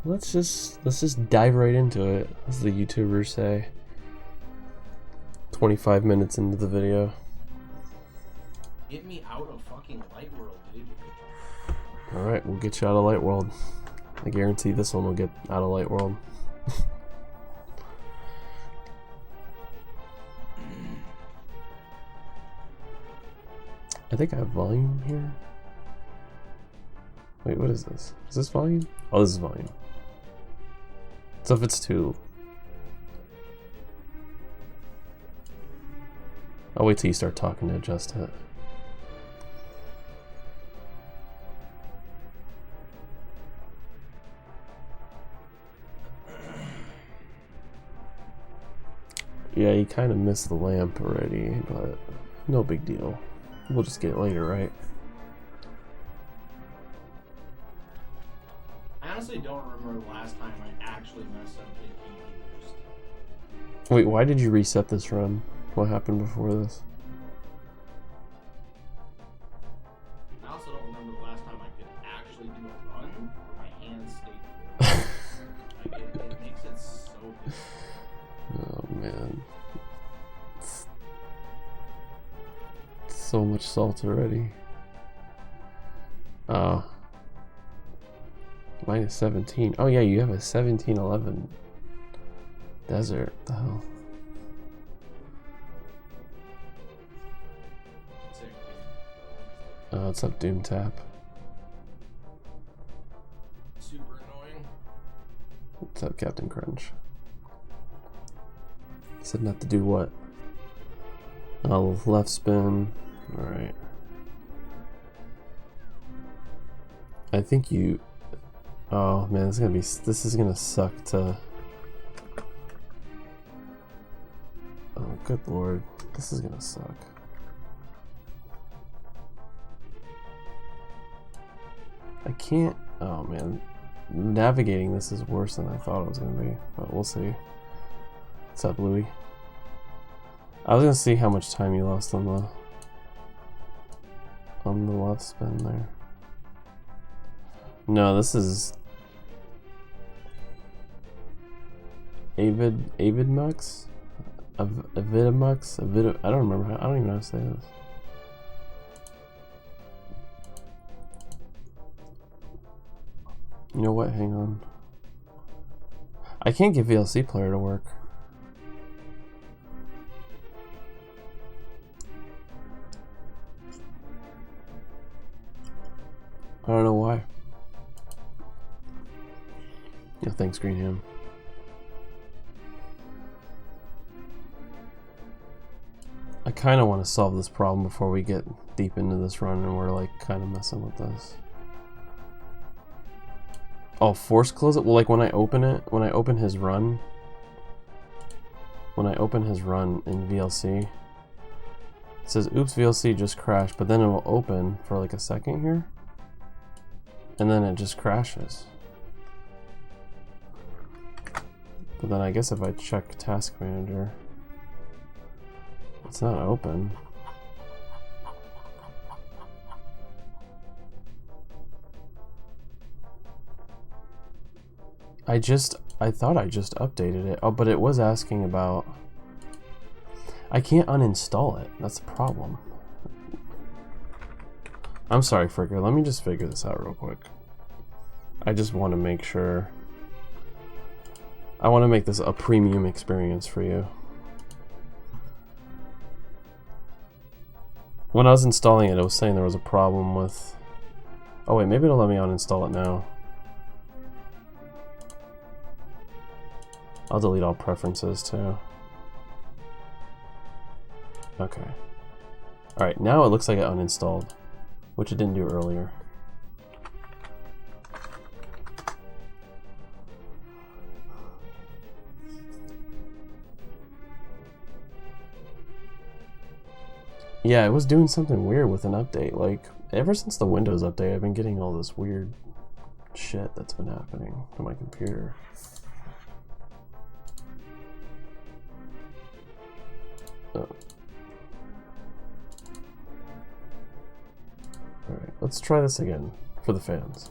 let's just dive right into it, as the YouTubers say. 25 minutes into the video. Get me out of fucking Light World, dude. Alright, we'll get you out of Light World. I guarantee this one will get out of Light World. I think I have volume here. Wait, what is this? Is this volume? Oh, this is volume. So if it's too... I'll wait till you start talking to adjust it. Yeah, you kind of missed the lamp already, but no big deal. We'll just get it later, right? I honestly don't remember the last time I actually messed up the key first. Wait, why did you reset this run? What happened before this? I also don't remember the last time I could actually do a run where my hands stayed like it makes it so difficult. Oh man. So much salt already. Minus 17. Oh yeah, you have a 1711 desert. What the hell? Oh, what's up, Doom Tap? Super annoying. What's up, Captain Crunch? Said not to do what? Oh, left spin. Alright. I think you... Oh man, this is gonna suck to... Oh, good lord. This is gonna suck. I can't... Oh man. Navigating this is worse than I thought it was gonna be. But we'll see. What's up, Louie? I was gonna see how much time you lost on the left spin there. No, this is Avidmux? Avidmux? I don't remember I don't even know how to say this. You know what? Hang on. I can't get VLC player to work. I don't know why. Yeah, thanks, Greenham. I kind of want to solve this problem before we get deep into this run and we're like kind of messing with this. Oh, force close it? Well, like when I open his run in VLC, it says, oops, VLC just crashed, but then it will open for like a second here. And then it just crashes. But then I guess if I check Task Manager, it's not open. I thought I just updated it. Oh, but it was asking about... I can't uninstall it. That's the problem. I'm sorry, Fricker. Let me just figure this out real quick. I just want to make sure. I want to make this a premium experience for you. When I was installing it, it was saying there was a problem with... Oh wait, maybe it'll let me uninstall it now. I'll delete all preferences too. Okay. Alright, now it looks like it uninstalled, which it didn't do earlier. Yeah, it was doing something weird with an update. Like, ever since the Windows update, I've been getting all this weird shit that's been happening to my computer. Oh. Alright, let's try this again for the fans.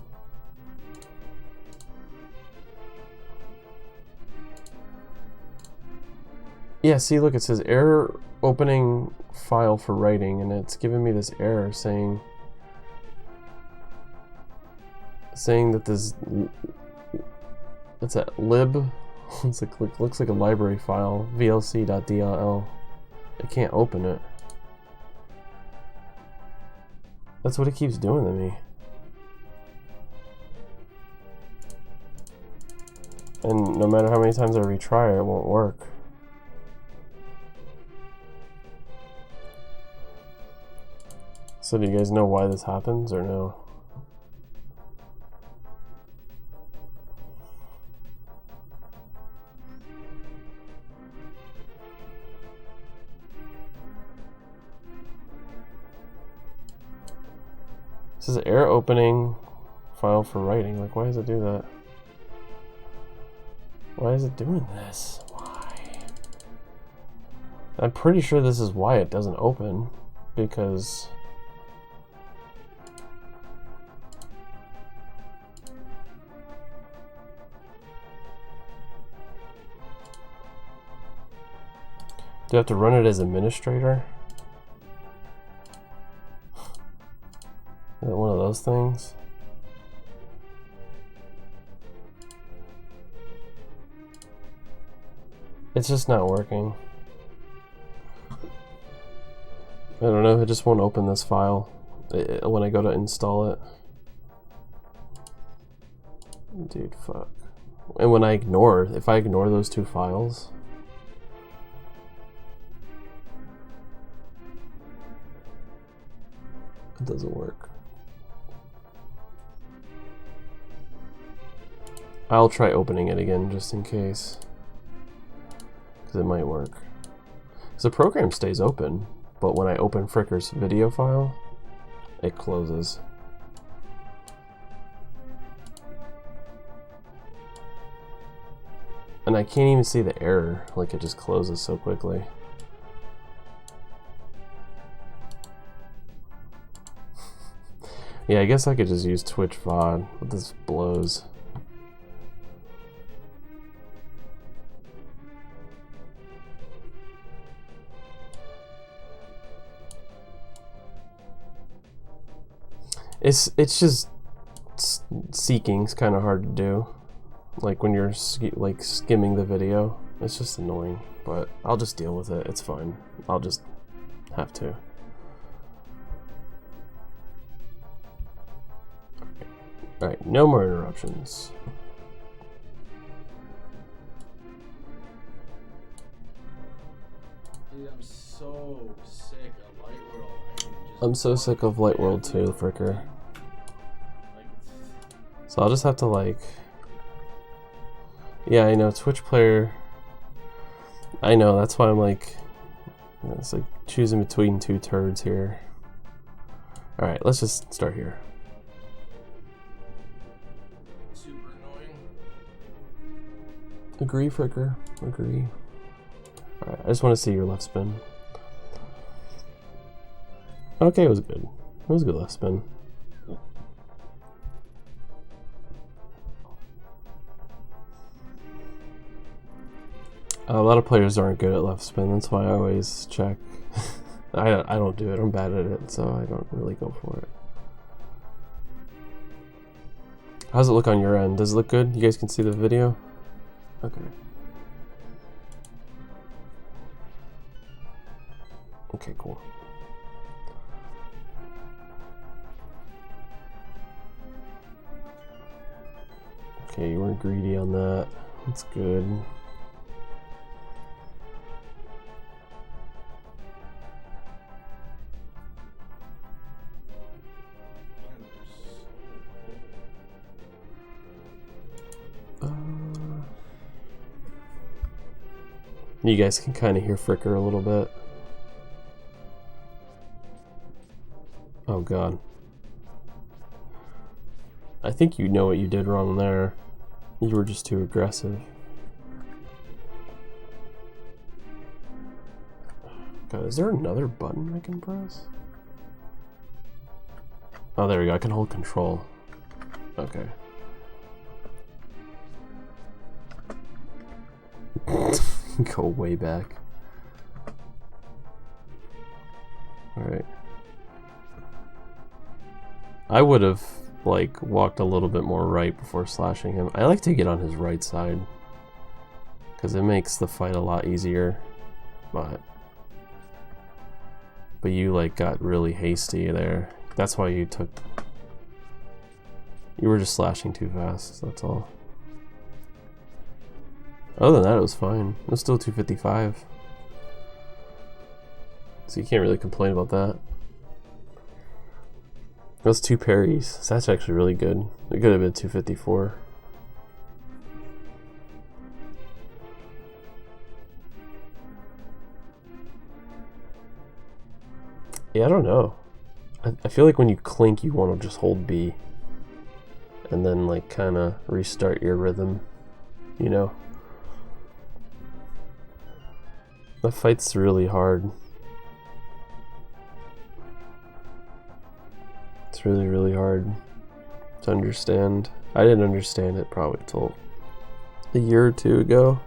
Yeah, see, look, it says error opening file for writing, and it's giving me this error saying that this, what's that, lib? It's like, looks like a library file, vlc.dll. I can't open it. That's what it keeps doing to me. And no matter how many times I retry it, it won't work. So do you guys know why this happens or no? It says error opening file for writing. Like, why does it do that? Why is it doing this? Why? I'm pretty sure this is why it doesn't open, because do I have to run it as administrator? Is it one of those things? It's just not working. I don't know, it just won't open this file when I go to install it. Dude, fuck. And when if I ignore those two files, it doesn't work. I'll try opening it again just in case, because it might work. Because the program stays open, but when I open Fricker's video file, it closes. And I can't even see the error, like it just closes so quickly. Yeah, I guess I could just use Twitch VOD, but this blows. It's just seeking's kind of hard to do. Like when you're like skimming the video, it's just annoying. But I'll just deal with it. It's fine. I'll just have to. All right, no more interruptions. Dude, I'm so sick of Light World. I'm so sick of Light World too, Fricker. So I'll just have to like, yeah, I know, Twitch player, I know, that's why I'm like, it's like choosing between two turds here. Alright, let's just start here. Super annoying. Agree, Fricker, agree. Alright, I just want to see your left spin. Okay, it was good. It was a good left spin. A lot of players aren't good at left spin, that's why I always check. I don't do it, I'm bad at it, so I don't really go for it. How's it look on your end? Does it look good? You guys can see the video? Okay. Okay, cool. Okay, you weren't greedy on that. That's good. You guys can kind of hear Fricker a little bit. Oh god. I think you know what you did wrong there. You were just too aggressive. God, is there another button I can press? Oh, there we go. I can hold control. Okay. Go way back. I would have like walked a little bit more right before slashing him. I like to get on his right side because it makes the fight a lot easier. But you like got really hasty there. That's why you were just slashing too fast, that's all. Other than that, it was fine. It was still 255. So you can't really complain about that. Those 2 parries, so that's actually really good. It could have been 254. Yeah, I don't know. I feel like when you clink, you want to just hold B. And then like kind of restart your rhythm, you know? The fight's really hard. It's really, really hard to understand. I didn't understand it probably till a year or 2 ago.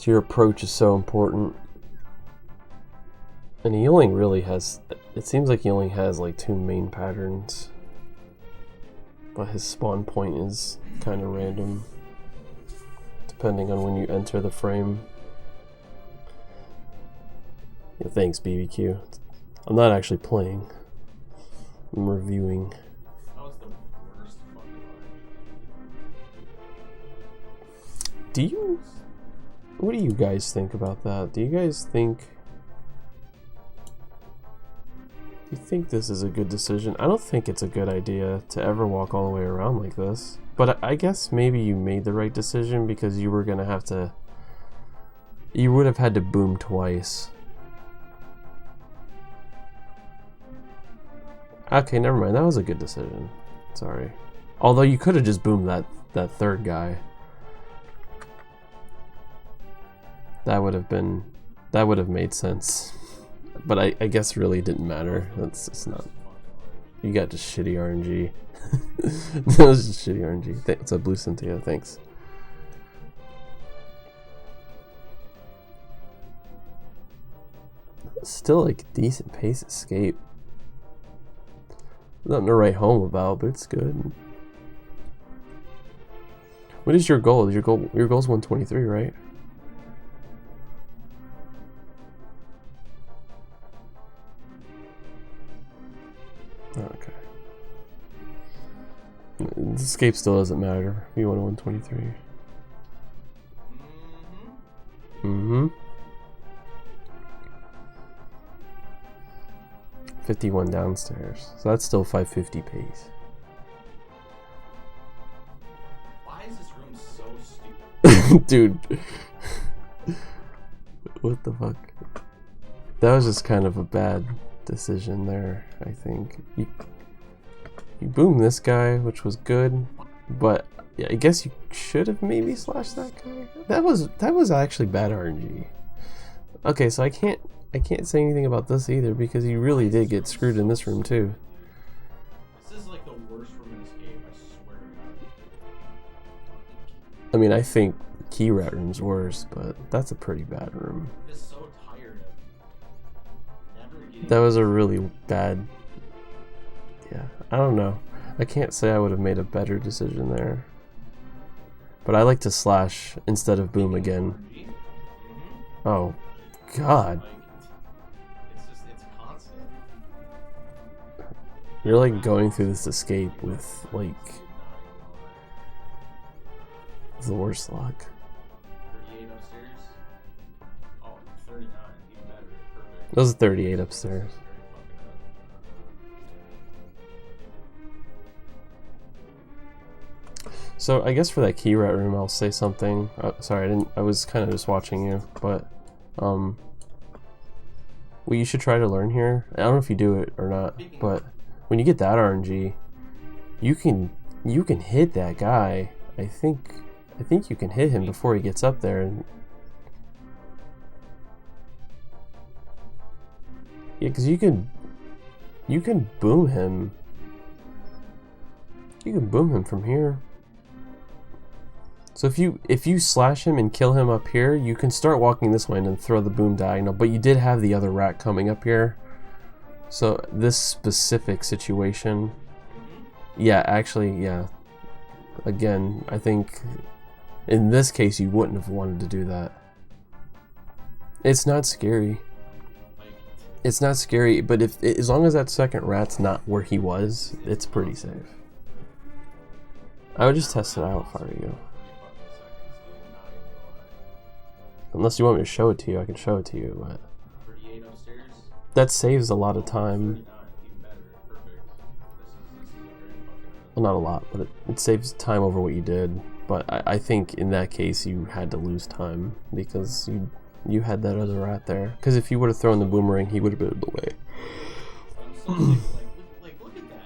Your approach is so important. And he only really has, it seems like he only has like 2 main patterns. But his spawn point is kind of random, depending on when you enter the frame. Yeah, thanks, BBQ. I'm not actually playing. I'm reviewing. That was the worst fucking What do you guys think about that? Do you guys think... Do you think this is a good decision? I don't think it's a good idea to ever walk all the way around like this. But I guess maybe you made the right decision because you were gonna have to... You would have had to boom twice. Okay, never mind. That was a good decision. Sorry. Although you could have just boomed that third guy. That would have made sense. But I guess really didn't matter. It's not. You got just shitty RNG. That was just shitty RNG. It's a Blue Cynthia. Thanks. Still like a decent pace escape. Nothing to write home about, but it's good. What is your goal? Your goal's 123, right? Okay. The escape still doesn't matter. You want a 123. Mm-hmm. 51 downstairs. So that's still 550 pace. Why is this room so stupid? Dude. What the fuck? That was just kind of a bad decision there, I think. You boomed this guy, which was good, but yeah, I guess you should have maybe slashed that guy. That was actually bad RNG. Okay, so I can't say anything about this either because you really did get screwed in this room too. This is like the worst room in this game, I swear to God. I mean, I think key rat room's worse, but that's a pretty bad room. I'm just so tired of never getting... That was a really bad... Yeah, I don't know. I can't say I would have made a better decision there. But I like to slash instead of boom again. Oh, God. It's constant. You're like going through this escape with like the worst luck. 38 upstairs? Oh, 39, even better. Perfect. That was 38 upstairs. So I guess for that key rat room, I'll say something. Sorry, I was kind of just watching you, but what you should try to learn here. I don't know if you do it or not, but when you get that RNG, you can hit that guy. I think you can hit him before he gets up there. And yeah, because you can boom him. You can boom him from here. So if you slash him and kill him up here, you can start walking this way and then throw the boom diagonal. But you did have the other rat coming up here. So this specific situation, yeah, actually, yeah. Again, I think in this case you wouldn't have wanted to do that. It's not scary. It's not scary, but if as long as that second rat's not where he was, it's pretty safe. I would just test it out if I were you. Unless you want me to show it to you, I can show it to you, but 38 upstairs. that saves a lot of time. 39, even better. Perfect. This is a very fucking. Well, not a lot, but it saves time over what you did. But I think in that case you had to lose time because you had that other rat there. Because if you would have thrown the boomerang, he would have been in the way. I'm so sick. Like, look at that.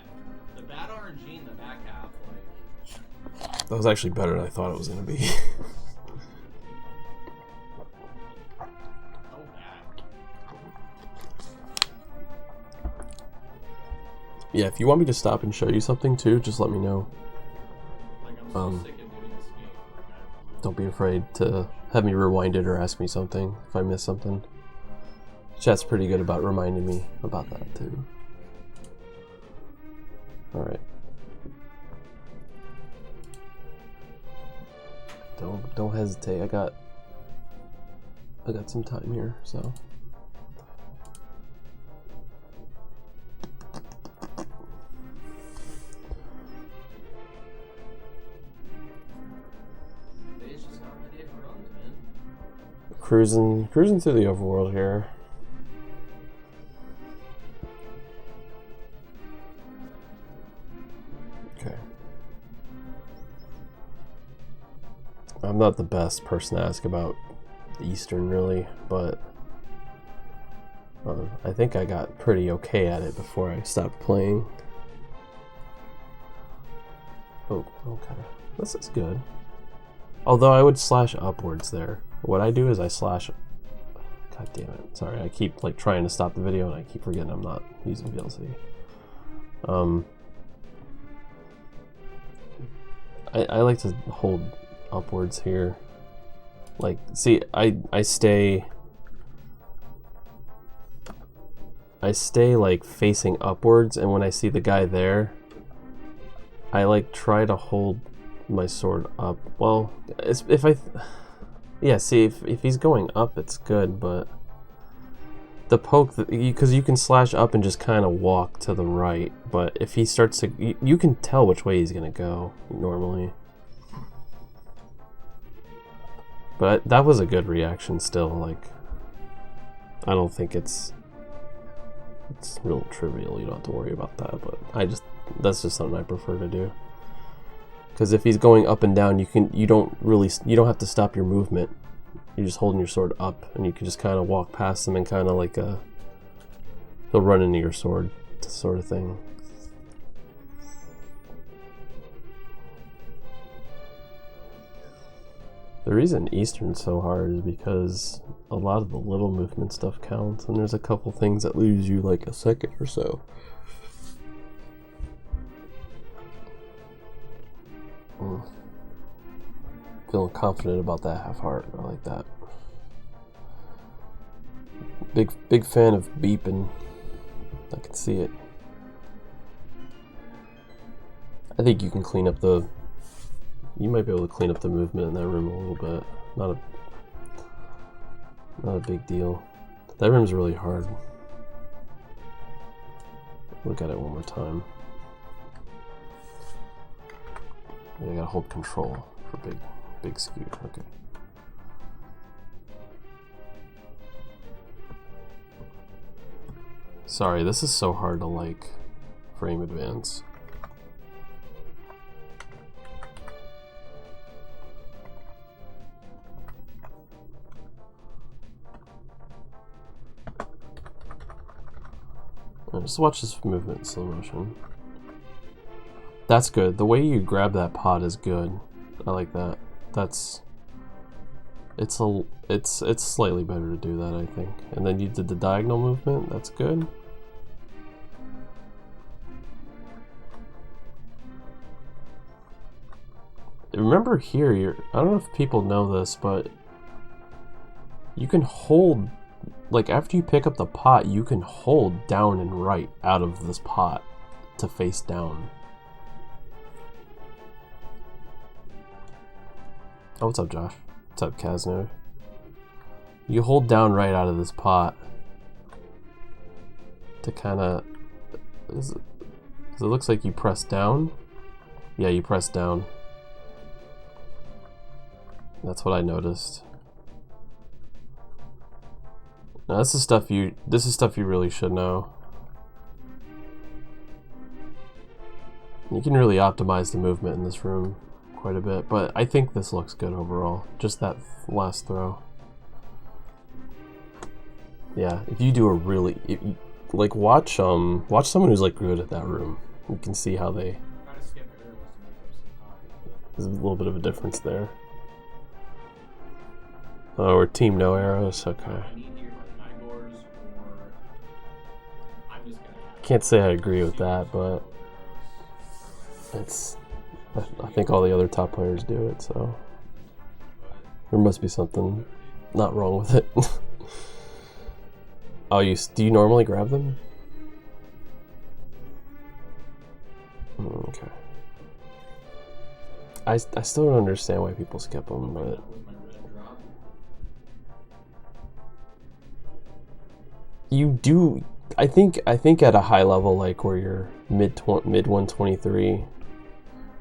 The bad RNG in the back half. Like, That was actually better than I thought it was going to be. so bad. Yeah, if you want me to stop and show you something too, just let me know. Like, I'm so sick of doing this game. Like, Don't be afraid to have me rewind it or ask me something if I miss something. Chat's pretty good about reminding me about that too. Alright. Don't hesitate. I got some time here, so. Today's just not my day for runs, man. Cruising through the overworld here. Okay. I'm not the best person to ask about Eastern, really, but I think I got pretty okay at it before I stopped playing. Oh, okay. This is good. Although I would slash upwards there. What I do is I slash... God damn it. Sorry, I keep like trying to stop the video and I keep forgetting I'm not using VLC. I like to hold upwards here. Like, see, I stay like facing upwards, and when I see the guy there, I like try to hold my sword up. Well, yeah, see, if he's going up, it's good, but the poke, because you can slash up and just kind of walk to the right, but if he starts to, you can tell which way he's gonna go normally. But that was a good reaction still. Like, I don't think it's real trivial. You don't have to worry about that, but that's just something I prefer to do. Because if he's going up and down, you don't have to stop your movement. You're just holding your sword up, and you can just kind of walk past him and kind of like he'll run into your sword, sort of thing. The reason Eastern's so hard is because a lot of the little movement stuff counts, and there's a couple things that lose you like a second or so. Feeling confident about that half heart. I like that. Big fan of beeping. I can see it. I think you can clean up the... You might be able to clean up the movement in that room a little bit. Not a big deal. That room's really hard. Look at it one more time. I gotta hold control for big skew. Okay. Sorry, this is so hard to like frame advance. Just watch this movement in slow motion. That's good. The way you grab that pot is good. I like that. It's slightly better to do that, I think. And then you did the diagonal movement. That's good. Remember here, I don't know if people know this, but you can hold like after you pick up the pot, you can hold down and right out of this pot to face down. Oh, what's up, Josh? What's up, Kaznode? You hold down right out of this pot to kind of... It looks like you press down. Yeah, you press down. That's what I noticed. Now, this is stuff you really should know. You can really optimize the movement in this room quite a bit, but I think this looks good overall. Just that last throw. Yeah, if you do a really, like watch someone who's like good at that room. You can see how they. There's a little bit of a difference there. Oh, we're team no arrows. Okay. Can't say I agree with that, but it's. I think all the other top players do it, so there must be something not wrong with it. Oh, do you normally grab them? Okay. I still don't understand why people skip them, but you do. I think at a high level, like where you're mid 123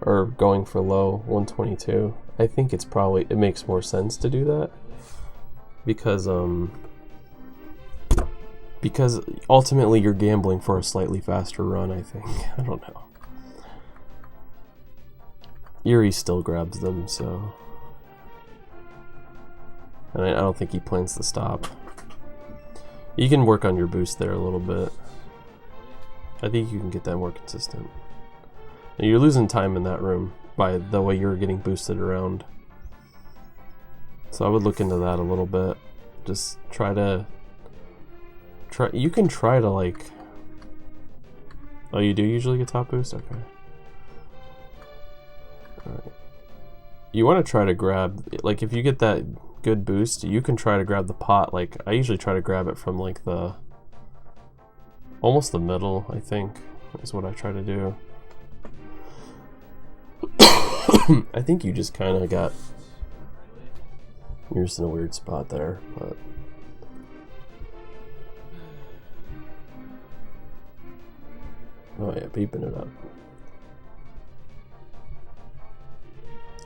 or going for low 122, I think it makes more sense to do that because ultimately you're gambling for a slightly faster run, I think. I don't know. Yuri still grabs them, so... And I don't think he plans to stop. You can work on your boost there a little bit. I think you can get that more consistent. And you're losing time in that room by the way you're getting boosted around. So I would look into that a little bit. Just you can try to like... Oh, you do usually get top boost? Okay. Alright. You want to try to grab, like if you get that good boost, you can try to grab the pot. Like I usually try to grab it from like almost the middle, I think, is what I try to do. I think you just kind of got, you're just in a weird spot there, but oh yeah, beeping it up.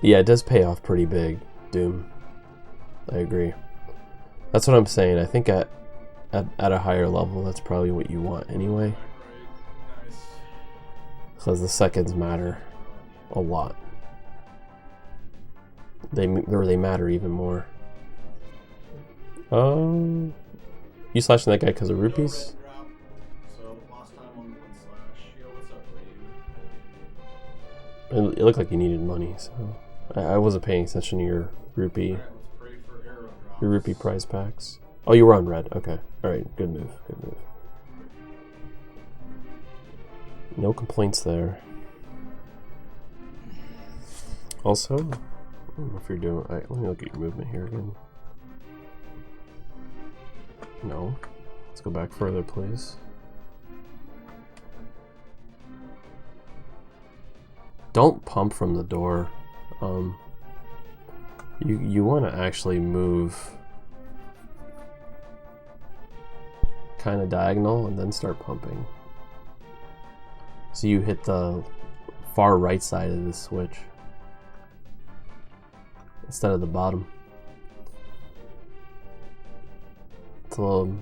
Yeah, it does pay off pretty big, Doom. I agree. That's what I'm saying. I think at a higher level, that's probably what you want anyway. Because the seconds matter a lot. They matter even more. You slashing that guy because of rupees? It looked like you needed money, so I wasn't paying attention to your rupee prize packs. Oh, you were on red. Okay. All right. Good move. Good move. No complaints there. Also, I don't know if you're doing. Let me look at your movement here again. No. Let's go back further, please. Don't pump from the door. You want to actually move kind of diagonal and then start pumping. So you hit the far right side of the switch instead of the bottom. It's a little,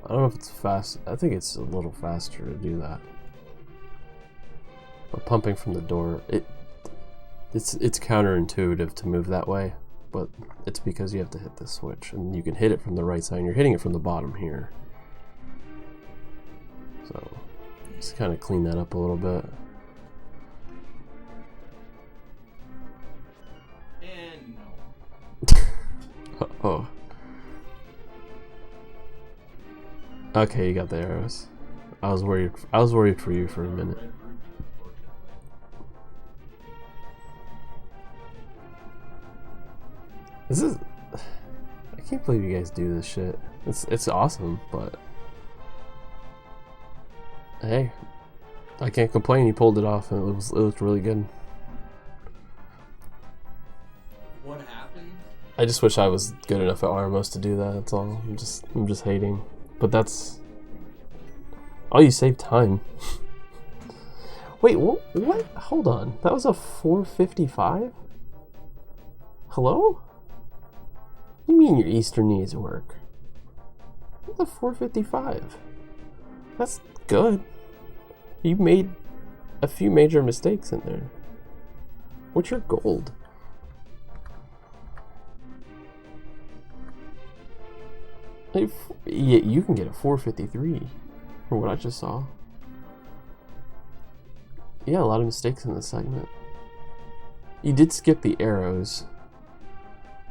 I don't know if it's fast. I think it's a little faster to do that. But pumping from the door, it's counterintuitive to move that way, but it's because you have to hit this switch, and you can hit it from the right side, and you're hitting it from the bottom here. So, just kind of clean that up a little bit. And no. Oh. Okay, you got the arrows. I was worried for you for a minute. This is... can't believe you guys do this shit. It's awesome, but hey, I can't complain. You pulled it off, and it looked really good. What happened? I just wish I was good enough at Armos to do that. That's all. I'm just hating, but that's. Oh, you saved time. Wait, what? Hold on. That was a 455? Hello? What do you mean your Eastern needs work? What's a 455? That's good. You made a few major mistakes in there. What's your gold? Yeah, you can get a 453 from what I just saw. Yeah, a lot of mistakes in this segment. You did skip the arrows,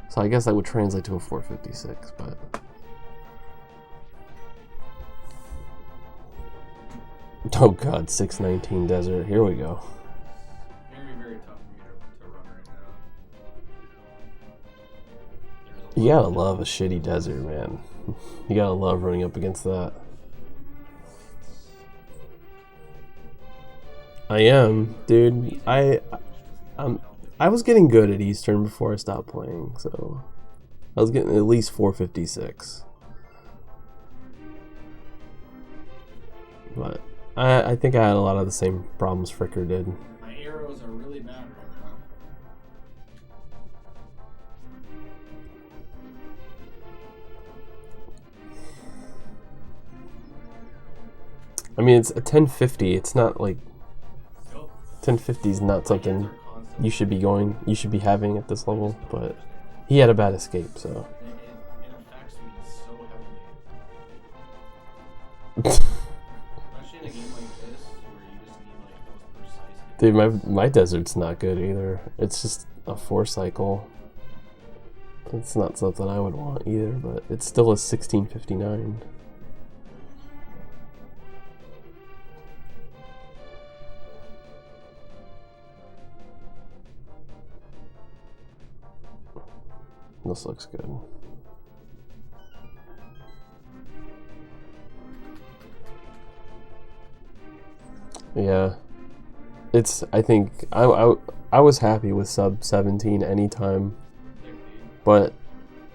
so I guess that would translate to a 456, but... Oh god, 619 desert, here we go. Very, very tough for me to run right now. You gotta love a shitty desert, man. You gotta love running up against that. I am, dude. I was getting good at Eastern before I stopped playing, so I was getting at least 456. But I think I had a lot of the same problems Fricker did. My arrows are really bad right now. I mean, it's a 1050. It's not like 1050 is not something you should be having at this level. But he had a bad escape, so. It affects me so heavily. Especially in a game like this, where you just need like those precise. Dude, my desert's not good either. It's just a 4 cycle. It's not something I would want either, but it's still a 1659. This looks good. Yeah. I think I was happy with sub 17 anytime, but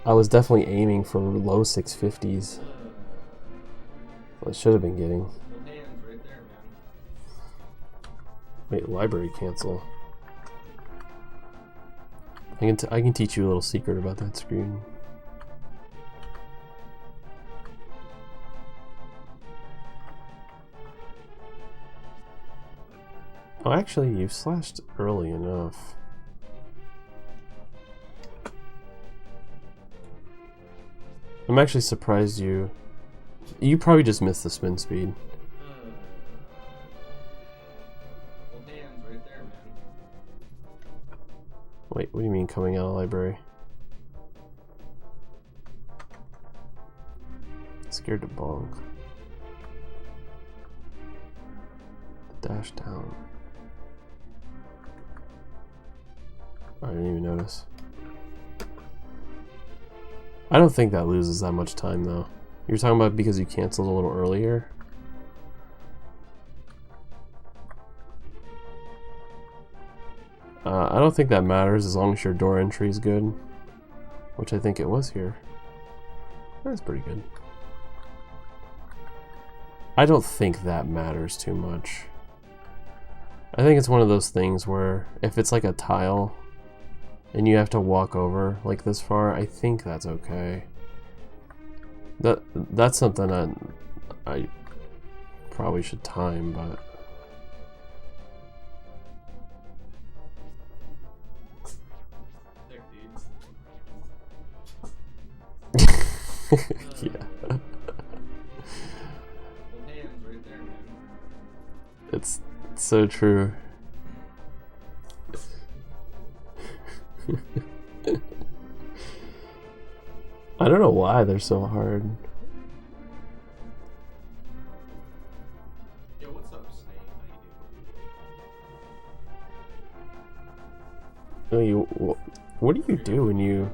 I was definitely aiming for low 650s. I should have been getting. Right there, man. Wait, library cancel. I can teach you a little secret about that screen. Oh, actually, you slashed early enough. I'm actually surprised you probably just missed the spin speed. Right there, man. Wait, what do you mean coming out of the library? Scared to bonk. Dash down. I didn't even notice. I don't think that loses that much time though. You're talking about because you canceled a little earlier? I don't think that matters as long as your door entry is good, which I think it was here. That's pretty good. I don't think that matters too much. I think it's one of those things where if it's like a tile and you have to walk over like this far, I think that's okay. That's something I probably should time, but yeah. Right there, man. It's so true. I don't know why they're so hard. Yo, what's up, Snake? How you doing? What do you do when you...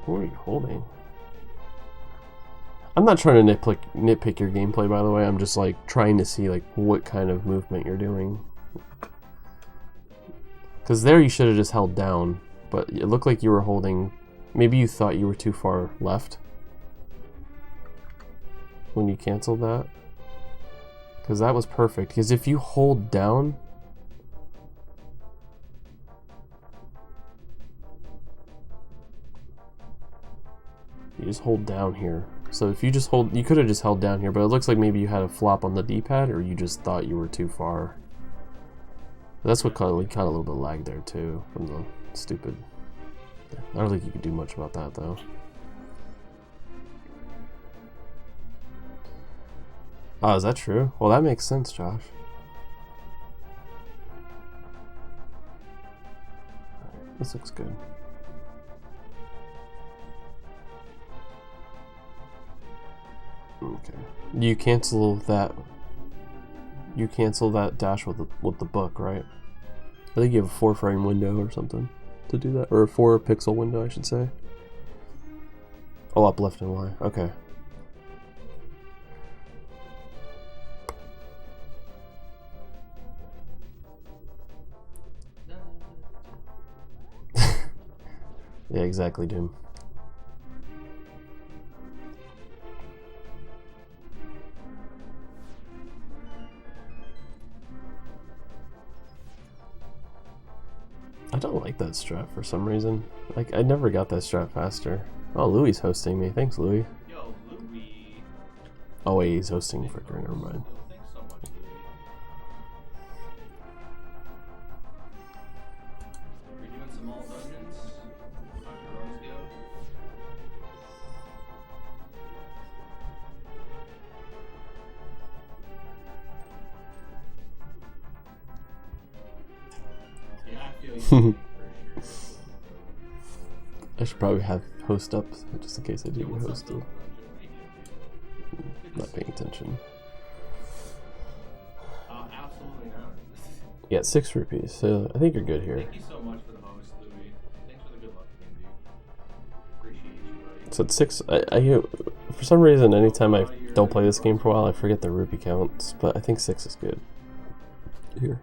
What are you holding? I'm not trying to nitpick your gameplay, by the way. I'm just like trying to see like what kind of movement you're doing. Because there you should have just held down, but it looked like you were holding. Maybe you thought you were too far left when you canceled that. Because that was perfect. Because if you hold down, you just hold down here. So if you just hold, you could have just held down here, but it looks like maybe you had a flop on the D-pad, or you just thought you were too far. That's what caught a little bit lag there too, from the stupid. I don't think you could do much about that though. Oh, is that true? Well, that makes sense, Josh. Alright, this looks good. Okay. You cancel that. You cancel that dash with the book, right? I think you have a 4-frame window or something to do that, or a 4-pixel window, I should say. Oh, up, left, and Y. Okay. Yeah, exactly, Doom. I don't like that strat for some reason. Like, I never got that strat faster. Oh, Louie's hosting me. Thanks, Louie. Yo, Louie. Oh wait, he's hosting Fricker. Never mind. Thanks so much, Louie. We're doing some all dungeons. On your own scale. Yeah, I feel you. For sure. I should probably have host up just in case I do Yo, get what's up, hosted. Dungeon? How you doing, dude? Not paying attention. Absolutely not. Yeah, 6 rupees. So I think you're good here. Thank you so much for the host, Louie. Thanks for the good luck again, dude. Appreciate you, buddy. So it's 6. I for some reason, anytime I don't play this game for a while, I forget the rupee counts. But I think 6 is good. Here.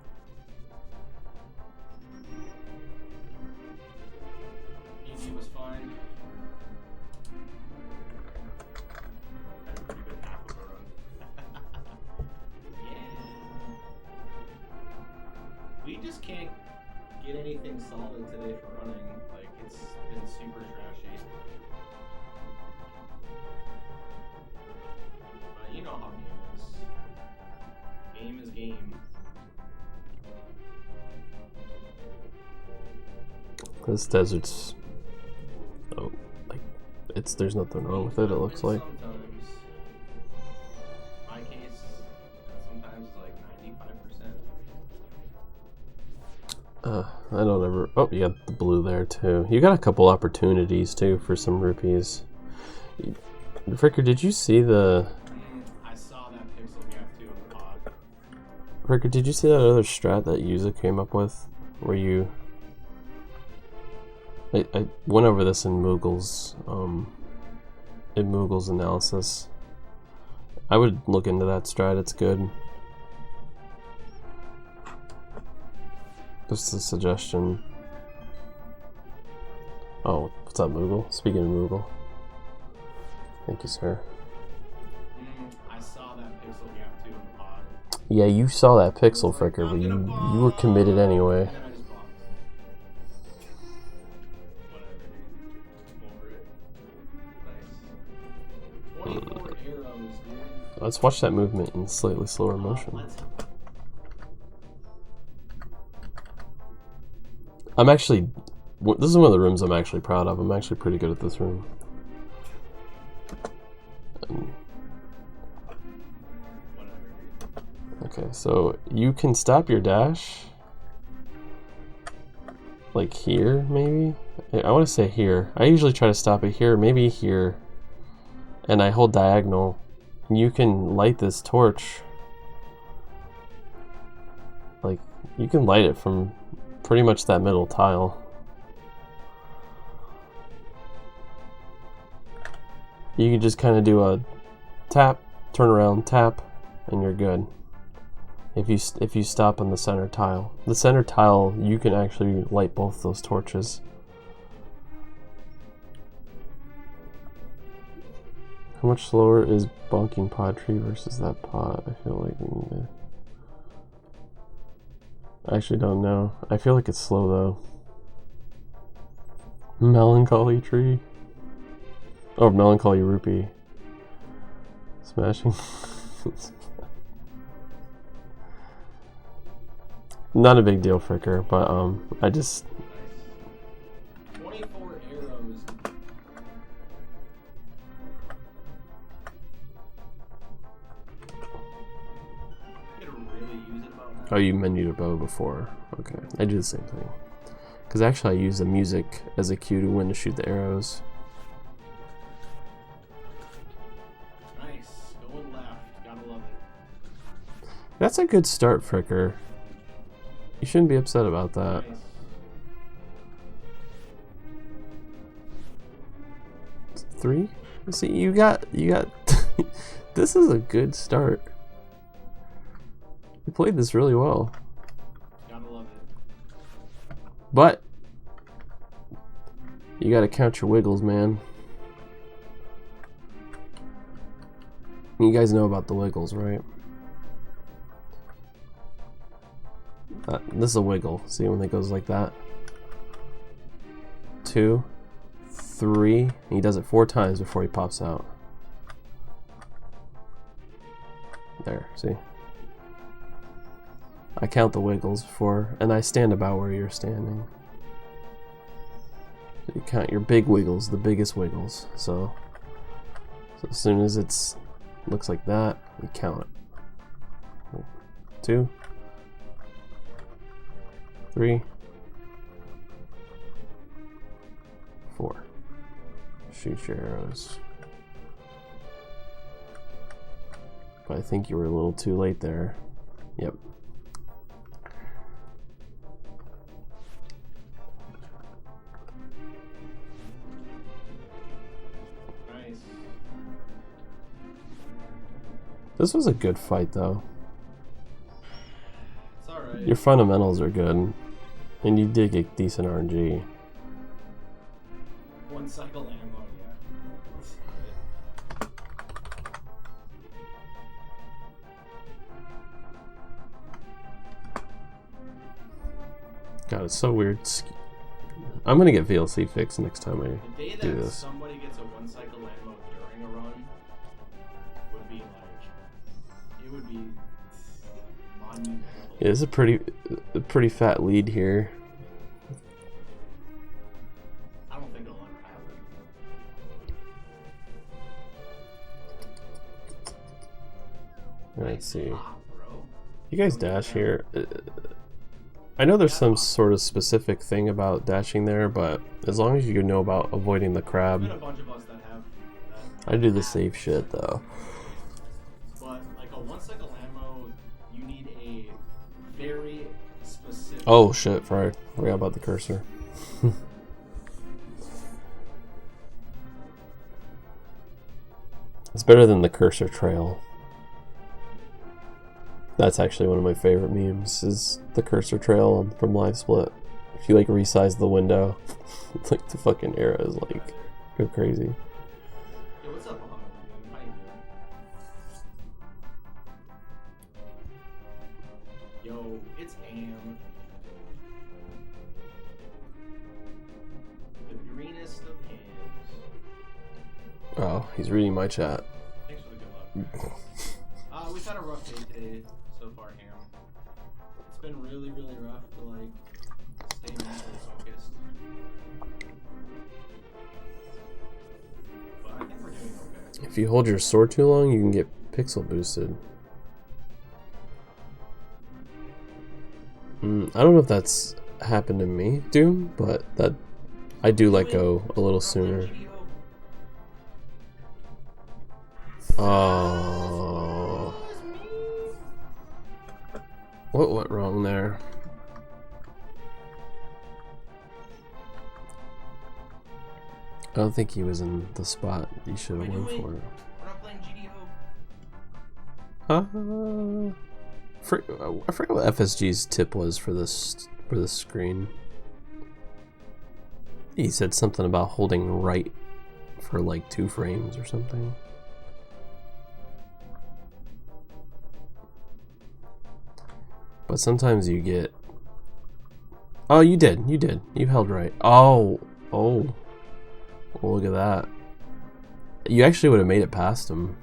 Easy was fine. Had a pretty good half of a run. Yeah. We just can't get anything solid today for running. Like, it's been super trashy. But you know how game is. Game is game. This desert's. Oh, like there's nothing wrong with it. It looks like. Sometimes. My case, sometimes is like 95%. I don't ever. Oh, you got the blue there too. You got a couple opportunities too for some rupees. Fricker, did you see the? I saw that pixel gap too on the pod. Fricker, did you see that other strat that Yuza came up with, where you? I went over this in Moogle's analysis. I would look into that strat. It's good. Just a suggestion. Oh, what's up, Moogle? Speaking of Moogle. Thank you, sir. I saw that pixel gap too on the pod. Yeah, you saw that pixel, Fricker, but you were committed anyway. And then I just blocked it. Whatever, dude. I'm over it. Nice. 24 arrows, dude. Let's watch that movement in slightly slower motion. I'm actually... This is one of the rooms I'm actually proud of. I'm actually pretty good at this room. Okay, so you can stop your dash like here, maybe? I want to say here. I usually try to stop it here, maybe here. And I hold diagonal. And you can light this torch. Like, you can light it from pretty much that middle tile. You can just kind of do a tap, turn around, tap, and you're good. If you stop on the center tile. The center tile, you can actually light both those torches. How much slower is bonking pod tree versus that pod? I feel like we need to... I actually don't know. I feel like it's slow though. Melancholy tree. Oh, melancholy rupee. Smashing. Not a big deal, Fricker, but I just... 24 arrows. Really use it about now. Oh, you menued a bow before. Okay, I do the same thing. Because actually I use the music as a cue to when to shoot the arrows. Nice. Going left. Gotta love it. That's a good start, Fricker. You shouldn't be upset about that. Nice. Three? See, you got this is a good start. You played this really well. Gotta love it. But you gotta count your wiggles, man. You guys know about the wiggles, right? This is a wiggle. See when it goes like that? 2, 3. And he does it 4 times before he pops out. There, see? I count the wiggles before, and I stand about where you're standing. So you count your big wiggles, the biggest wiggles. So as soon as it's looks like that, you count it. 2, 3, 4. Shoot your arrows. But I think you were a little too late there. Yep. Nice. This was a good fight though. It's alright. Your fundamentals are good. And you did get decent RNG. One cycle ammo, yeah. Let's see it. God, it's so weird. I'm gonna get VLC fixed next time I The day do that this. somebody gets a one cycle ammo during a run would be like, it would be monumental. Yeah, it's a pretty fat lead here. I don't think it'll ever happen. Let's see. Ah, bro. You guys dash here. I know there's some sort of specific thing about dashing there, but as long as you know about avoiding the There's crab, been a bunch of us that have that. I do the safe shit though. But like a one cycle ammo, you need a very specific. Oh shit, forgot about the cursor. It's better than the cursor trail. That's actually one of my favorite memes, is the cursor trail from Live Split. If you like resize the window, like the fucking arrows like go crazy. Yo, what's up, Muhammad? How you doing? Yo, it's Am. The greenest of hams. Oh, he's reading my chat. Thanks for the good luck. We've had a rough day today so far, Ham. It's been really, really rough to like stay mentally focused. But I think we're doing okay. If you hold your sword too long, you can get pixel boosted. I don't know if that's happened to me, Doom, but that I do let go a little sooner. Oh. What went wrong there? I don't think he was in the spot you should have went for it. We're not playing GDO. I forgot what FSG's tip was for this screen. He said something about holding right for like 2 frames or something. But sometimes you get... Oh, you did. You held right. Oh. Well, look at that. You actually would have made it past him.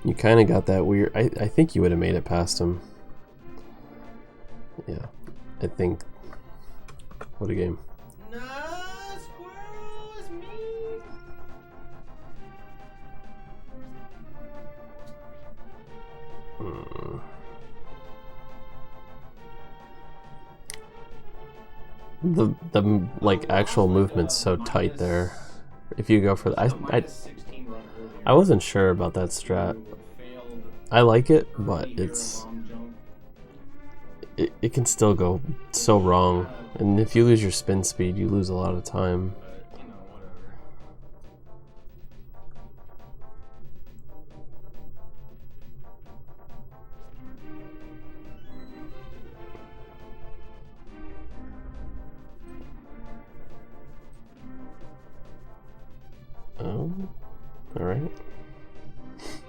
You kind of got that weird... I think you would have made it past him. Yeah. I think... What a game. No, squirrel is me. The like actual movement's so tight there. If you go for the, I wasn't sure about that strat. I like it, but it can still go so wrong. And if you lose your spin speed, you lose a lot of time. Oh, alright.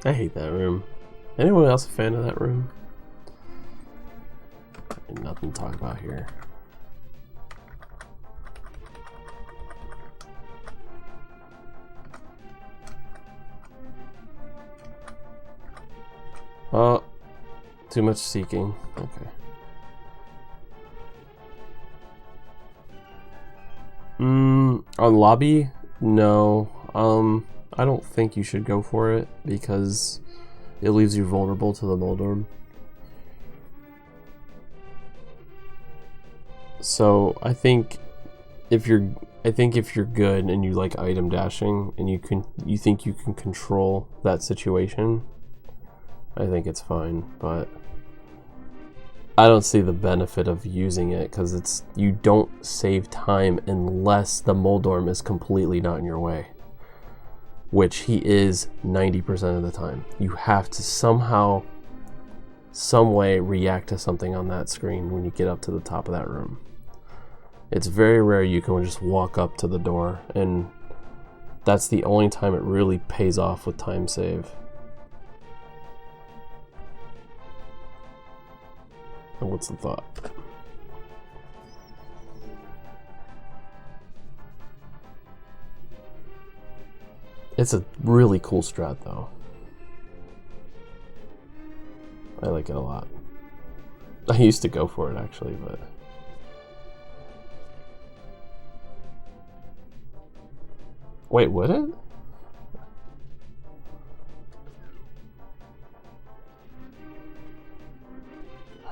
I hate that room. Anyone else a fan of that room? Nothing to talk about here. Oh, too much seeking. Okay. On lobby, no. I don't think you should go for it because it leaves you vulnerable to the Moldorm. So I think if you're good and you like item dashing and you think you can control that situation, I think it's fine, but I don't see the benefit of using it because you don't save time unless the Moldorm is completely not in your way, which he is 90% of the time. You have to somehow, some way react to something on that screen when you get up to the top of that room. It's very rare you can just walk up to the door, and that's the only time it really pays off with time save. And what's the thought? It's a really cool strat though. I like it a lot. I used to go for it actually, but wait, would it?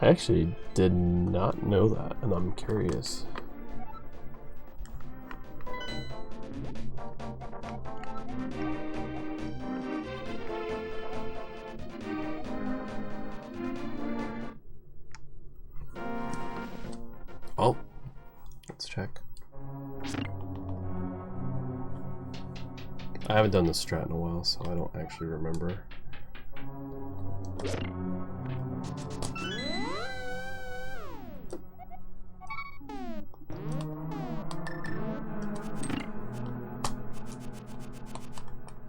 I actually did not know that, and I'm curious. Oh, let's check. I haven't done this strat in a while, so I don't actually remember.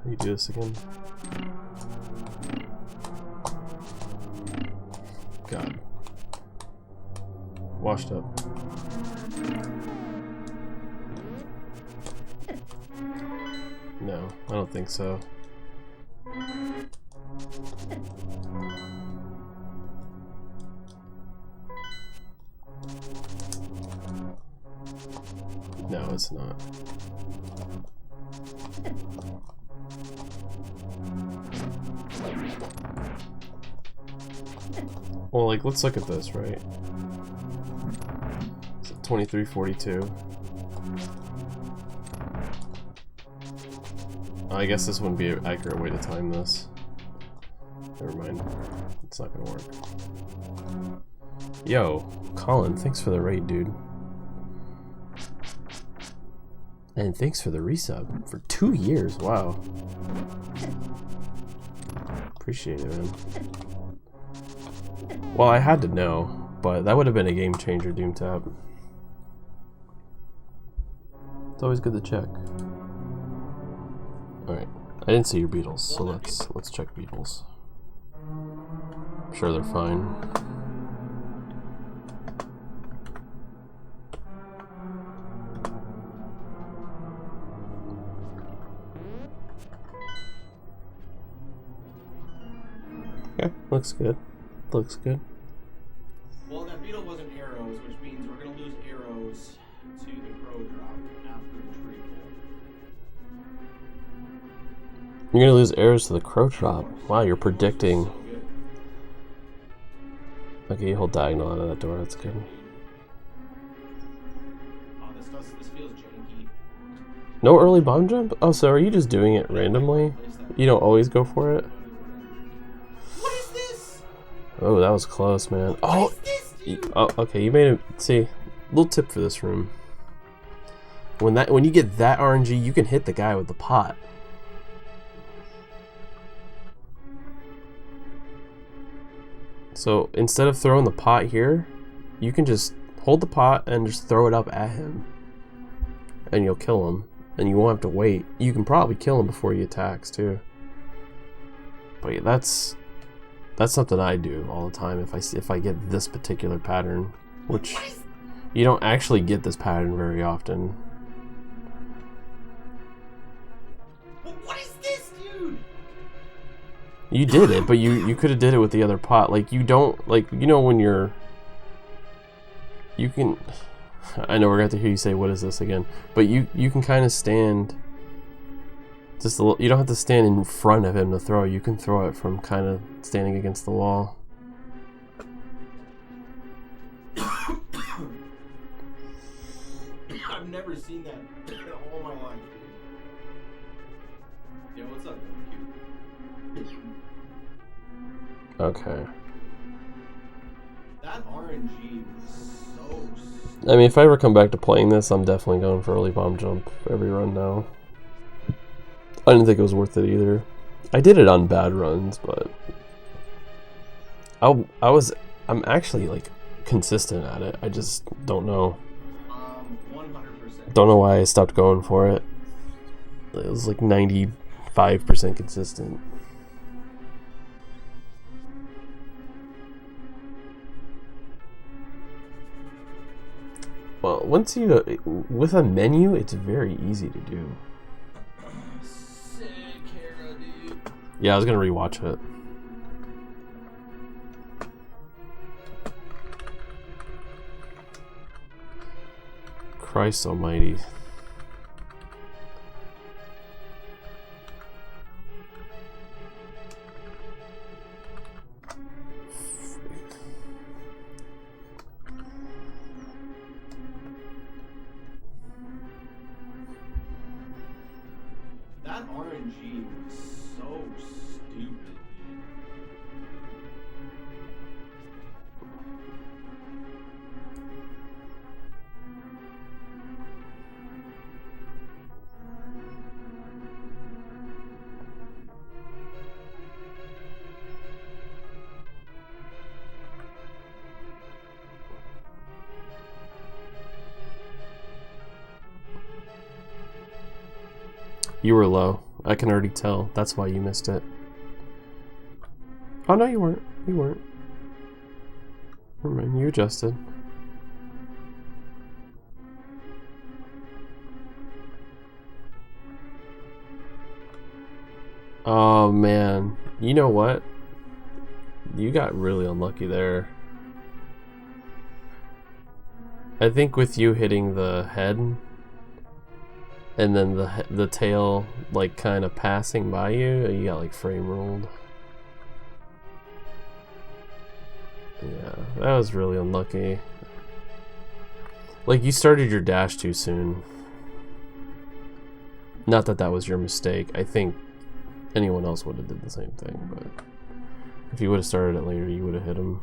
Can you do this again? God. Washed up. No, I don't think so. No, it's not. Well, like, let's look at this, right? So 2342. I guess this wouldn't be an accurate way to time this. Never mind. It's not gonna work. Yo, Colin, thanks for the raid, dude. And thanks for the resub for 2 years. Wow. Appreciate it, man. Well, I had to know, but that would have been a game changer, Doomtap. It's always good to check. Alright. I didn't see your beetles, so let's check beetles. I'm sure they're fine. Okay, looks good. Looks good. Well, that beetle wasn't arrows, which means we're gonna lose arrows to the crow drop after the tree pull. You're gonna lose arrows to the crow drop. Wow, you're predicting. So good. Okay, you hold diagonal out of that door. That's good. Oh, this feels janky. No early bomb jump? Oh, so are you just doing it randomly? You don't always go for it? What is this? Oh, that was close, man. Oh, What is this, dude? oh, okay. You made it. See, little tip for this room. When you get that RNG, you can hit the guy with the pot. So instead of throwing the pot here, you can just hold the pot and just throw it up at him, and you'll kill him. And you won't have to wait. You can probably kill him before he attacks too. But yeah, that's something I do all the time if I get this particular pattern, which you don't actually get this pattern very often. What is this, dude? You did it, but you could have did it with the other pot. Like, you don't, like, you know, when you can, I know we're going to have to hear you say, what is this again? But you can kind of stand just a little, you don't have to stand in front of him to throw. You can throw it from kind of standing against the wall. I've never seen that in all my life, dude. Yo, what's up, NMG? Okay. That RNG was so I mean, if I ever come back to playing this, I'm definitely going for early bomb jump every run now. I didn't think it was worth it either. I did it on bad runs, but I'm actually like consistent at it. I just don't know. 100%. Don't know why I stopped going for it. It was like 95% consistent. Well, once you with a menu, it's very easy to do. Sick Hera, dude. Yeah, I was gonna rewatch it. Christ almighty. That RNG was so stupid, dude. You were low. I can already tell. That's why you missed it. Oh no, you weren't. You weren't. Never mind. You adjusted. Oh man. You know what? You got really unlucky there. I think with you hitting the head and then the tail like kind of passing by you, you got like frame rolled. Yeah, that was really unlucky. Like, you started your dash too soon. Not that that was your mistake. I think anyone else would have did the same thing, but if you would have started it later, you would have hit him.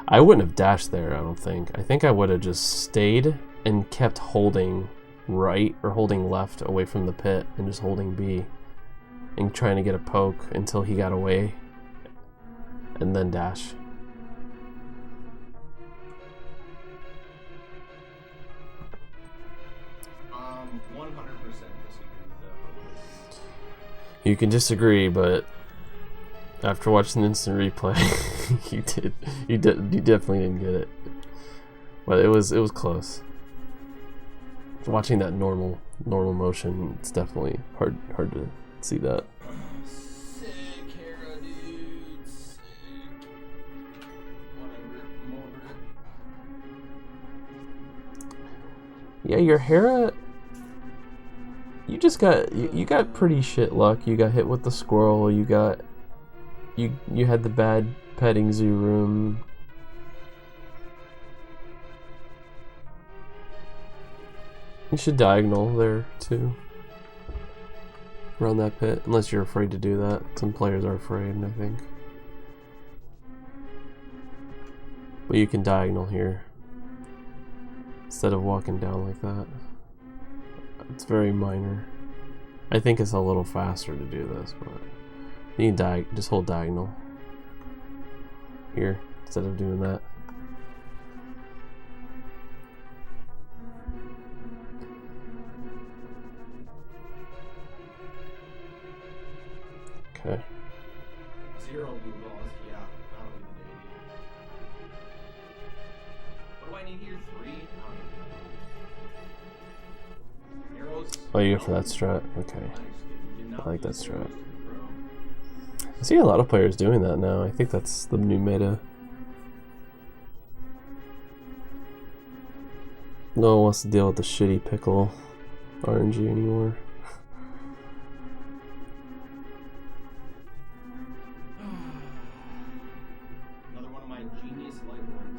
I wouldn't have dashed there, I don't think. I think I would have just stayed and kept holding right or holding left away from the pit and just holding B and trying to get a poke until he got away and then dash. You can disagree, but after watching the instant replay, you definitely didn't get it. But it was close. Watching that normal motion, it's definitely hard to see that. Sick, Hera, dude. Sick. Whatever. I'm over it. Yeah, your Hera. You just got you got pretty shit luck. You got hit with the squirrel. You had the bad petting zoo room. You should diagonal there too. Around that pit, unless you're afraid to do that. Some players are afraid, I think. But you can diagonal here instead of walking down like that. It's very minor. I think it's a little faster to do this, but you can just hold diagonal here instead of doing that. Okay. 0 blue balls. Yeah, that'll be the day. What do I need here? 3? Arrows. Oh, you go for that strat? Okay. I like that strat. I see a lot of players doing that now. I think that's the new meta. No one wants to deal with the shitty pickle RNG anymore. Another one of my genius light worlds,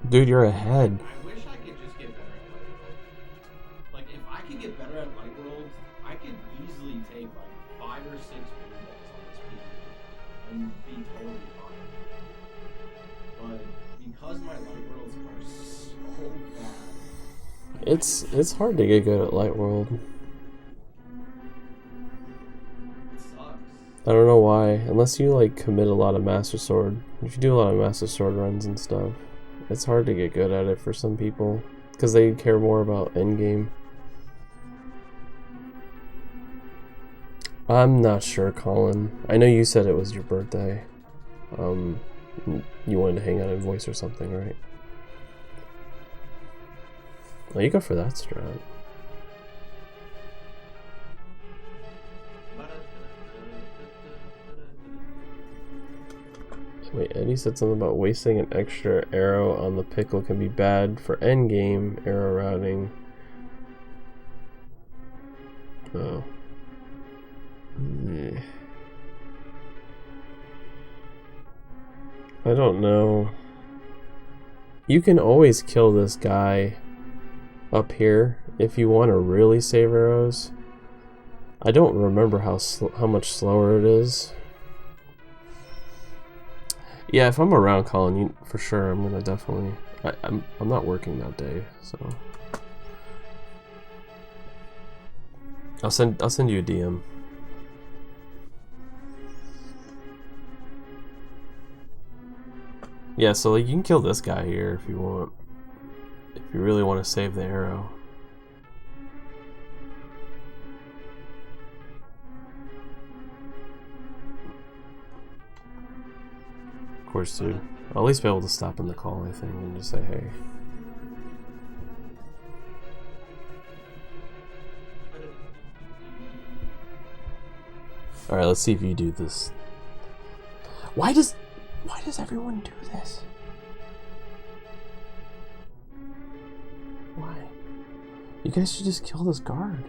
dude. Dude, you're ahead. I wish I could just get better at light worlds. Like, if I could get better at light worlds, I could easily take like 5 or 6 blue balls on this PvP and be totally fine. But because my light worlds are so bad, It's hard to get good at Light World. it sucks. I don't know why. Unless you like commit a lot of Master Sword. If you do a lot of Master Sword runs and stuff, it's hard to get good at it for some people. Because they care more about endgame. I'm not sure, Colin. I know you said it was your birthday. You wanted to hang out in voice or something, right? Well, you go for that strat. Wait, Eddie said something about wasting an extra arrow on the pickle can be bad for endgame arrow routing. Oh. Yeah. I don't know. You can always kill this guy up here if you want to really save arrows. I don't remember how much slower it is. Yeah, if I'm around Colin, for sure I'm gonna definitely. I'm not working that day, so I'll send you a DM. Yeah, so like you can kill this guy here if you want. If you really want to save the arrow. Of course, dude. I'll at least be able to stop in the call, I think, and just say, hey. Alright, let's see if you do this. Why does everyone do this? Why? You guys should just kill this guard.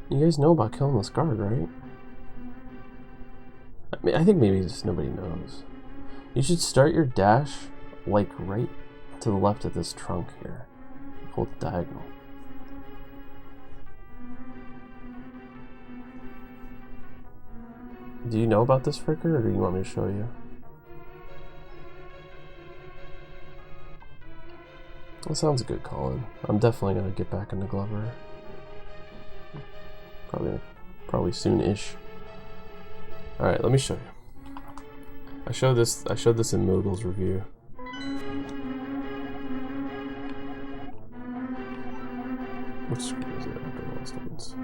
You guys know about killing this guard, right? I think maybe just nobody knows. You should start your dash like right to the left of this trunk here. Hold the diagonal. Do you know about this, Fricker, or do you want me to show you? That sounds good, Colin. I'm definitely gonna get back into Glover. Probably soon-ish. All right, let me show you. I showed this in Moogle's review. Which screen is it? Okay, last ones.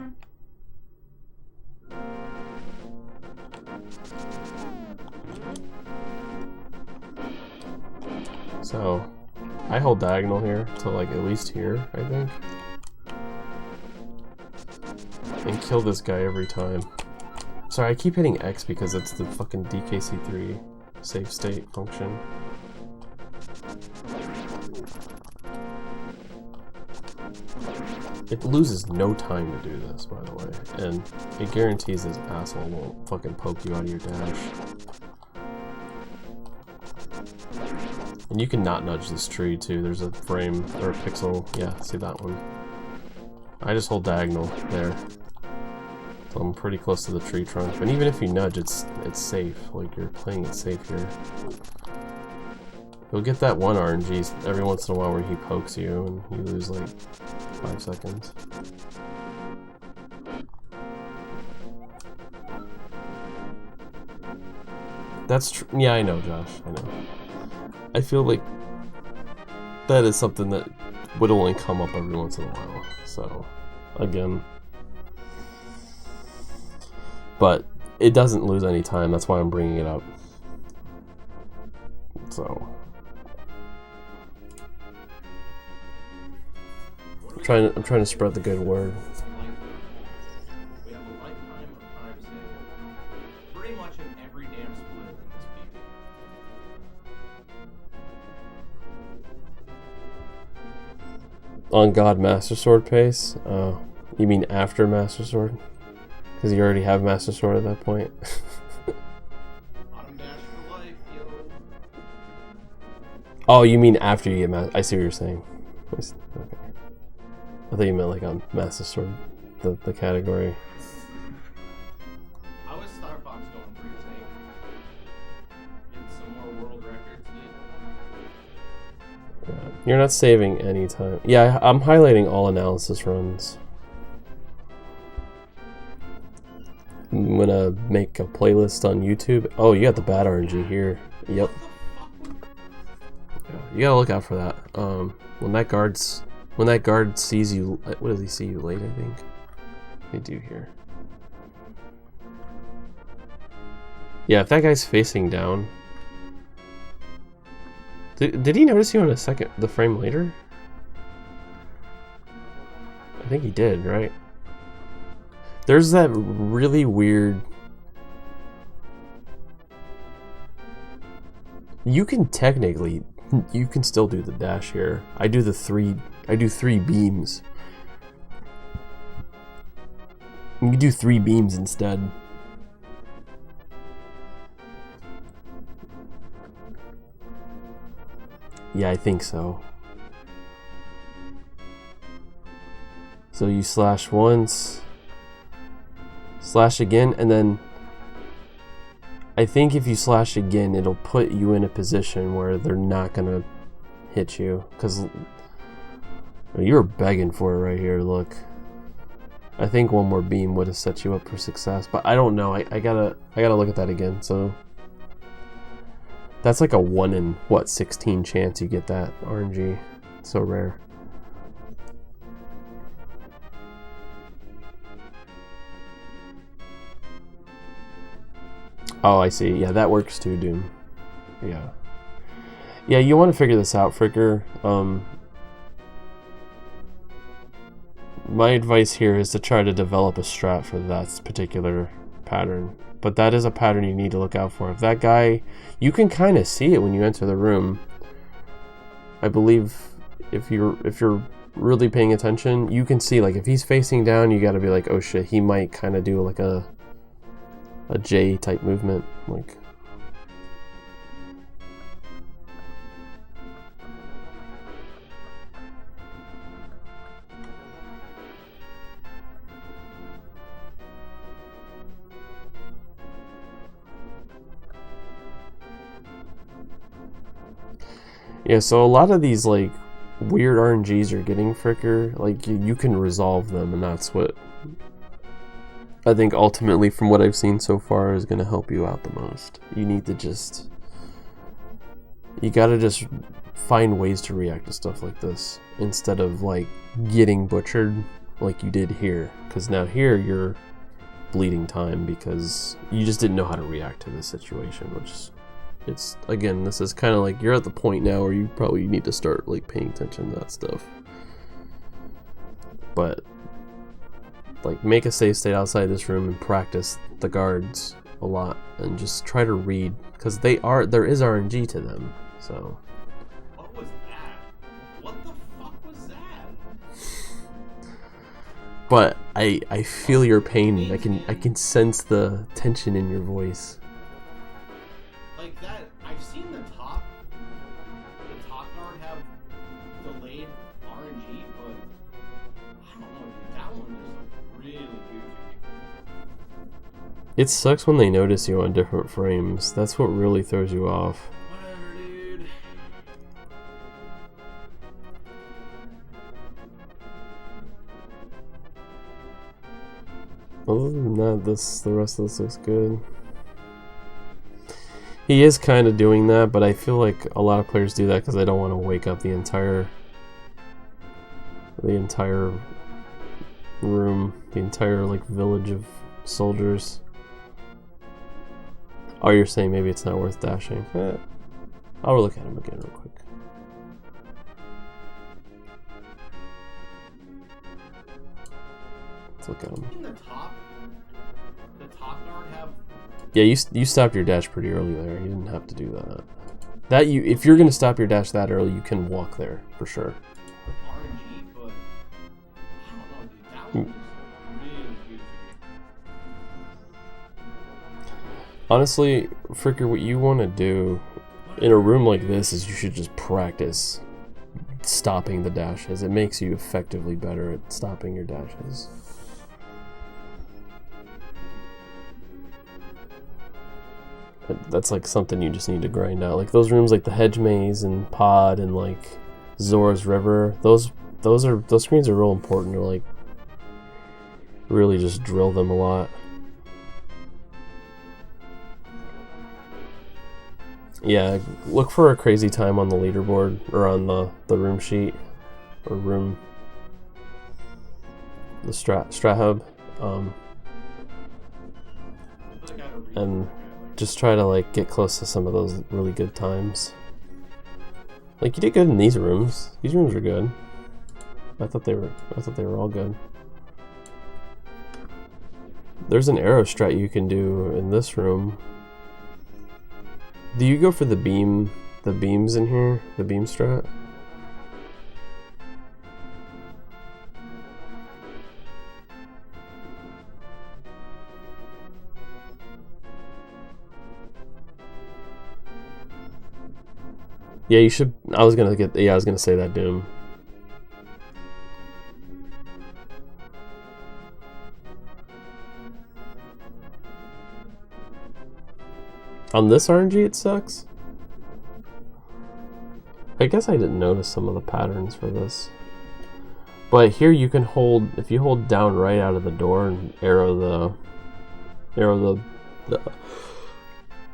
So, I hold diagonal here to like at least here, I think. And kill this guy every time. Sorry, I keep hitting X because it's the fucking DKC3 save state function. It loses no time to do this, by the way, and it guarantees this asshole won't fucking poke you out of your dash. And you can not nudge this tree too. There's a frame or a pixel. Yeah, see that one. I just hold diagonal there. So I'm pretty close to the tree trunk. And even if you nudge, it's safe. Like, you're playing it safe here. You'll get that one RNG every once in a while where he pokes you and you lose like 5 seconds. That's true. Yeah, I know, Josh. I know. I feel like that is something that would only come up every once in a while. So, again. But it doesn't lose any time. That's why I'm bringing it up. So. I'm trying to spread the good word. We have a lifetime of time saving. Pretty much in every damn split in this PvP. On God Master Sword pace? You mean after Master Sword? Because you already have Master Sword at that point. Bottom dash for life, yo. Oh, you mean after you get Master... I see what you're saying. Okay. I thought you meant like on Master Sword, the category. How is Star Fox going for your take? Get some more world records, dude. Yeah. You're not saving any time. Yeah, I'm highlighting all analysis runs. I'm gonna make a playlist on YouTube. Oh, you got the bad RNG here. Yep. Yeah, you gotta look out for that. When that guard sees you, what does he see you late? I think they do here. Yeah, if that guy's facing down, did he notice you on the frame later? I think he did, right? There's that really weird. You can technically, you can still do the dash here. I do 3 beams. You do 3 beams instead. Yeah, I think so. So you slash once, slash again, and then I think if you slash again, it'll put you in a position where they're not gonna hit you, because you were begging for it right here. Look, I think one more beam would have set you up for success, but I don't know. I gotta look at that again. So that's like a 1 in what 16 chance you get that RNG. It's so rare. Oh, I see. Yeah, that works too, Doom. Yeah. Yeah, you want to figure this out, Fricker. My advice here is to try to develop a strat for that particular pattern. But that is a pattern you need to look out for. If that guy, you can kind of see it when you enter the room. I believe if you're really paying attention, you can see, like, if he's facing down, you got to be like, oh shit, he might kind of do like a J type movement, like. Yeah, so a lot of these like weird RNGs you're getting, Fricker, like you can resolve them, and that's what I think ultimately, from what I've seen so far, is going to help you out the most. You need to just, you gotta just find ways to react to stuff like this instead of like getting butchered like you did here, because now here you're bleeding time because you just didn't know how to react to this situation, which it's, again, this is kind of like you're at the point now where you probably need to start like paying attention to that stuff. But like, make a safe state outside this room and practice the guards a lot and just try to read, because there is RNG to them. So what was that? What the fuck was that? But I feel your pain. I can sense the tension in your voice. Like that, I've seen the top guard have delayed RNG, but I don't know, dude, that one just looked really goofy. It sucks when they notice you on different frames. That's what really throws you off. Whatever, dude. Other than that, the rest of this looks good. He is kind of doing that, but I feel like a lot of players do that because they don't want to wake up the entire room, the entire like village of soldiers. Oh, you're saying maybe it's not worth dashing? I'll look at him again real quick. Let's look at him. In the top guard have. Yeah, you stopped your dash pretty early there. You didn't have to do that. If you're gonna stop your dash that early, you can walk there for sure. RNG, but I don't know, dude. That one was really goofy. Honestly, Fricker, what you want to do in a room like this is you should just practice stopping the dashes. It makes you effectively better at stopping your dashes. That's like something you just need to grind out. Like those rooms like the Hedge Maze and Pod and like Zora's River, those screens are real important to like really just drill them a lot. Yeah, look for a crazy time on the leaderboard or on the room sheet or the strat hub, and just try to like get close to some of those really good times. Like you did good in these rooms. These rooms were good. I thought they were all good. There's an arrow strat you can do in this room. Do you go for the beams in here? The beam strat? Yeah, you should. I was gonna say that, Doom. On this RNG, it sucks. I guess I didn't notice some of the patterns for this. But here you can hold, if you hold down right out of the door and arrow the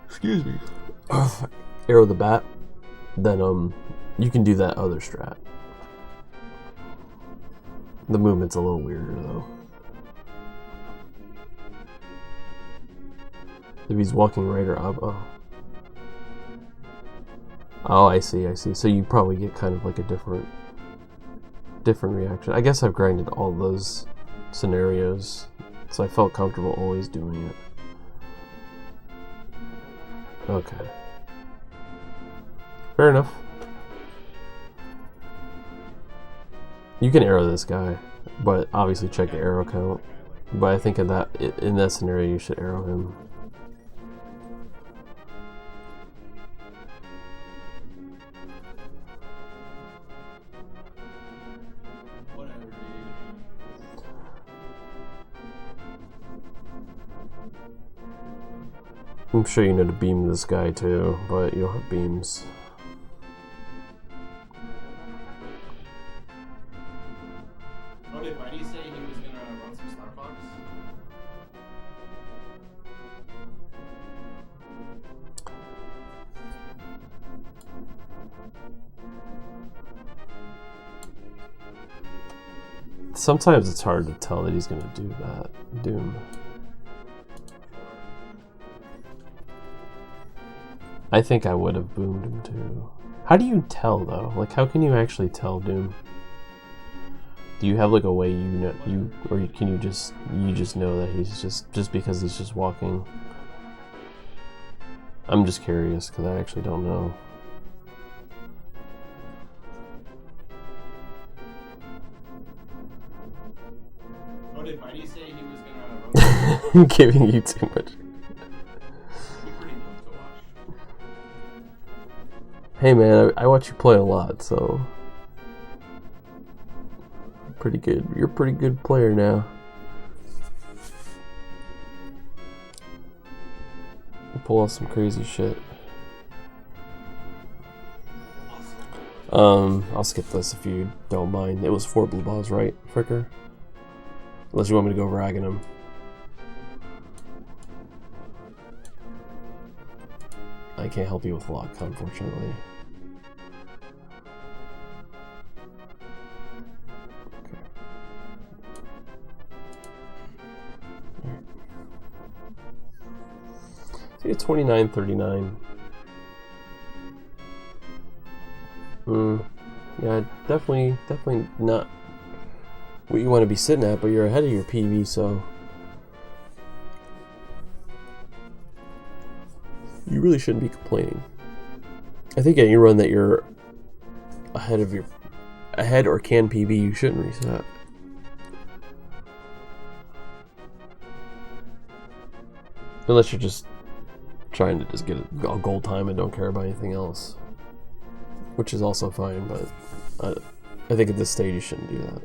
excuse me, arrow the bat, then you can do that other strat. The movement's a little weirder though. If he's walking right or up, oh, I see. So you probably get kind of like a different reaction. I guess I've grinded all those scenarios, so I felt comfortable always doing it. Okay. Fair enough. You can arrow this guy, but obviously check the arrow count. But I think in that scenario you should arrow him. I'm sure you know to beam this guy too, but you don't have beams. sometimes it's hard to tell that he's gonna do that. Doom. I think I would have boomed him too. How do you tell though? Like, how can you actually tell Doom? Do you have like a way can you just know that he's just because he's just walking? I'm just curious because I actually don't know. Oh, did Mighty say he was gonna? I'm giving you too much. Hey man, I watch you play a lot, so pretty good. You're a pretty good player now. You pull off some crazy shit. I'll skip this if you don't mind. It was 4 blue balls, right, Fricker? Unless you want me to go ragging him. I can't help you with luck, unfortunately. Okay. Right. So you get 29-39. Yeah, definitely not what you want to be sitting at, but you're ahead of your PB, so you really shouldn't be complaining. I think any run that you're ahead or can PB, you shouldn't reset. Unless you're just trying to just get a goal time and don't care about anything else. Which is also fine, but I think at this stage you shouldn't do that.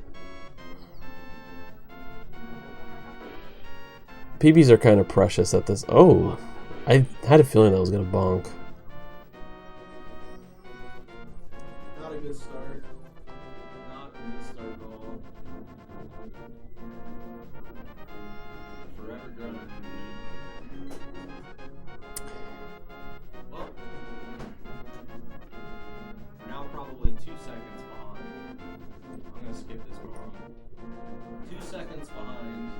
PBs are kind of precious at this. Oh! I had a feeling that was going to bonk. Not a good start. Not a good start at all. Forever gonna. Well, we're now probably 2 seconds behind. I'm going to skip this bomb. 2 seconds behind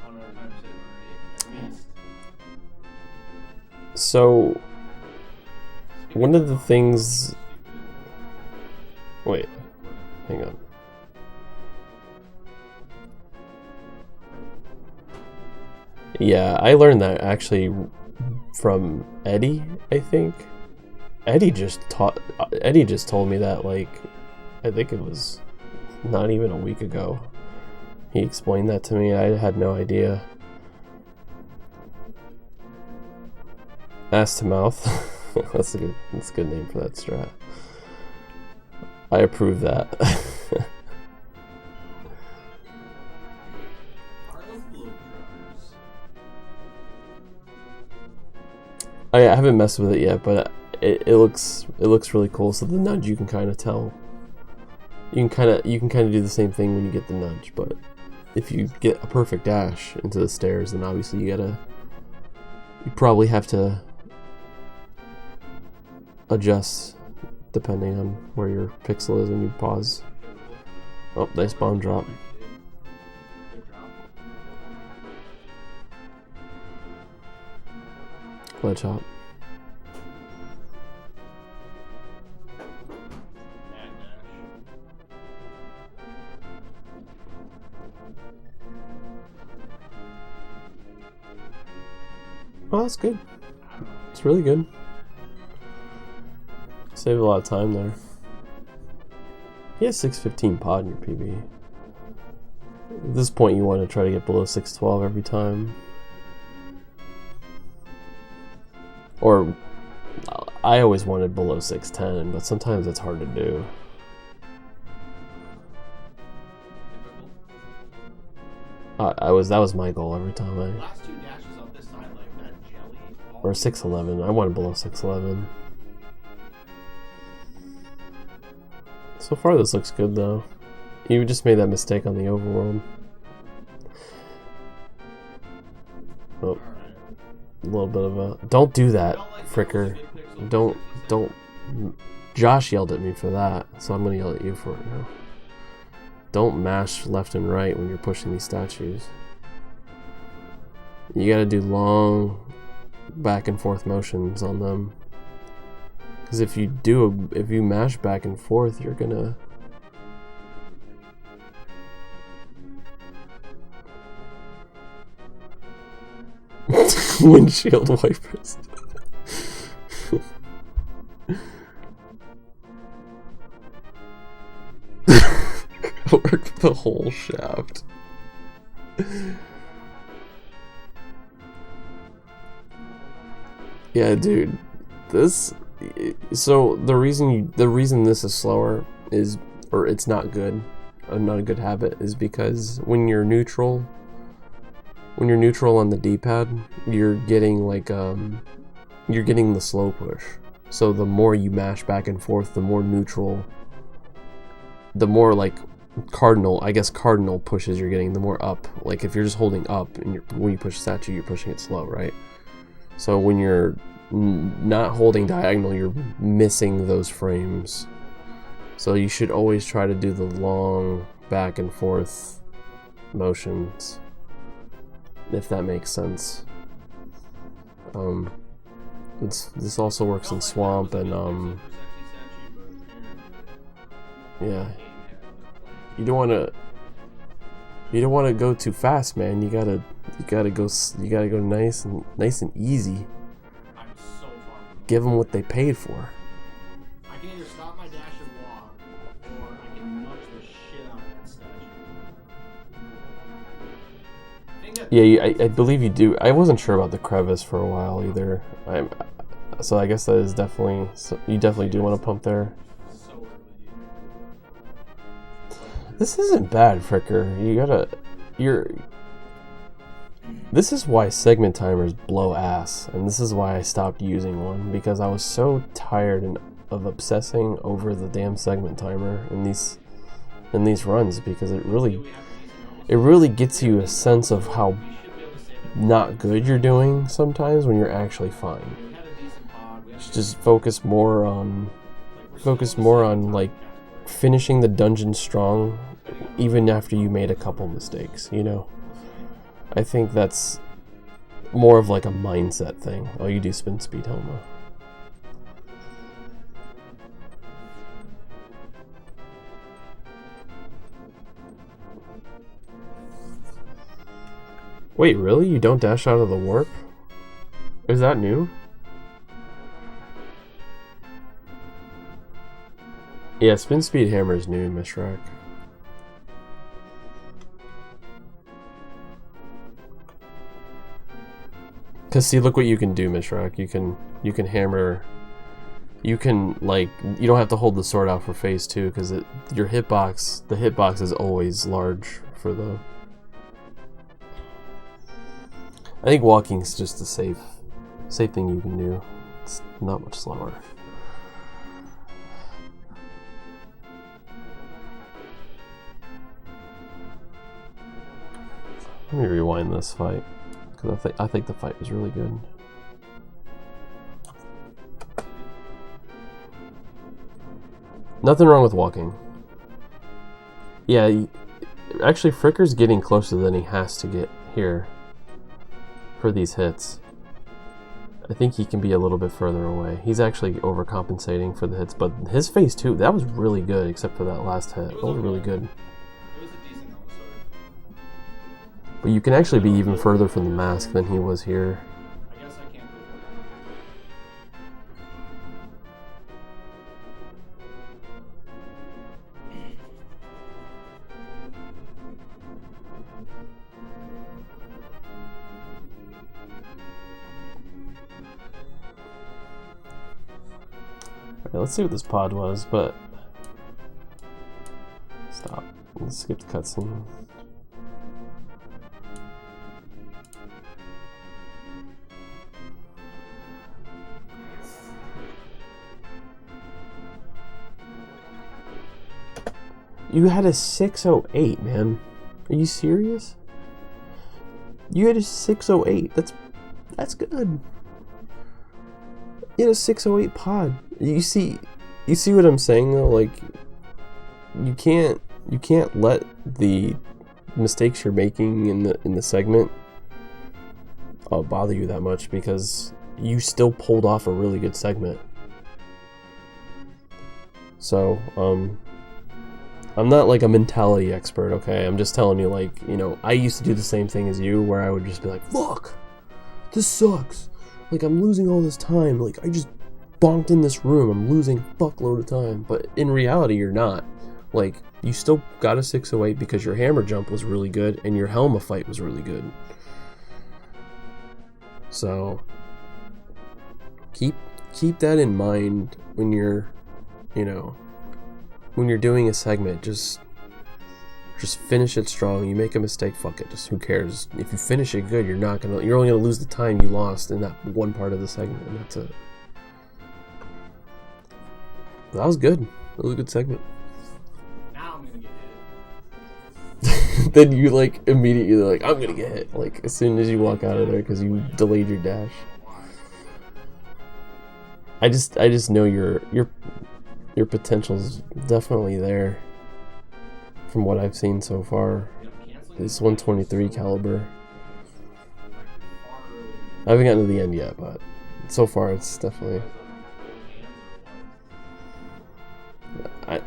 on our time saver rate, at least. So, one of the things... Wait, hang on. Yeah, I learned that actually from Eddie, I think. Eddie just told me that, like, I think it was not even a week ago. He explained that to me. I had no idea. Ass to mouth. That's a good name for that strat. I approve that. I haven't messed with it yet, but it looks really cool. So the nudge, you can kind of tell. You can kind of do the same thing when you get the nudge, but if you get a perfect dash into the stairs, then obviously you probably have to adjust depending on where your pixel is when you pause. Oh, nice bomb drop. Ledge hop. Oh, that's good. It's really good. Save a lot of time there. He has 615 pod in your PB. At this point, you want to try to get below 612 every time. Or, I always wanted below 610, but sometimes it's hard to do. That was my goal every time I... Last 2 dashes up this side, like that jelly. Or 611. I wanted below 611. So far this looks good though. You just made that mistake on the overworld. Oh. A little bit of a... Don't do that, Fricker. Don't... Josh yelled at me for that, so I'm gonna yell at you for it now. don't mash left and right when you're pushing these statues. You gotta do long back and forth motions on them. Because if you mash back and forth, you're gonna... Windshield wipers. Work the whole shaft. Yeah, dude. So the reason this is slower is, or it's not good, not a good habit, is because when you're neutral on the D-pad, you're getting like you're getting the slow push. So the more you mash back and forth, the more neutral, the more like cardinal pushes you're getting, the more up. Like if you're just holding up and when you push statue, you're pushing it slow, right? So when you're not holding diagonal, you're missing those frames. So you should always try to do the long back and forth motions, if that makes sense. This also works in Swamp and yeah. You don't want to go too fast, man. You gotta go nice and easy. I'm so far. Give them what they paid for. I can either stop my dash and walk, or I can nudge the shit out of that statue. Yeah, I believe you do. I wasn't sure about the crevice for a while either. So I guess that is definitely, you definitely do want to pump there. This isn't bad, Fricker. This is why segment timers blow ass, and this is why I stopped using one, because I was so tired of obsessing over the damn segment timer in these runs, because it really gets you a sense of how not good you're doing sometimes when you're actually fine. Just focus more on like finishing the dungeon strong even after you made a couple mistakes, you know? I think that's more of like a mindset thing. Oh, you do spin speed, Helma. Wait, really? You don't dash out of the warp? Is that new? Yeah, spin speed hammer is new, Mishrak. Cause see, look what you can do, Mishrak. You can hammer. You can like, you don't have to hold the sword out for phase 2 because the hitbox is always large for the. I think walking is just a safe thing you can do. It's not much slower. Let me rewind this fight, because I think the fight was really good. Nothing wrong with walking. Yeah, actually Fricker's getting closer than he has to get here for these hits. I think he can be a little bit further away. He's actually overcompensating for the hits, but his phase 2, that was really good, except for that last hit. That was really good. But you can actually be even further from the mask than he was here. I guess I can't Alright, let's see what this pod was, but... Stop. Let's skip the cutscene. You had a 608, man. Are you serious? You had a 608. That's good. You had a 608 pod. You see what I'm saying though? Like, you can't you can't let the mistakes you're making in the segment bother you that much, because you still pulled off a really good segment. So I'm not like a mentality expert, okay? I'm just telling you, like, you know, I used to do the same thing as you, where I would just be like, fuck, this sucks, like, I'm losing all this time, like, I just bonked in this room, I'm losing a fuckload of time. But in reality, you're not. Like, you still got a 608 because your hammer jump was really good and your Helma fight was really good. So keep that in mind when you're, you know, when you're doing a segment. Just finish it strong. You make a mistake, fuck it, just who cares? If you finish it good, you're only gonna lose the time you lost in that one part of the segment, and that's it. That was good. That was a good segment. Now I'm gonna get hit. Then you like immediately like, I'm gonna get hit, like as soon as you walk out of there because you delayed your dash. I just know your potential's definitely there from what I've seen so far. This 123 caliber. I haven't gotten to the end yet, but so far it's definitely.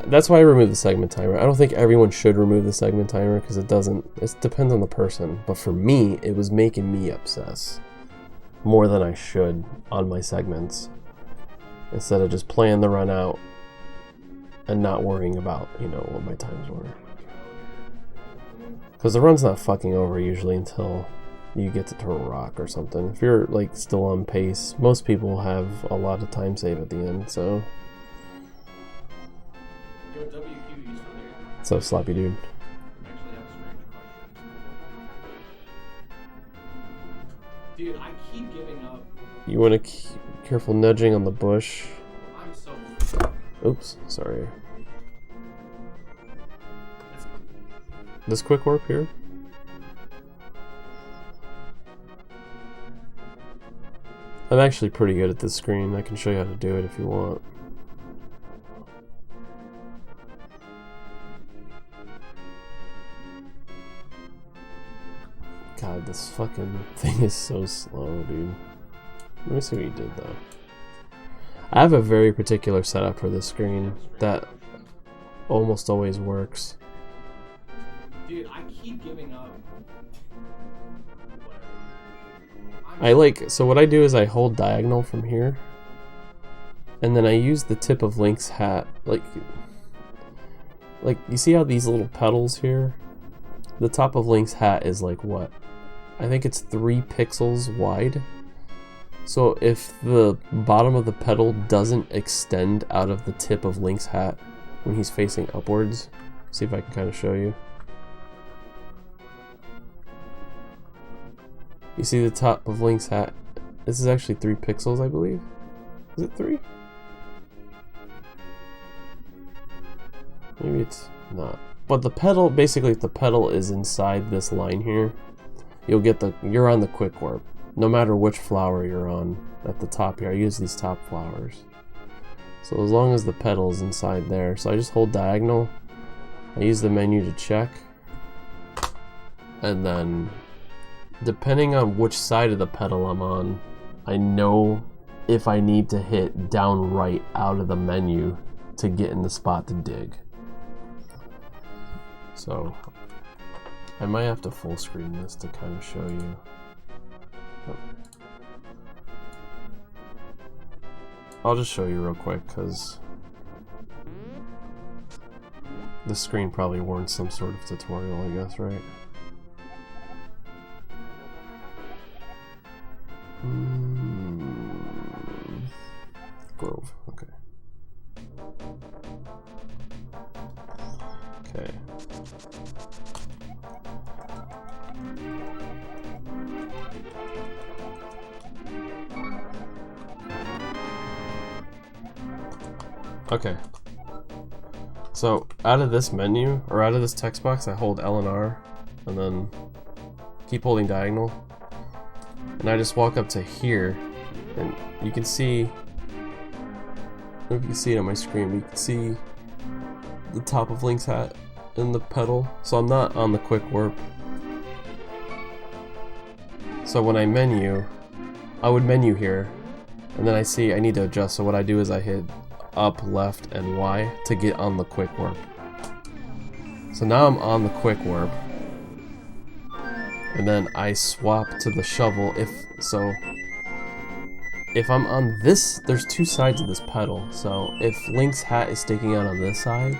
That's why I removed the segment timer. I don't think everyone should remove the segment timer because it depends on the person. But for me, it was making me obsess more than I should on my segments, instead of just playing the run out and not worrying about, you know, what my times were. Because the run's not fucking over usually until you get to Turtle Rock or something. If you're like still on pace, most people have a lot of time save at the end, so. So sloppy dude. Dude, I keep giving up. You want to keep careful nudging on the bush. I'm so. Oops, sorry. This quick warp here. I'm actually pretty good at this screen. I can show you how to do it if you want. God, this fucking thing is so slow, dude. Let me see what you did, though. I have a very particular setup for this screen that almost always works. Dude, I keep giving up. So what I do is I hold diagonal from here, and then I use the tip of Link's hat. Like you see how these little petals here? The top of Link's hat is like what? I think it's 3 pixels wide. So if the bottom of the petal doesn't extend out of the tip of Link's hat when he's facing upwards, see if I can kind of show you. You see the top of Link's hat? This is actually 3 pixels, I believe. Is it 3? Maybe it's not. But the petal, basically if the petal is inside this line here, you're on the quick warp. No matter which flower you're on at the top here. I use these top flowers. So as long as the petal is inside there. So I just hold diagonal. I use the menu to check. And then, depending on which side of the petal I'm on, I know if I need to hit down right out of the menu to get in the spot to dig. So I might have to full screen this to kind of show you. I'll just show you real quick because the screen probably warrants some sort of tutorial, I guess, right? Grove, okay. Okay. Okay. So out of this menu, or out of this text box, I hold L and R, and then keep holding diagonal. And I just walk up to here, and you can see, I don't know if you can see it on my screen, but you can see the top of Link's hat, in the pedal, so I'm not on the quick warp. So when I menu, I would menu here, and then I see I need to adjust, so what I do is I hit up, left, and Y to get on the quick warp. So now I'm on the quick warp, and then I swap to the shovel. If I'm on this, there's two sides of this pedal, so if Link's hat is sticking out on this side,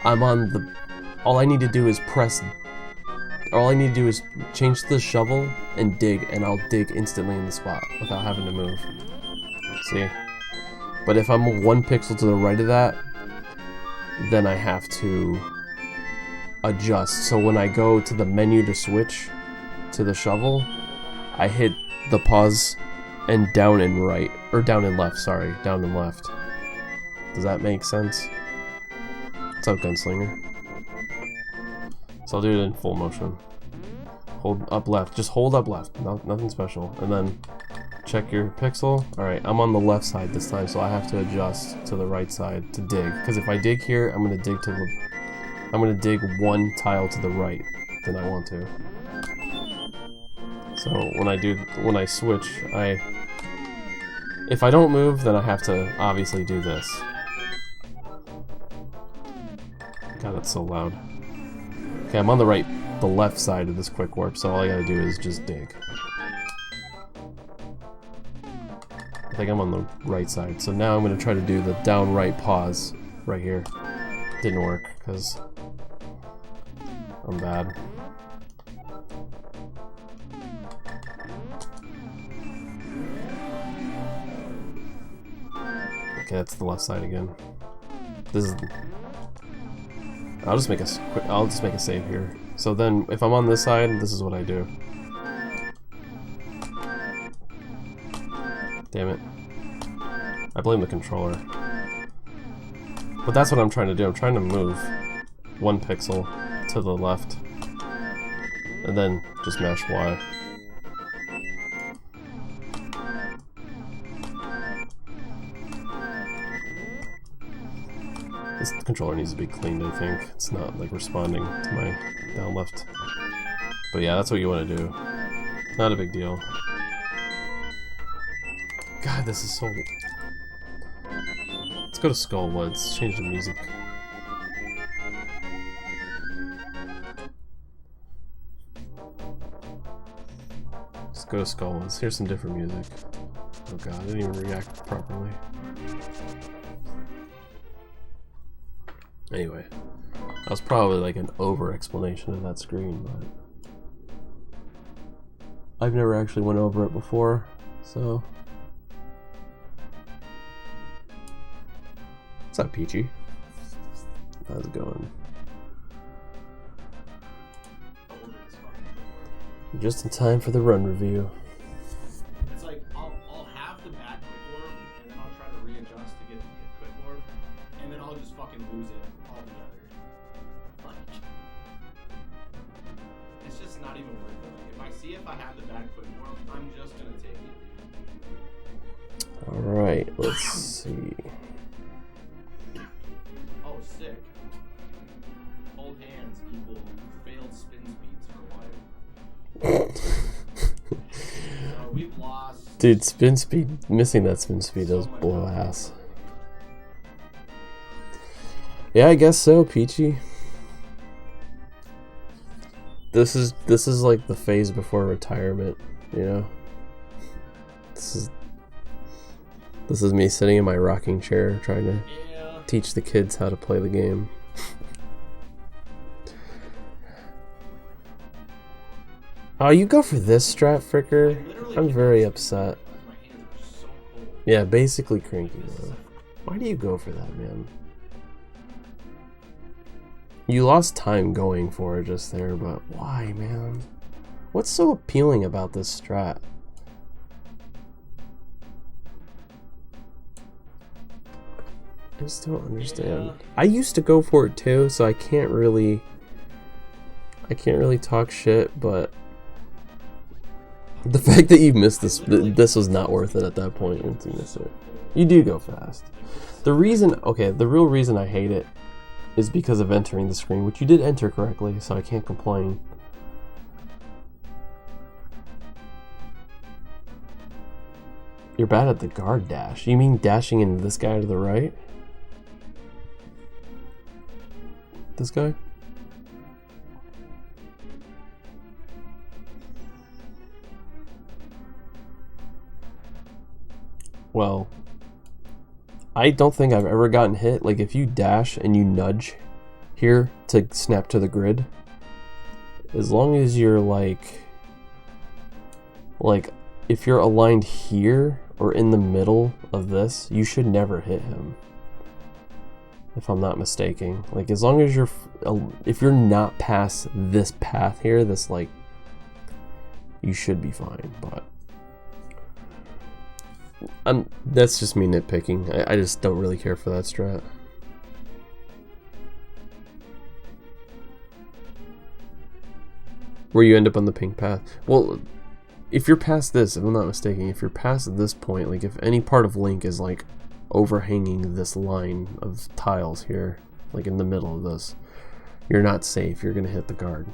I'm on the, all I need to do is change to the shovel and dig, and I'll dig instantly in the spot without having to move. See? But if I'm 1 pixel to the right of that, then I have to adjust. So when I go to the menu to switch to the shovel, I hit the pause and down and right, or down and left, sorry, down and left. Does that make sense? What's up, Gunslinger? So I'll do it in full motion. Hold up left, just hold up left, nothing special. And then check your pixel. Alright, I'm on the left side this time, so I have to adjust to the right side to dig. Because if I dig here, I'm gonna dig 1 tile to the right than I want to. So when I switch, if I don't move, then I have to obviously do this. God, that's so loud. Okay, I'm on the left side of this quick warp, so all I gotta do is just dig. I think I'm on the right side, so now I'm gonna try to do the down right pause right here. Didn't work, because I'm bad. Okay, that's the left side again. This is. I'll just make a save here. So then, if I'm on this side, this is what I do. Damn it! I blame the controller. But that's what I'm trying to do. I'm trying to move 1 pixel to the left, and then just mash Y. This controller needs to be cleaned, I think. It's not like responding to my down left. But yeah, that's what you want to do. Not a big deal. God, this is so... Let's go to Skullwoods, change the music. Let's go to Skullwoods. Here's some different music. Oh god, I didn't even react properly. Anyway, that was probably like an over-explanation of that screen, but I've never actually went over it before, so... What's up, Peachy? How's it going? Just in time for the run review. It's like, I'll have the back quick warp, and then I'll try to readjust to get quick warp, and then I'll just fucking lose it altogether. Like, it's just not even worth it. Like, if I have the back quick warp, I'm just gonna take it. Alright, let's see. Oh, sick. Hold hands equal failed spin speeds for life. So we've lost... Dude, spin speed, missing that spin speed does blow ass. Yeah, I guess so, Peachy. This is like the phase before retirement, you know? This is me sitting in my rocking chair trying to teach the kids how to play the game. Oh, you go for this strat, Fricker? I'm very upset. Yeah, basically cranky, though. Why do you go for that, man? You lost time going for it just there, but why, man? What's so appealing about this strat? I just don't understand. I used to go for it too, so I can't really talk shit, but the fact that you missed this was not worth it at that point once you missed it. You do go fast. The real reason I hate it is because of entering the screen, which you did enter correctly, so I can't complain. You're bad at the guard dash. You mean dashing into this guy to the right? This guy? Well, I don't think I've ever gotten hit. Like, if you dash and you nudge here to snap to the grid, as long as you're like if you're aligned here or in the middle of this, you should never hit him, if I'm not mistaken. Like, as long as if you're not past this path here, this, like, you should be fine. But that's just me nitpicking. I just don't really care for that strat. Where you end up on the pink path. Well, if you're past this, if I'm not mistaken, if you're past this point, like if any part of Link is like overhanging this line of tiles here, like in the middle of this, you're not safe. You're gonna hit the guard.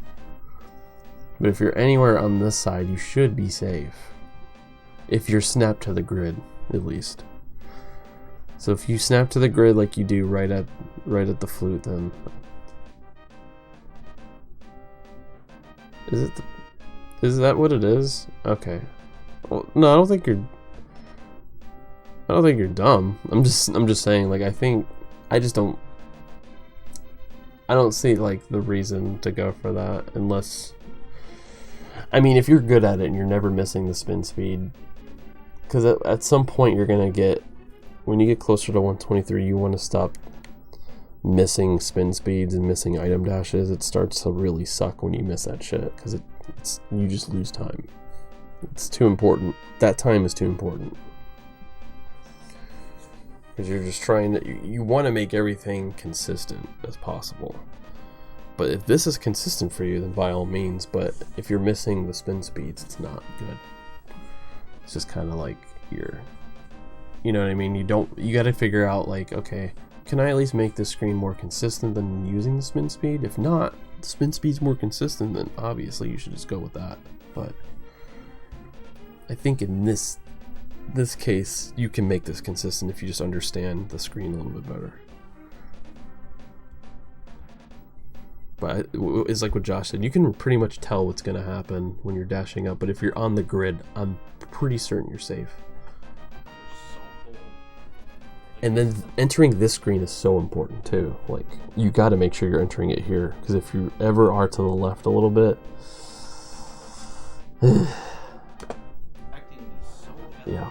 But if you're anywhere on this side, you should be safe. If you're snapped to the grid, at least. So if you snap to the grid like you do right at the flute, then is that what it is? Okay. Well, no, I don't think you're dumb. I'm just saying, like, I don't see like the reason to go for that, unless, I mean, if you're good at it and you're never missing the spin speed, because at some point you're gonna get, when you get closer to 123, you want to stop missing spin speeds and missing item dashes. It starts to really suck when you miss that shit, because you just lose time. It's too important. That time is too important, because you're just trying to, you want to make everything consistent as possible. But if this is consistent for you, then by all means. But if you're missing the spin speeds, it's not good. It's just kind of like you know what I mean? You got to figure out, like, okay, can I at least make this screen more consistent than using the spin speed? If not, the spin speed's more consistent, then obviously you should just go with that. But I think in this case, you can make this consistent if you just understand the screen a little bit better. But it's like what Josh said, you can pretty much tell what's going to happen when you're dashing up, but if you're on the grid, I'm pretty certain you're safe. And then entering this screen is so important too. Like, you got to make sure you're entering it here, because if you ever are to the left a little bit, yeah.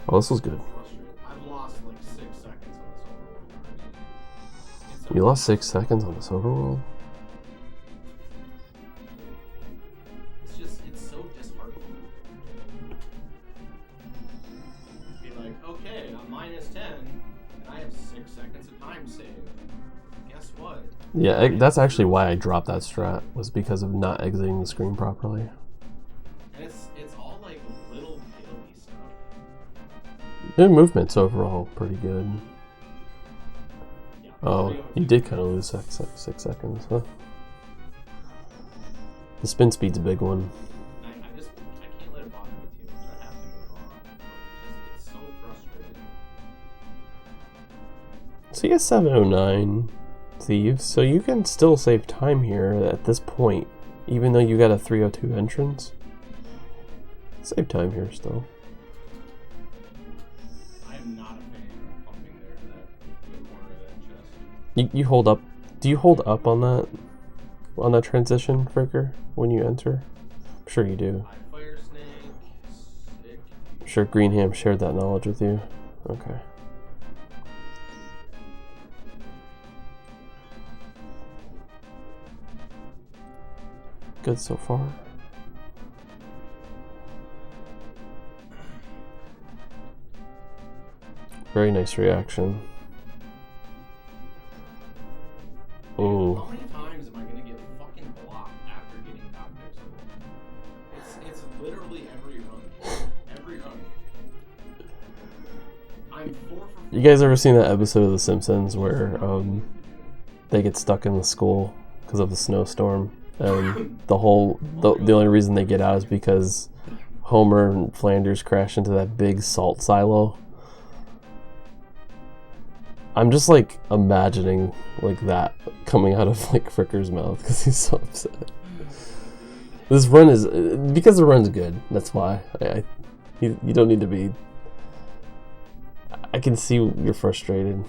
Oh, this was good. I've lost like 6 seconds on this overworld. You lost 6 seconds on this overworld? It's so disheartening. Be like, okay, I'm -10, and I have 6 seconds of time saved. Guess what? Yeah, that's actually why I dropped that strat, was because of not exiting the screen properly. And it's all like little piddly stuff. The movement's overall pretty good. Yeah, Oh, you did kind of lose 6 seconds, huh? The spin speed's a big one. I can't let it bother me too much. I have to move on. It's so frustrating. So you get 709 thieves, so you can still save time here at this point, even though you got a 302 entrance. Save time here still. I am not a fan of pumping there to that corner of that chest. You hold up. Do you hold up on that transition, Fricker, when you enter? I'm sure you do. Fire snake, sick. I'm sure Greenham shared that knowledge with you. Okay. Good so far. Very nice reaction. Oh. How many times am I gonna get fucking blocked after getting top pixel? It's literally every run. Every run. I'm I'm 4 for 4. You guys ever seen that episode of The Simpsons where they get stuck in the school because of the snowstorm, and the only reason they get out is because Homer and Flanders crash into that big salt silo? I'm just like imagining like that coming out of like Fricker's mouth because he's so upset. This run is because the run's good. That's why you don't need to be. I can see you're frustrated.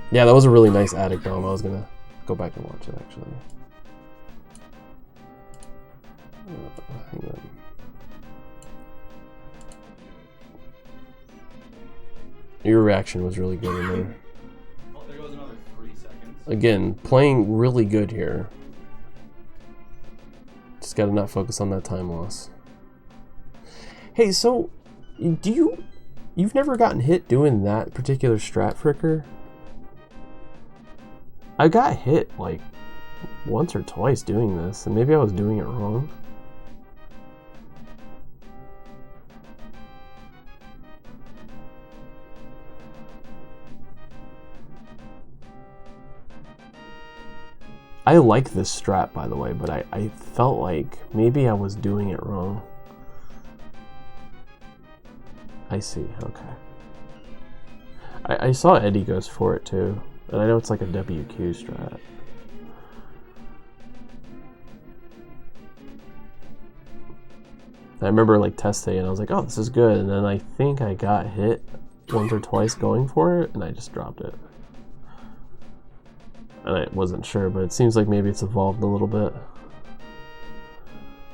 Yeah, that was a really nice attic dome. I was gonna go back and watch it actually. Hang on. Your reaction was really good in there. Oh, there goes another 3 seconds. Again, playing really good here. Just gotta not focus on that time loss. Hey, so you've never gotten hit doing that particular strat, Fricker? I got hit like once or twice doing this, and maybe I was doing it wrong. I like this strat, by the way, but I felt like maybe I was doing it wrong. I see, okay. I saw Eddie goes for it too, and I know it's like a WQ strat. I remember like testing and I was like, oh, this is good, and then I think I got hit once or twice going for it, and I just dropped it. And I wasn't sure, but it seems like maybe it's evolved a little bit.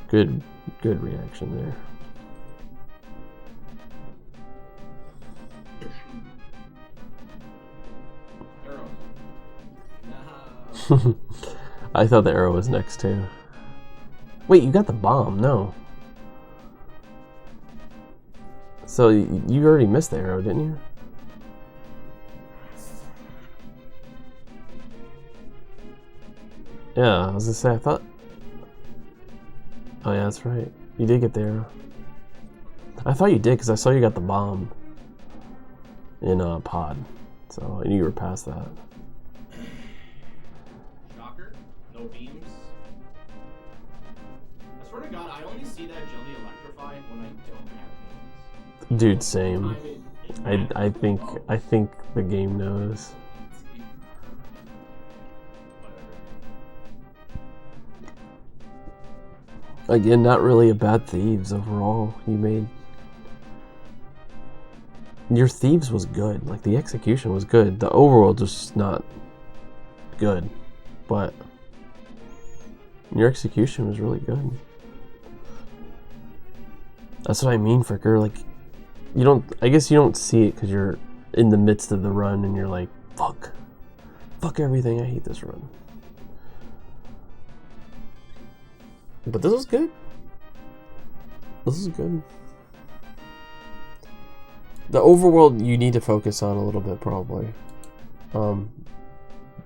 Good reaction there. Arrows. No. I thought the arrow was next too. Wait, you got the bomb? No. So you already missed the arrow, didn't you? Yeah, I was gonna say, I thought... Oh yeah, that's right. You did get the arrow. I thought you did, because I saw you got the bomb in pod. So I knew you were past that. Shocker. No beams. I swear to God, I only see that jelly electrify when I don't have beams. Dude, same. I think the game knows. Again, not really a bad Thieves overall. You made... Your Thieves was good. Like, the execution was good. The overworld was just not good. But your execution was really good. That's what I mean, Fricker. Like, you don't... I guess you don't see it because you're in the midst of the run and you're like, fuck. Fuck everything. I hate this run. But this was good. This is good. The overworld you need to focus on a little bit, probably.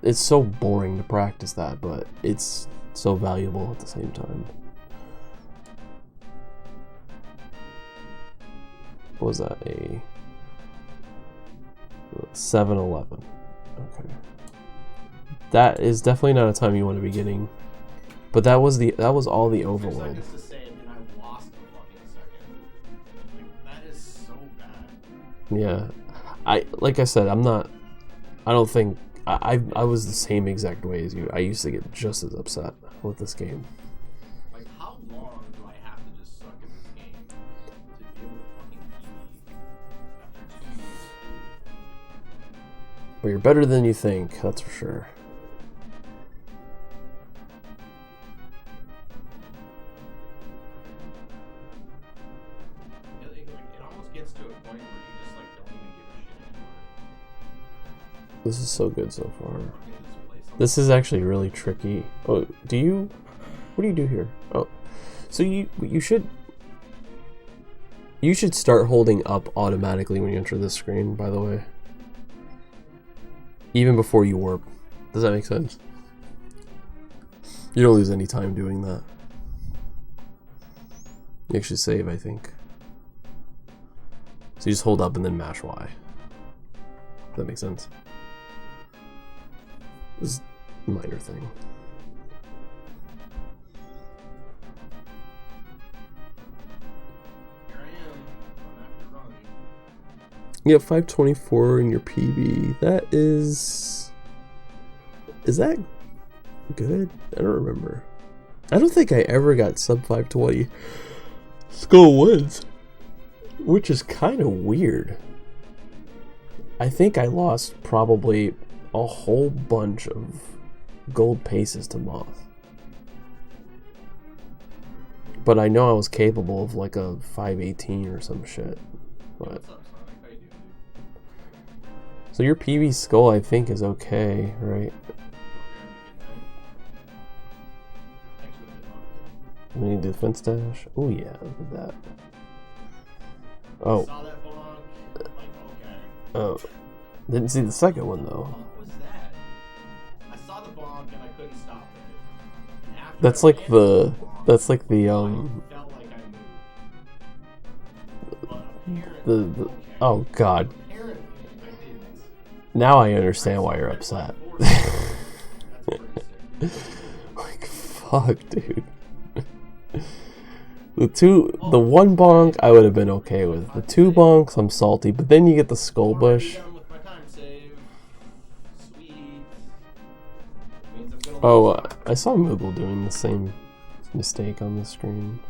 It's so boring to practice that, but it's so valuable at the same time. What was that? A 7-11. Okay. That is definitely not a time you want to be getting. But that was all the overworld. To say it, and I lost a fucking second. Like, that is so bad. Yeah, like I said, I don't think I was the same exact way as you. I used to get just as upset with this game. Like, how long do I have to just suck in this game to be able to fucking PvE after 2 years? But you're better than you think, that's for sure. Gets to a point where you just like don't even give a shit anymore. This is so good so far. This is actually really tricky. Oh, what do you do here? Oh, so you should start holding up automatically when you enter this screen, by the way. Even before you warp. Does that make sense? You don't lose any time doing that. You actually save, I think. So you just hold up and then mash Y. Does that make sense? This is a minor thing. Here I am. I'm after running. You have 524 in your PB. That is that good? I don't remember. I don't think I ever got sub 520 skull woods, which is kind of weird. I think I lost probably a whole bunch of gold paces to Moth. But I know I was capable of like a 518 or some shit. But What's up, Sonic? How you doing, dude? so your PB skull I think is okay, right? We need defense dash. Oh yeah, look at that. Oh. Saw that bonk. Like, okay. Oh. Didn't see the second one though. What was that? I saw the bonk and I couldn't stop it. And after That's I like landed the bonk, that's like the I felt like I moved. But apparently, the okay. oh god. Apparently, I didn't. Now I understand why you're upset. That's pretty sick. Like fuck, dude. The one bonk I would have been okay with. The two bonks I'm salty, but then you get the skull bush. Already done with my time save. Sweet. Means I'm gonna Oh, lose time. I saw Moogle doing the same mistake on the screen.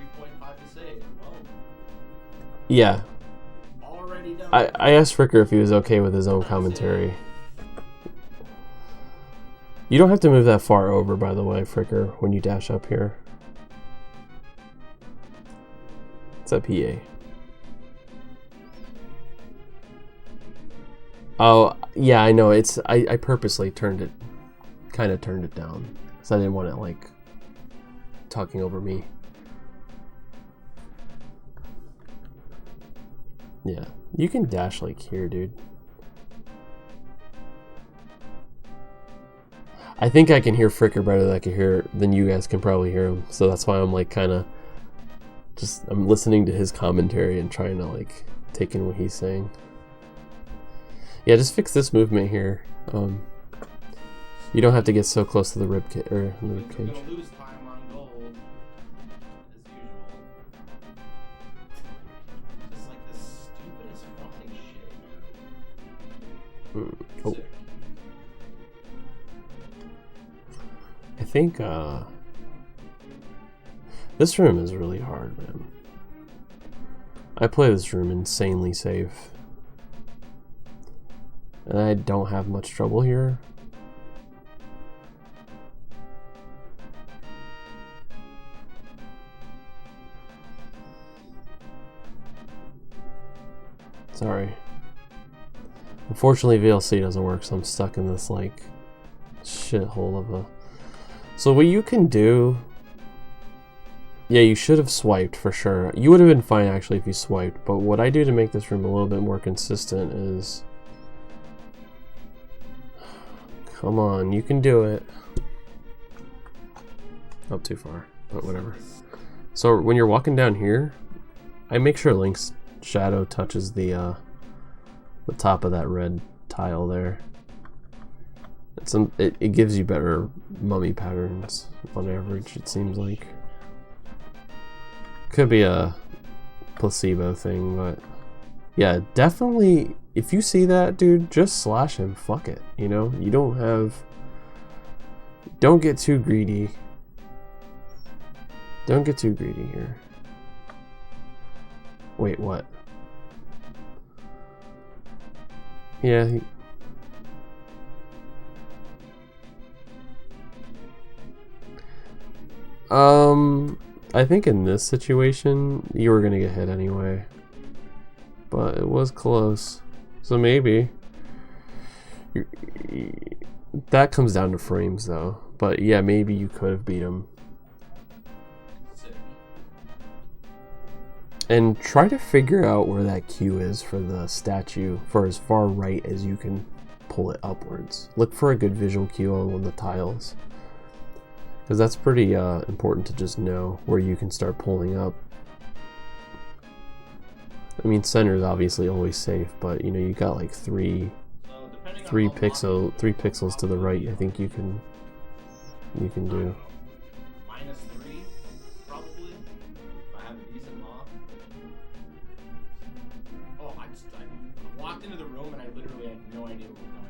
3.5 to save. Well, Yeah, already done. I asked Fricker if he was okay with his own commentary. You don't have to move that far over, by the way, Fricker, when you dash up here. It's a PA. Oh, yeah, I know. It's I purposely kind of turned it down. Because I didn't want it, like, talking over me. Yeah, you can dash, like, here, dude. I think I can hear Fricker better than you guys can probably hear him. So that's why I'm like I'm listening to his commentary and trying to like take in what he's saying. Yeah, just fix this movement here. You don't have to get so close to the rib cage. I'm gonna lose time on gold, as usual. Just like the stupidest fucking shit. Oh. Sick. I think this room is really hard, man. I play this room insanely safe. And I don't have much trouble here. Sorry. Unfortunately, VLC doesn't work, so I'm stuck in this, like, shithole of a... So what you can do... Yeah, you should have swiped, for sure. You would have been fine, actually, if you swiped. But what I do to make this room a little bit more consistent is... Come on, you can do it. Not too far, but whatever. So when you're walking down here, I make sure Link's shadow touches the top of that red tile there. It gives you better mummy patterns on average, it seems like. Could be a placebo thing, but yeah, definitely if you see that dude, just slash him. Fuck it, you know? You don't get too greedy. Don't get too greedy here. Wait, what? Yeah, I think in this situation, you were gonna get hit anyway. But it was close. So maybe. That comes down to frames, though. But yeah, maybe you could have beat him. Sick. And try to figure out where that Q is for the statue for as far right as you can pull it upwards. Look for a good visual cue on one of the tiles. Because that's pretty important to just know where you can start pulling up. I mean, center is obviously always safe, but you know, you got like three pixels to the right. I think you can do. -3, probably. If I have a decent loft. Oh, I walked into the room and I literally had no idea what was going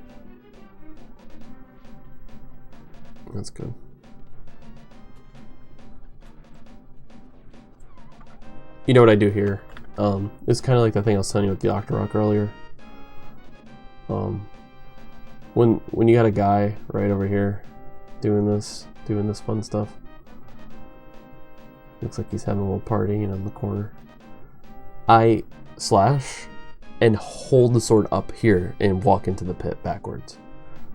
on. That's good. You know what I do here? It's kind of like the thing I was telling you with the Octorok earlier. When you got a guy right over here doing this fun stuff, looks like he's having a little party, you know, in the corner. I slash and hold the sword up here and walk into the pit backwards.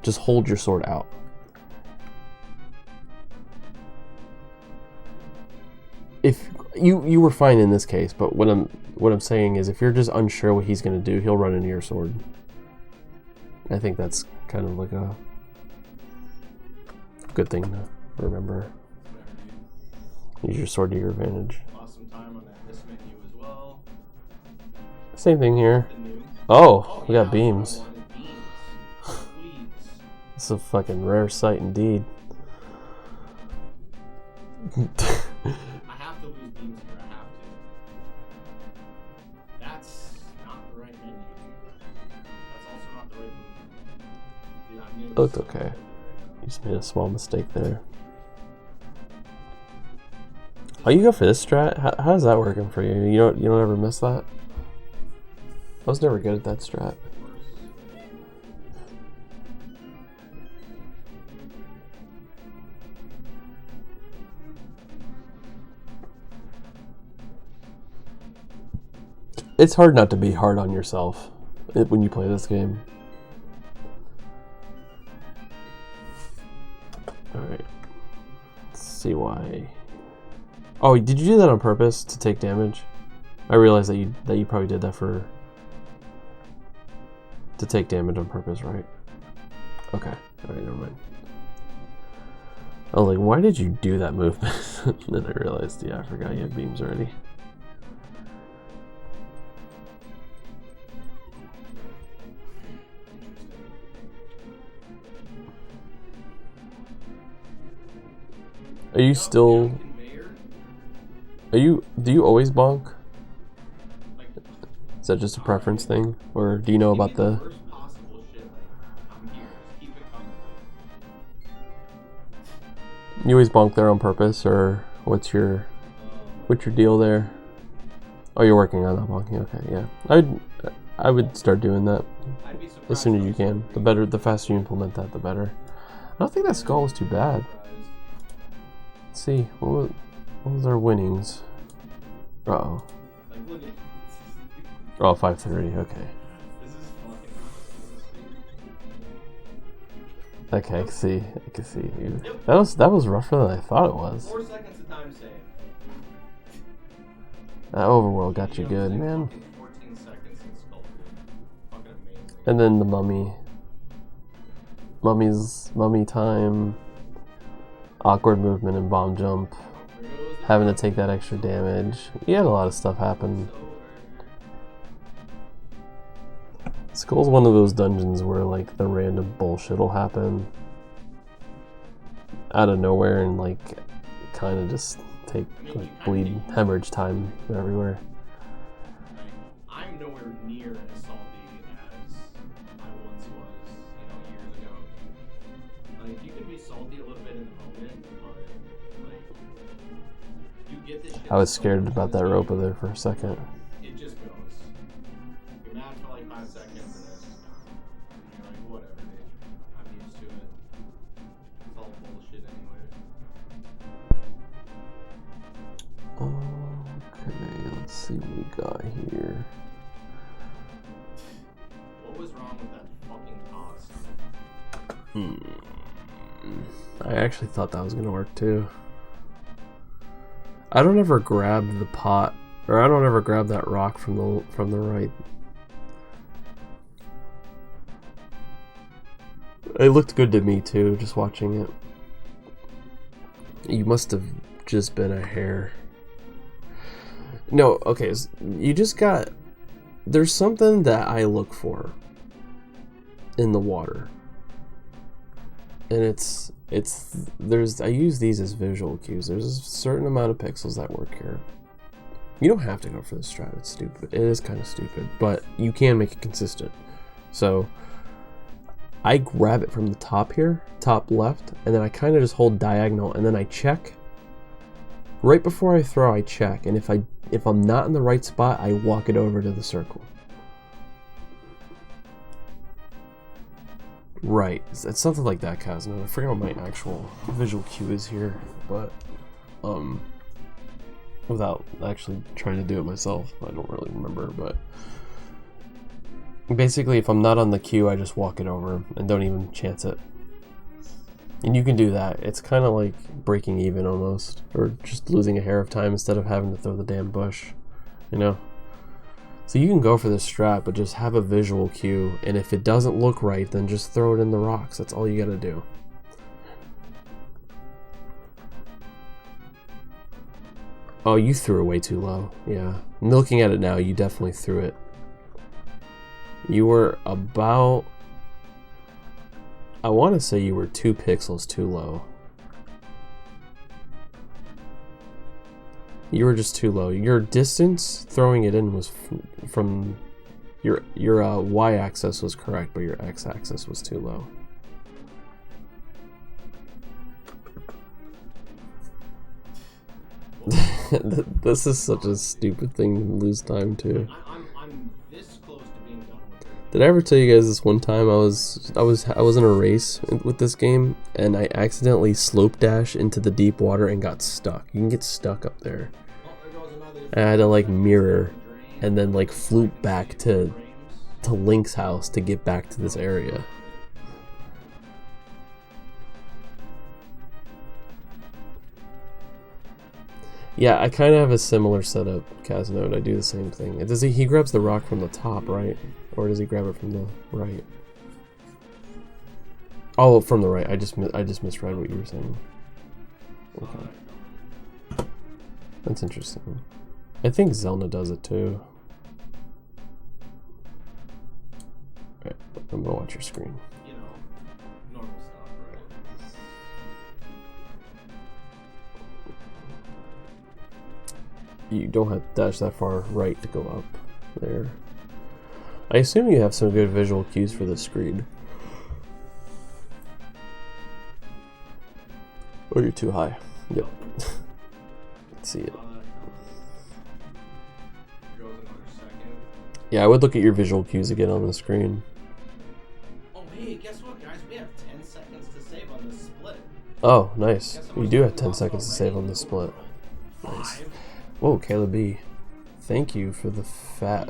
Just hold your sword out. If you were fine in this case, but what I'm saying is, if you're just unsure what he's gonna do, he'll run into your sword. I think that's kind of like a good thing to remember. Use your sword to your advantage. Lost some time on this menu as well. Same thing here. Oh, we got beams. It's a fucking rare sight indeed. I have to lose beams here. I have to. That's not the right menu. That's also not the right move. Dude, Looked okay. You just made a small mistake there. Oh, you go for this strat? How's that working for you? You don't ever miss that? I was never good at that strat. It's hard not to be hard on yourself when you play this game. Alright. Let's see why. Oh, did you do that on purpose to take damage? I realized that you probably did that to take damage on purpose, right? Okay. Alright, never mind. I was like, why did you do that movement? Then I realized, yeah, I forgot you had beams already. Are you still... do you always bonk? Is that just a preference thing? Or do you know about the... You always bonk there on purpose, or what's your deal there? Oh, you're working on that bonking, okay, yeah. I would start doing that as soon as you can. The faster you implement that, the better. I don't think that skull was too bad. Let's see, what was our winnings? Uh-oh. Oh, 5-3, okay. Okay, I can see. That was rougher than I thought it was. 4 seconds of time save. That overworld got you good, man. 14 seconds in sculpted. Fucking amazing. And then the mummy time, awkward movement and bomb jump, having to take that extra damage. You had a lot of stuff happen. Skull's one of those dungeons where like the random bullshit will happen out of nowhere and like kind of just take bleed hemorrhage time everywhere. I'm nowhere near as salty as I once was, years ago. Like, you can be salty a little bit in the moment, but like, you get this shit. I was scared about that rope there for a second. It just goes. You're mad for like 5 seconds and then you're like, whatever, dude. I'm used to it. It's all bullshit anyway. Okay, let's see what we got here. What was wrong with that fucking toss? I actually thought that was gonna work too. I don't ever grab the pot, or I don't ever grab that rock from the right. It looked good to me too, just watching it. You must have just been a hair. No, okay, you just got... There's something that I look for in the water. And I use these as visual cues. There's a certain amount of pixels that work here. You don't have to go for the strat, it's stupid. It is kind of stupid, but you can make it consistent. So, I grab it from the top here, top left, and then I kind of just hold diagonal, and then I check. Right before I throw, I check, and if I'm not in the right spot, I walk it over to the circle. Right, it's something like that, Casno. I forget what my actual visual cue is here, but without actually trying to do it myself, I don't really remember. But basically, if I'm not on the cue, I just walk it over and don't even chance it. And you can do that. It's kind of like breaking even almost, or just losing a hair of time instead of having to throw the damn bush, you know? So you can go for this strat, but just have a visual cue, and if it doesn't look right, then just throw it in the rocks. That's all you gotta do. Oh, you threw it way too low. Yeah. Looking at it now, you definitely threw it. You were about... I want to say you were 2 pixels too low. You were just too low. Your distance throwing it in was from your y-axis was correct, but your x-axis was too low. This is such a stupid thing to lose time to. I'm this close to being done with it. Did I ever tell you guys this one time I was in a race with this game and I accidentally slope dash into the deep water and got stuck. You can get stuck up there. And I had to like mirror and then like floop back to Link's house to get back to this area. Yeah, I kind of have a similar setup, Casnode. I do the same thing. He grabs the rock from the top, right? Or does he grab it from the right? Oh, from the right. I just misread what you were saying. Okay. That's interesting. I think Zelna does it too. Alright, I'm gonna watch your screen. You know, normal stuff, right? You don't have to dash that far right to go up there. I assume you have some good visual cues for this screen. Or you're too high. Yep. Let's see it. Yeah, I would look at your visual cues again on the screen. Oh, hey, guess what, guys? We have 10 seconds to save on this split. Oh, nice. You do have 10 seconds to save on this split. Nice. Whoa, Caleb B. Thank you for the fat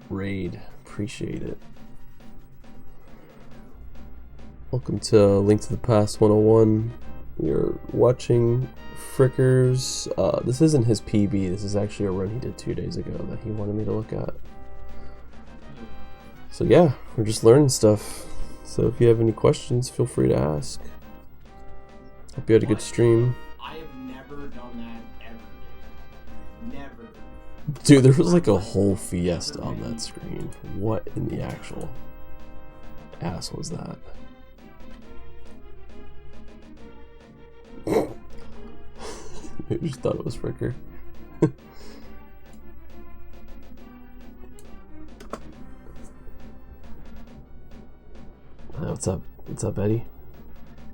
raid. Appreciate it. Welcome to Link to the Past 101. You're watching Fricker's. This isn't his PB. This is actually a run he did 2 days ago that he wanted me to look at. So yeah, we're just learning stuff. So if you have any questions, feel free to ask. Hope you had a good stream. I have never done that ever. Never. Dude, there was like a whole fiesta on that screen. What in the actual ass was that? I just thought it was Fricker. What's up? What's up, Eddie?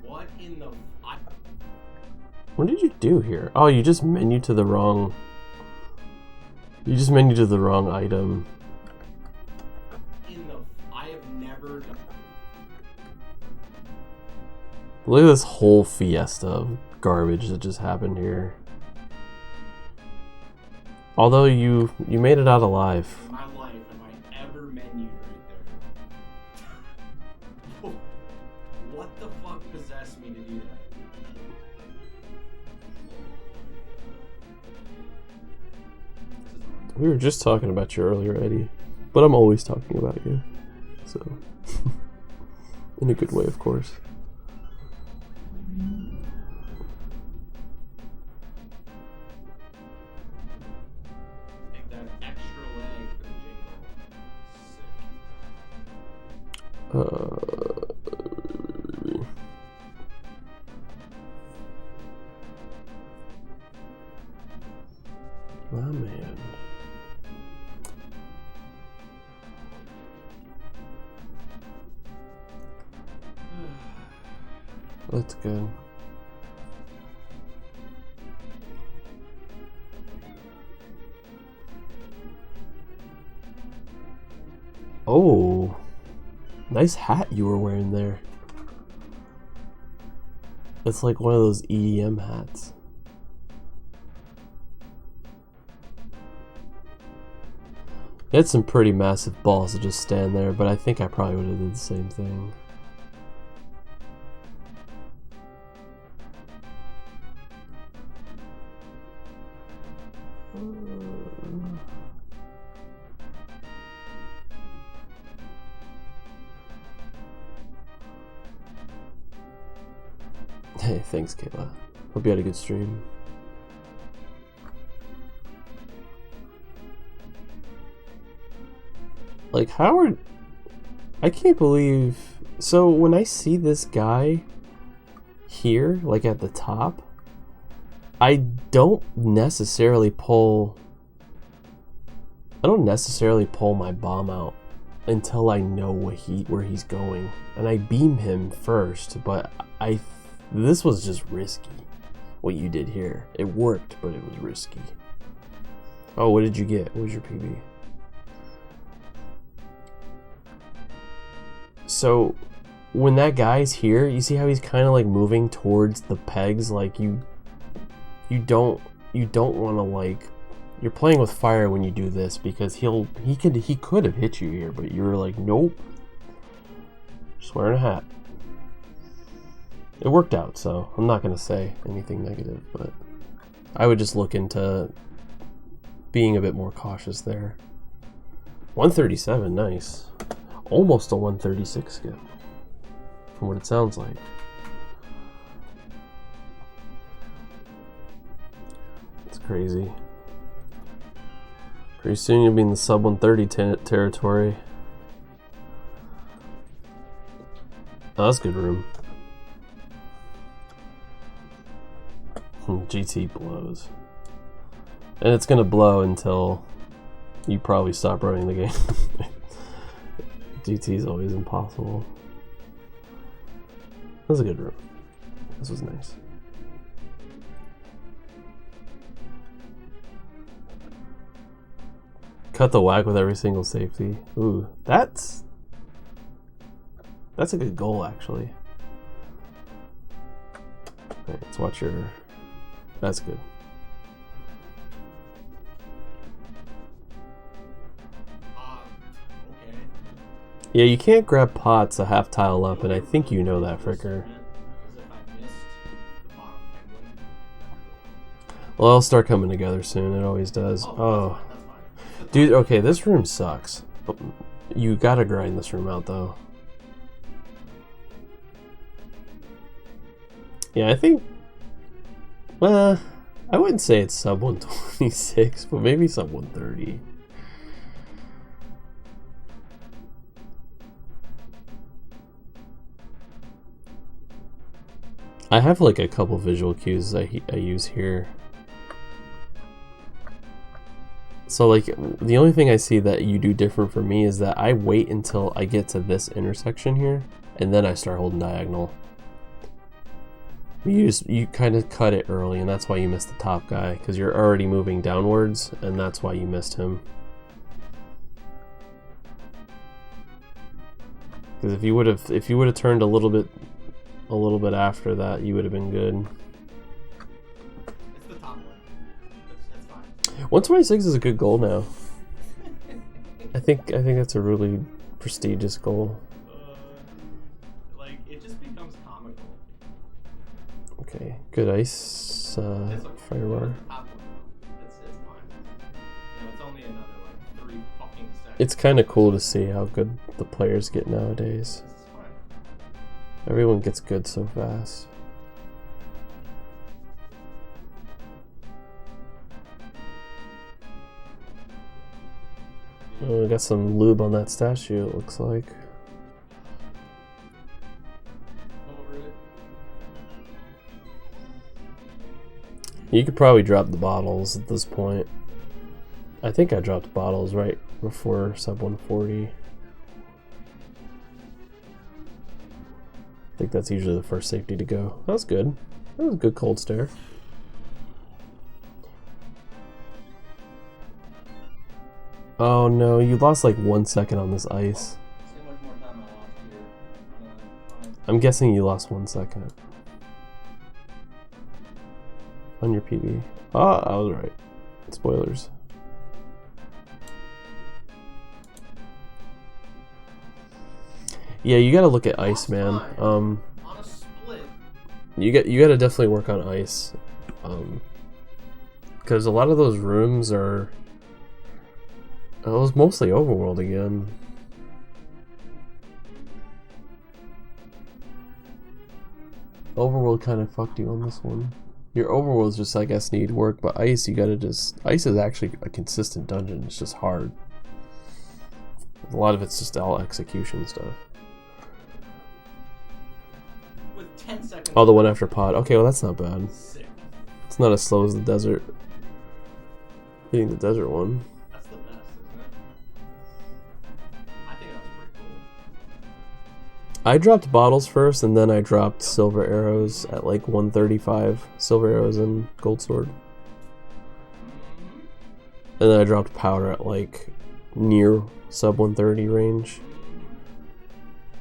What in the... What did you do here? Oh, you just menued to the wrong... You just menued to the wrong item. I have never done... Look at this whole fiesta of garbage that just happened here. Although you made it out alive. In my life, have I ever menued right there? What the fuck possessed me to do that? We were just talking about you earlier, Eddie. But I'm always talking about you. So, in a good way, of course. My man. That's good. Oh, nice hat you were wearing there. It's like one of those EDM hats. You had some pretty massive balls to just stand there, but I think I probably would have did the same thing. Hey, thanks, Kayla. Hope you had a good stream. Like, Howard, I can't believe. So when I see this guy here, like at the top, I don't necessarily pull my bomb out until I know where he's going, and I beam him first. But this was just risky. What you did here, it worked, but it was risky. Oh, what did you get? What was your PB? So when that guy's here, you see how he's kind of like moving towards the pegs. Like you don't want to, like, you're playing with fire when you do this, because he could have hit you here, but you were like, nope, just wearing a hat. It worked out, so I'm not gonna say anything negative, but I would just look into being a bit more cautious there. 137, nice. Almost a 136 skip, from what it sounds like. It's crazy. Pretty soon you'll be in the sub 130 territory. Oh, that's good room. GT blows. And it's gonna blow until you probably stop running the game. GT is always impossible. That was a good room. This was nice. Cut the whack with every single safety. Ooh, that's a good goal, actually. Okay, let's watch your. That's good. Okay. Yeah, you can't grab pots a half tile up, and I think you know that, Fricker. Well, it'll start coming together soon. It always does. Oh. Dude, okay, this room sucks. You gotta grind this room out, though. Yeah, I think... I wouldn't say it's sub 126, but maybe sub 130. I have like a couple visual cues I use here. So like the only thing I see that you do different for me is that I wait until I get to this intersection here, and then I start holding diagonal. You kind of cut it early, and that's why you missed the top guy, because you're already moving downwards, and that's why you missed him. Because if you would have turned a little bit after that, you would have been good. It's the top one. That's fine. 126 is a good goal now. I think that's a really prestigious goal. Like, it just becomes comical. Okay, good ice firebar. It's fine. You know, it's only another like 3 fucking seconds. It's kind of cool to see how good the players get nowadays. This is fine. Everyone gets good so fast. Oh, we got some lube on that statue, it looks like. You could probably drop the bottles at this point. I think I dropped bottles right before sub 140. I think that's usually the first safety to go. That was good. That was a good cold stare. Oh no, you lost like 1 second on this ice. I'm guessing you lost 1 second. On your PB. Ah, I was right. Spoilers. Yeah, you gotta look at ice, man. On a split. You gotta definitely work on ice. Because a lot of those rooms are... It was mostly overworld again. Overworld kind of fucked you on this one. Your overworld's just, I guess, need work, but ice, you gotta just... Ice is actually a consistent dungeon, it's just hard. A lot of it's just all execution stuff. With 10 seconds. Oh, the one after pod. Okay, well that's not bad. Sick. It's not as slow as the desert. Hitting the desert one. That's the best, isn't it? I think that's pretty cool. I dropped bottles first, and then I dropped silver arrows at like 135. Silver arrows and gold sword. And then I dropped powder at like near sub 130 range.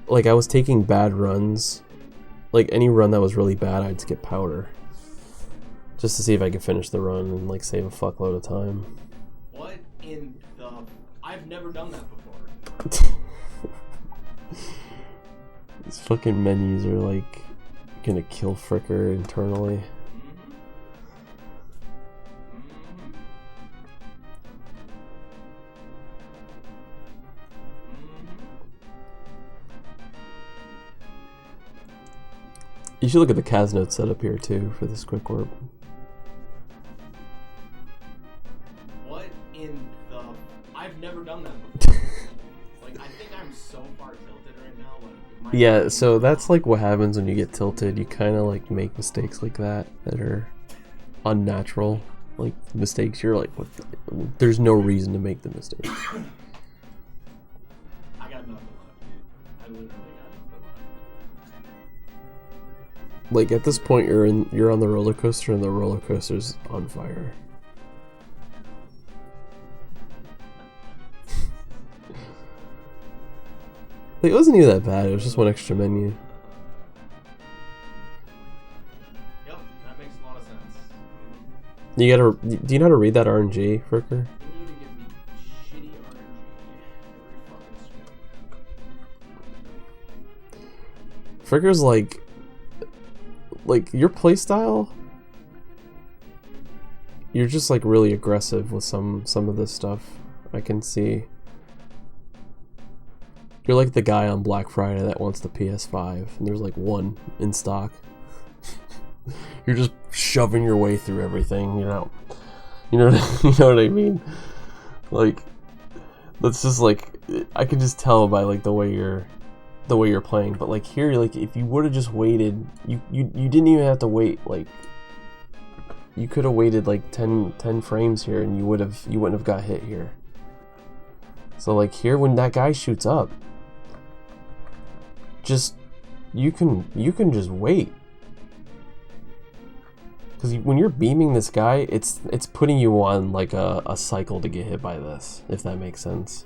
Like I was taking bad runs. Like any run that was really bad, I'd skip powder. Just to see if I could finish the run and like save a fuckload of time. What in the... I've never done that before. These fucking menus are like gonna kill Fricker internally. You should look at the CAS notes setup here too for this quick warp. What in the... I've never done that before. Like, I think I'm so far tilted right now. Like, Yeah, so that's like what happens when you get tilted. You kind of like make mistakes like that are unnatural. Like mistakes, you're like, what there's no reason to make the mistake. I got nothing left, dude. I literally got nothing left. Like at this point, you're on the roller coaster, and the roller coaster's on fire. Like, it wasn't even that bad. It was just one extra menu. Yep, that makes a lot of sense. You gotta. Do you know how to read that RNG, Fricker? You need to give me shitty RNG every fucking stream. Fricker's like your playstyle. You're just like really aggressive with some of this stuff. I can see. You're like the guy on Black Friday that wants the PS5, and there's like one in stock. You're just shoving your way through everything, you know. You know what I mean? Like, that's just like, I can just tell by like the way you're playing. But like here, like if you would have just waited, you didn't even have to wait. Like, you could have waited like 10 frames here, and you wouldn't have got hit here. So like here, when that guy shoots up, just you can just wait, because when you're beaming this guy, it's putting you on like a cycle to get hit by this, if that makes sense.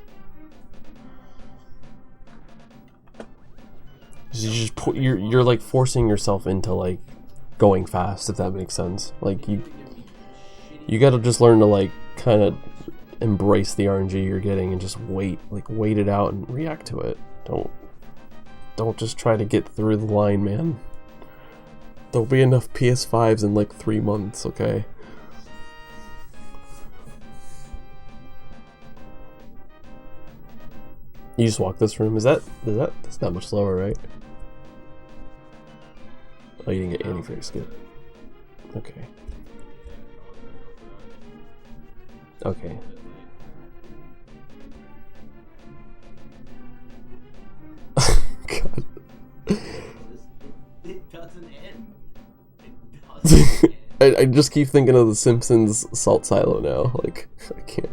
You're like forcing yourself into like going fast, if that makes sense. Like you gotta just learn to like kind of embrace the RNG you're getting and just wait it out and react to it. Don't just try to get through the line, man. There'll be enough PS5s in like 3 months, okay? You just walk this room. That's not much slower, right? Oh, you didn't get any face skip. Okay. Okay. God. It doesn't end. It doesn't end. I just keep thinking of the Simpsons salt silo now. Like, I can't.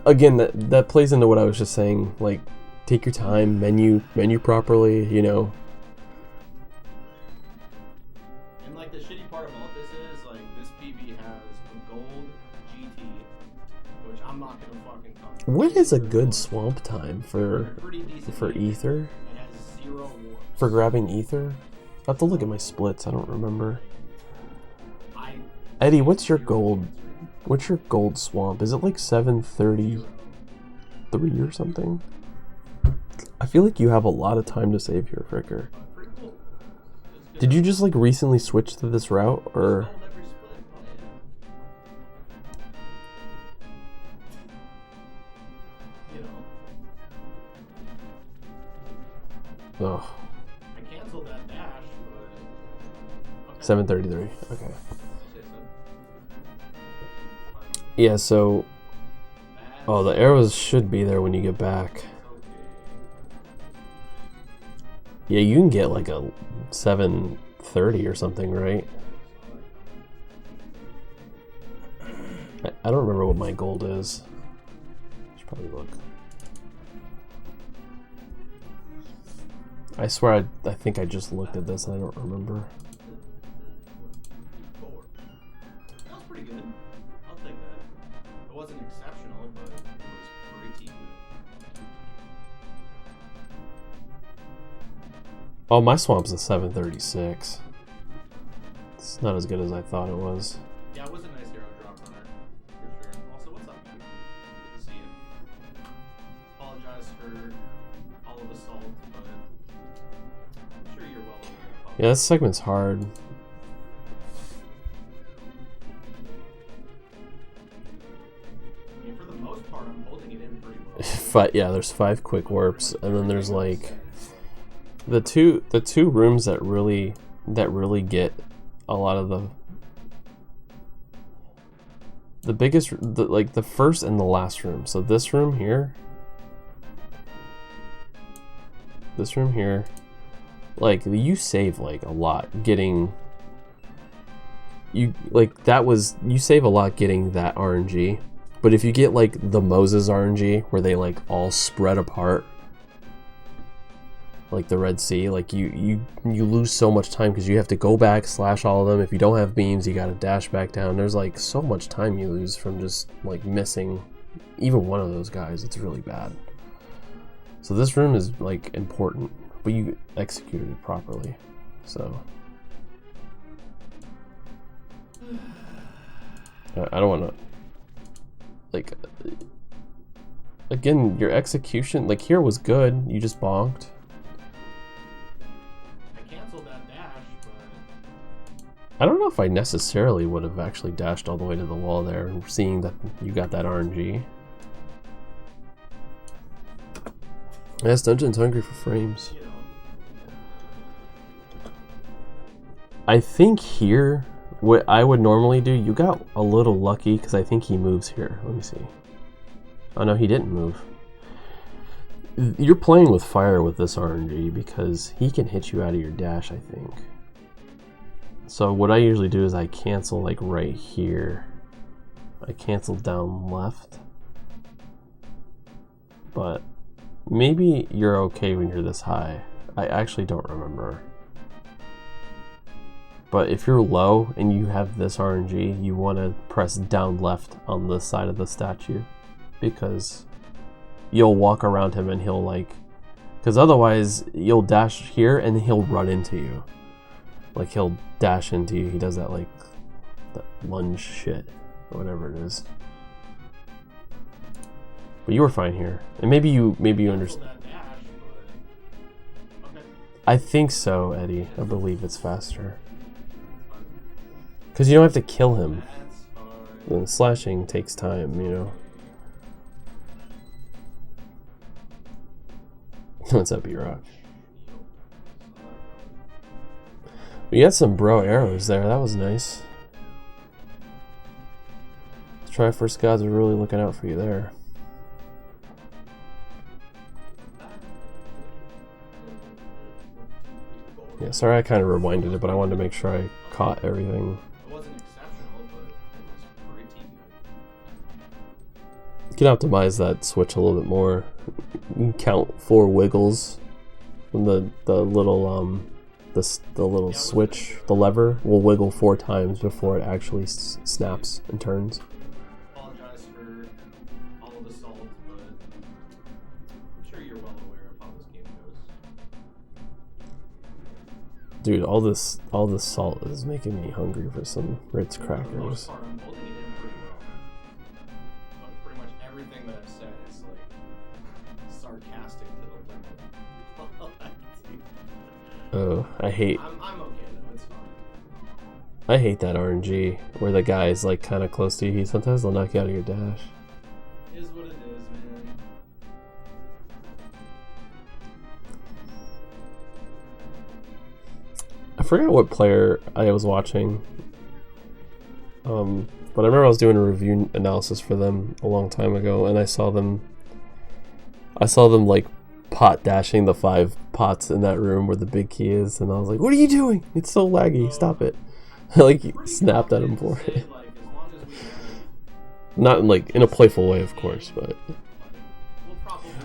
Again, that plays into what I was just saying. Like, take your time, menu properly, you know. And like the shitty part about this is like this PB has a gold GT, which I'm not gonna fucking touch. What is a good swamp time for ether? It has 0 warps. For grabbing ether? I have to look at my splits. I don't remember. Eddie, what's your gold? What's your gold swamp? Is it like 733 or something? I feel like you have a lot of time to save here, Fricker. Did you just like recently switch to this route, or? Oh. I canceled that dash, but... 733. Okay. Yeah, so... Oh, the arrows should be there when you get back. Yeah, you can get like a 730 or something, right? I don't remember what my gold is. I should probably look. I swear I think I just looked at this and I don't remember. That was pretty good. I'll take that. It wasn't exceptional, but it was pretty good. Oh, my swamp's a 736. It's not as good as I thought it was. Yeah, it was a nice hero drop runner, for sure. Also, what's up, man? Good to see you. Apologize for all of the salt, but I'm sure you're well aware. Yeah, this segment's hard. I mean, for the most part, I'm holding it in pretty well. Yeah, there's 5 quick warps, and then there's like the two rooms that really get a lot of the biggest, like the first and the last room. So this room here, like you save like a lot getting you save a lot getting that RNG. But if you get like the Moses RNG where they like all spread apart, like the Red Sea, like you lose so much time because you have to go back, slash all of them. If you don't have beams, you gotta dash back down. There's like so much time you lose from just like missing even one of those guys. It's really bad. So this room is like important, but you executed it properly. So I don't want to, like, again, your execution, like here was good, you just bonked. I canceled that dash, but... I don't know if I necessarily would have actually dashed all the way to the wall there, seeing that you got that RNG. Yes, Dungeon's hungry for frames. You know. I think here, what I would normally do, you got a little lucky because I think he moves here. Let me see. Oh no, he didn't move. You're playing with fire with this RNG because he can hit you out of your dash, I think. So what I usually do is I cancel like right here. I cancel down left. But maybe you're okay when you're this high. I actually don't remember. But if you're low and you have this RNG, you want to press down left on this side of the statue, because you'll walk around him and he'll like, because otherwise you'll dash here and he'll run into you. Like he'll dash into you. He does that like that lunge shit or whatever it is. But you were fine here, and maybe you understand. I think so, Eddie. I believe it's faster. Because you don't have to kill him. The slashing takes time, you know. What's up, E-Rock? We got some bro arrows there. That was nice. The Triforce gods are really looking out for you there. Yeah, sorry I kind of rewinded it, but I wanted to make sure I caught everything. It wasn't exceptional, but it was pretty good. You can optimize that switch a little bit more. You can count 4 wiggles when the little the little switch, the lever, will wiggle 4 times before it actually snaps and turns. Apologize for all of the salt, but I'm sure you're well aware of how this game goes. Dude, all this salt is making me hungry for some Ritz crackers. For the most part, I'm holding it in pretty well. But pretty much everything that I've said is like sarcastic to the limit. Oh, I hate. I'm okay though. It's fine. I hate that RNG where the guy is like kind of close to you. Sometimes they'll knock you out of your dash. It is what it is, man. I forgot what player I was watching. But I remember I was doing a review analysis for them a long time ago, and I saw them like pot dashing the 5 pots in that room where the big key is, and I was like, "What are you doing? It's so laggy! Stop it!" I like snapped at him for it. Not like in a playful way, of course, but.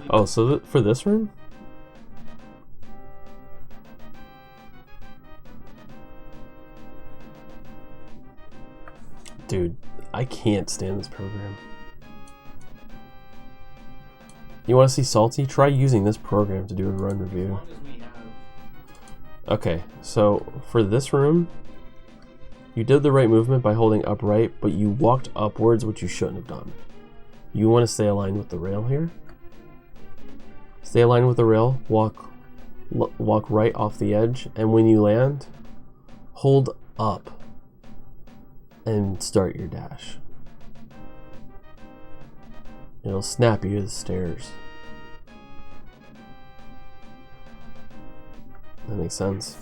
Oh, so for this room? Dude, I can't stand this program. You want to see salty? Try using this program to do a run review. Okay, so for this room, you did the right movement by holding upright, but you walked upwards, which you shouldn't have done. You want to stay aligned with the rail here. Stay aligned with the rail, walk right off the edge, and when you land, hold up and start your dash. It'll snap you to the stairs. That makes sense.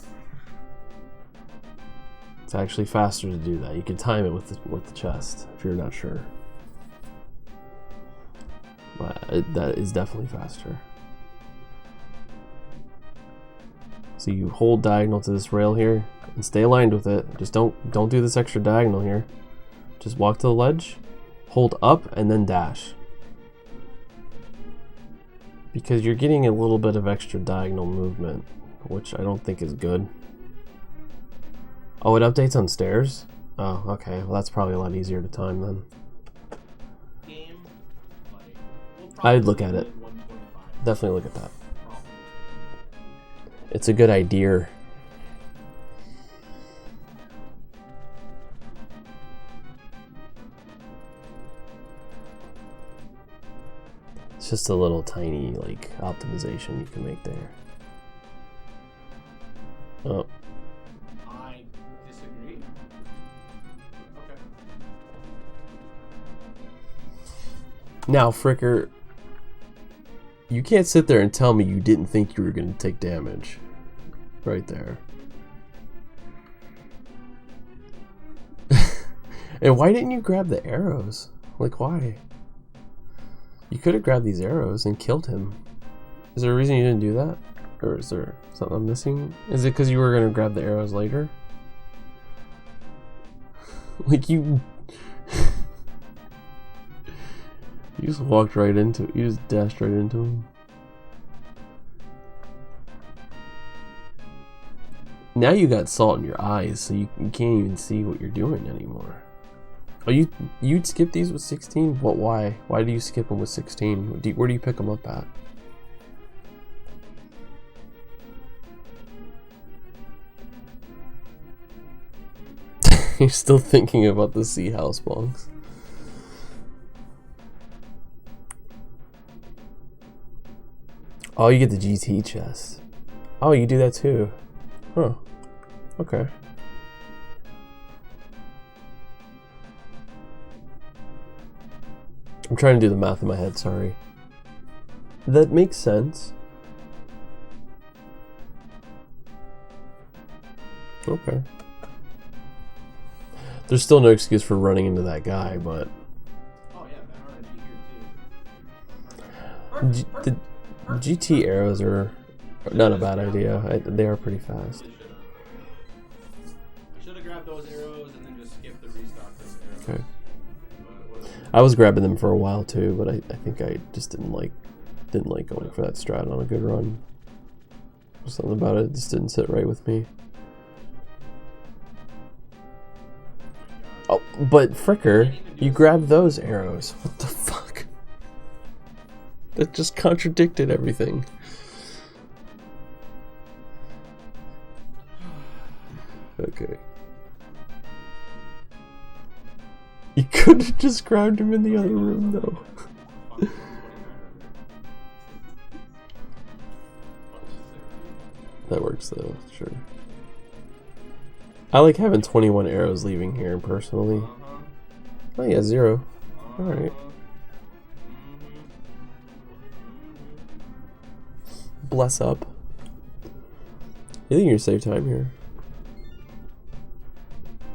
It's actually faster to do that. You can time it with the chest if you're not sure. But that is definitely faster. So you hold diagonal to this rail here and stay aligned with it. Just don't do this extra diagonal here. Just walk to the ledge, hold up, and then dash. Because you're getting a little bit of extra diagonal movement, which I don't think is good. Oh, it updates on stairs? Oh, okay. Well, that's probably a lot easier to time then. I'd look at it. Definitely look at that. It's a good idea. It's just a little tiny like optimization you can make there. Oh. I disagree. Okay. Now, Fricker, you can't sit there and tell me you didn't think you were going to take damage. Right there. And why didn't you grab the arrows? Like, why? You could have grabbed these arrows and killed him. Is there a reason you didn't do that? Or is there something I'm missing? Is it because you were going to grab the arrows later? Like, you... You just walked right into it. You just dashed right into him. Now you got salt in your eyes, so you can't even see what you're doing anymore. Oh, you'd skip these with 16? What? Why? Why do you skip them with 16? Where do you pick them up at? You're still thinking about the sea house bonks. Oh, you get the GT chest. Oh, you do that too. Huh. Okay. I'm trying to do the math in my head, sorry. That makes sense. Okay. There's still no excuse for running into that guy, but... Oh yeah, that RNG here too. The GT arrows are not a bad idea. They are pretty fast. Really should those arrows and then just skip the restock those arrows. Okay. I was grabbing them for a while too, but I think I just didn't like going for that strat on a good run. Something about it just didn't sit right with me. Oh, but Fricker, you grabbed those arrows. What the fuck? That just contradicted everything. Okay. You could have just grabbed him in the other room, though. That works, though, sure. I like having 21 arrows leaving here, personally. Oh, yeah, 0. Alright. Bless up. You think you're save time here?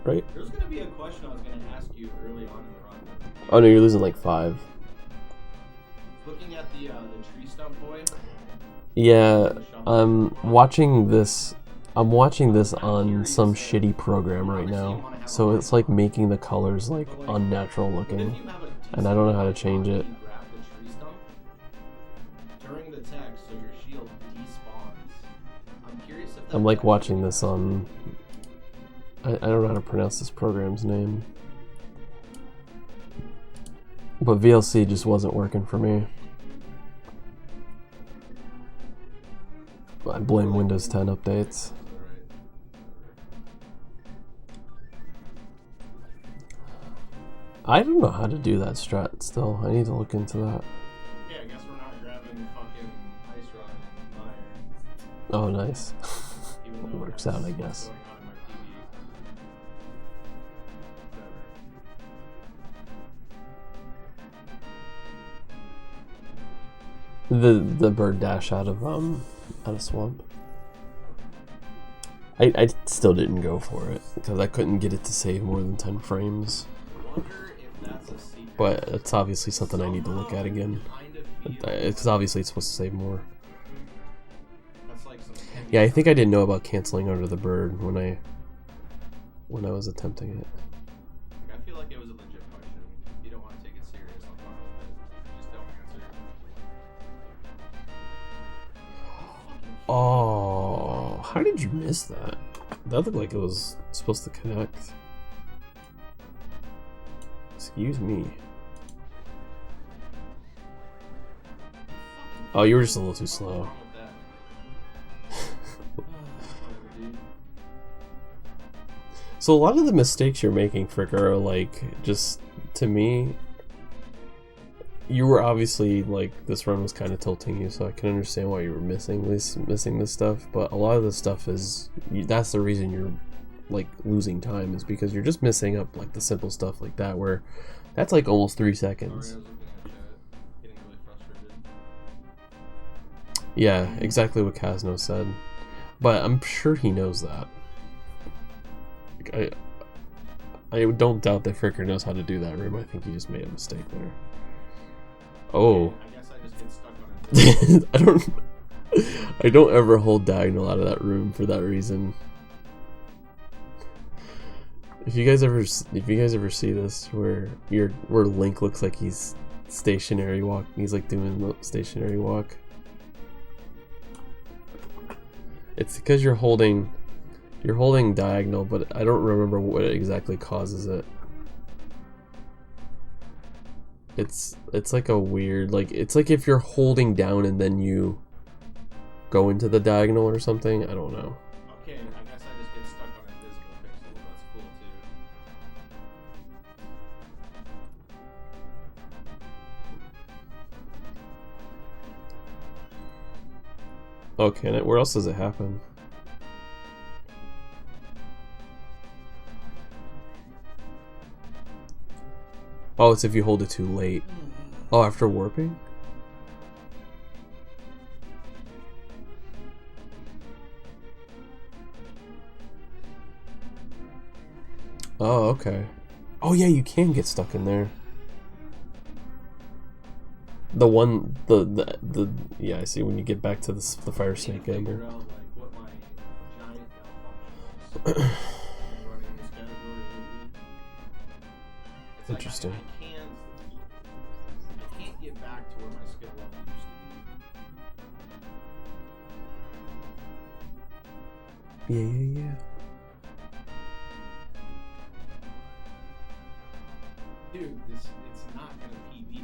Right? There's going to be a question I was going to ask you early on in the run. Oh, no, you're losing like 5. Looking at the tree stump boy. Yeah, I'm watching this on some shitty program right now. So it's like making the colors like unnatural looking. And I don't know how to change it. During the text, so your shield despawns. I'm curious if I'm like watching this on I don't know how to pronounce this program's name. But VLC just wasn't working for me. I blame Windows 10 updates. I don't know how to do that strat still. I need to look into that. Yeah, I guess we're not grabbing fucking Ice Rod and Mire. Oh, nice. Even It though works that's out, I what's guess. going on in my TV. The bird dash out of swamp. I still didn't go for it because I couldn't get it to save more than 10 frames. Wonder if that's a secret. But it's obviously something I need to look at again. It's obviously it's supposed to save more. That's like some Yeah, I think I didn't know about canceling under the bird when I was attempting it. I feel like it was a legit question. If you don't want to take it serious, I'm fine with it. Just don't answer. Oh, how did you miss that? That looked like it was supposed to connect. Excuse me. Oh, you were just a little too slow. So a lot of the mistakes you're making, Fricker, are like, just, to me, you were obviously, like, this run was kind of tilting you, so I can understand why you were missing this stuff, but a lot of the stuff is, that's the reason you're, like, losing time, is because you're just missing up, like, the simple stuff like that, where that's, like, almost 3 seconds. Sorry, I was looking at chat, getting really frustrated. Yeah, exactly what Kazno said. But I'm sure he knows that. Like, I don't doubt that Fricker knows how to do that room. I think he just made a mistake there. Oh. I guess I just get stuck on it. I don't ever hold diagonal out of that room for that reason. If you guys ever see this where Link looks like he's stationary walk, he's like doing the stationary walk. It's because you're holding diagonal, but I don't remember what exactly causes it. It's like a weird, like, it's like if you're holding down and then you go into the diagonal or something. I don't know. Okay, I guess I just get stuck on invisible pixel. That's cool too. Okay, and where else does it happen? Oh, it's if you hold it too late. Oh, after warping? Oh, okay. Oh yeah, you can get stuck in there. The yeah, I see when you get back to the fire snake ember. Figure out, like, what my giant malfunction is. Running this kind of it's Interesting. like I can't get back to where my skill level used to be. Yeah. Dude, it's not gonna PB.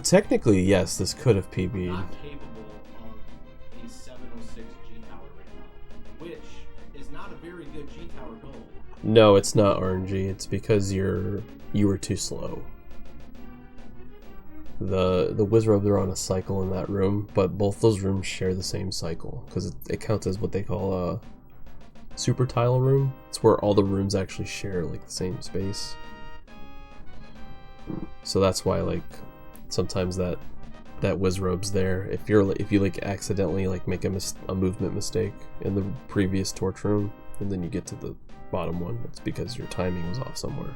Technically, yes, this could have I'm PB'd. not capable of a 706 G tower right now, which is not a very good G tower goal. No, it's not RNG. It's because you were too slow. The Wizrobes are on a cycle in that room, but both those rooms share the same cycle because it counts as what they call a super tile room. It's where all the rooms actually share like the same space. So that's why like sometimes that Wizrobe's there. If you like accidentally like make a movement mistake in the previous torch room and then you get to the bottom one, it's because your timing was off somewhere.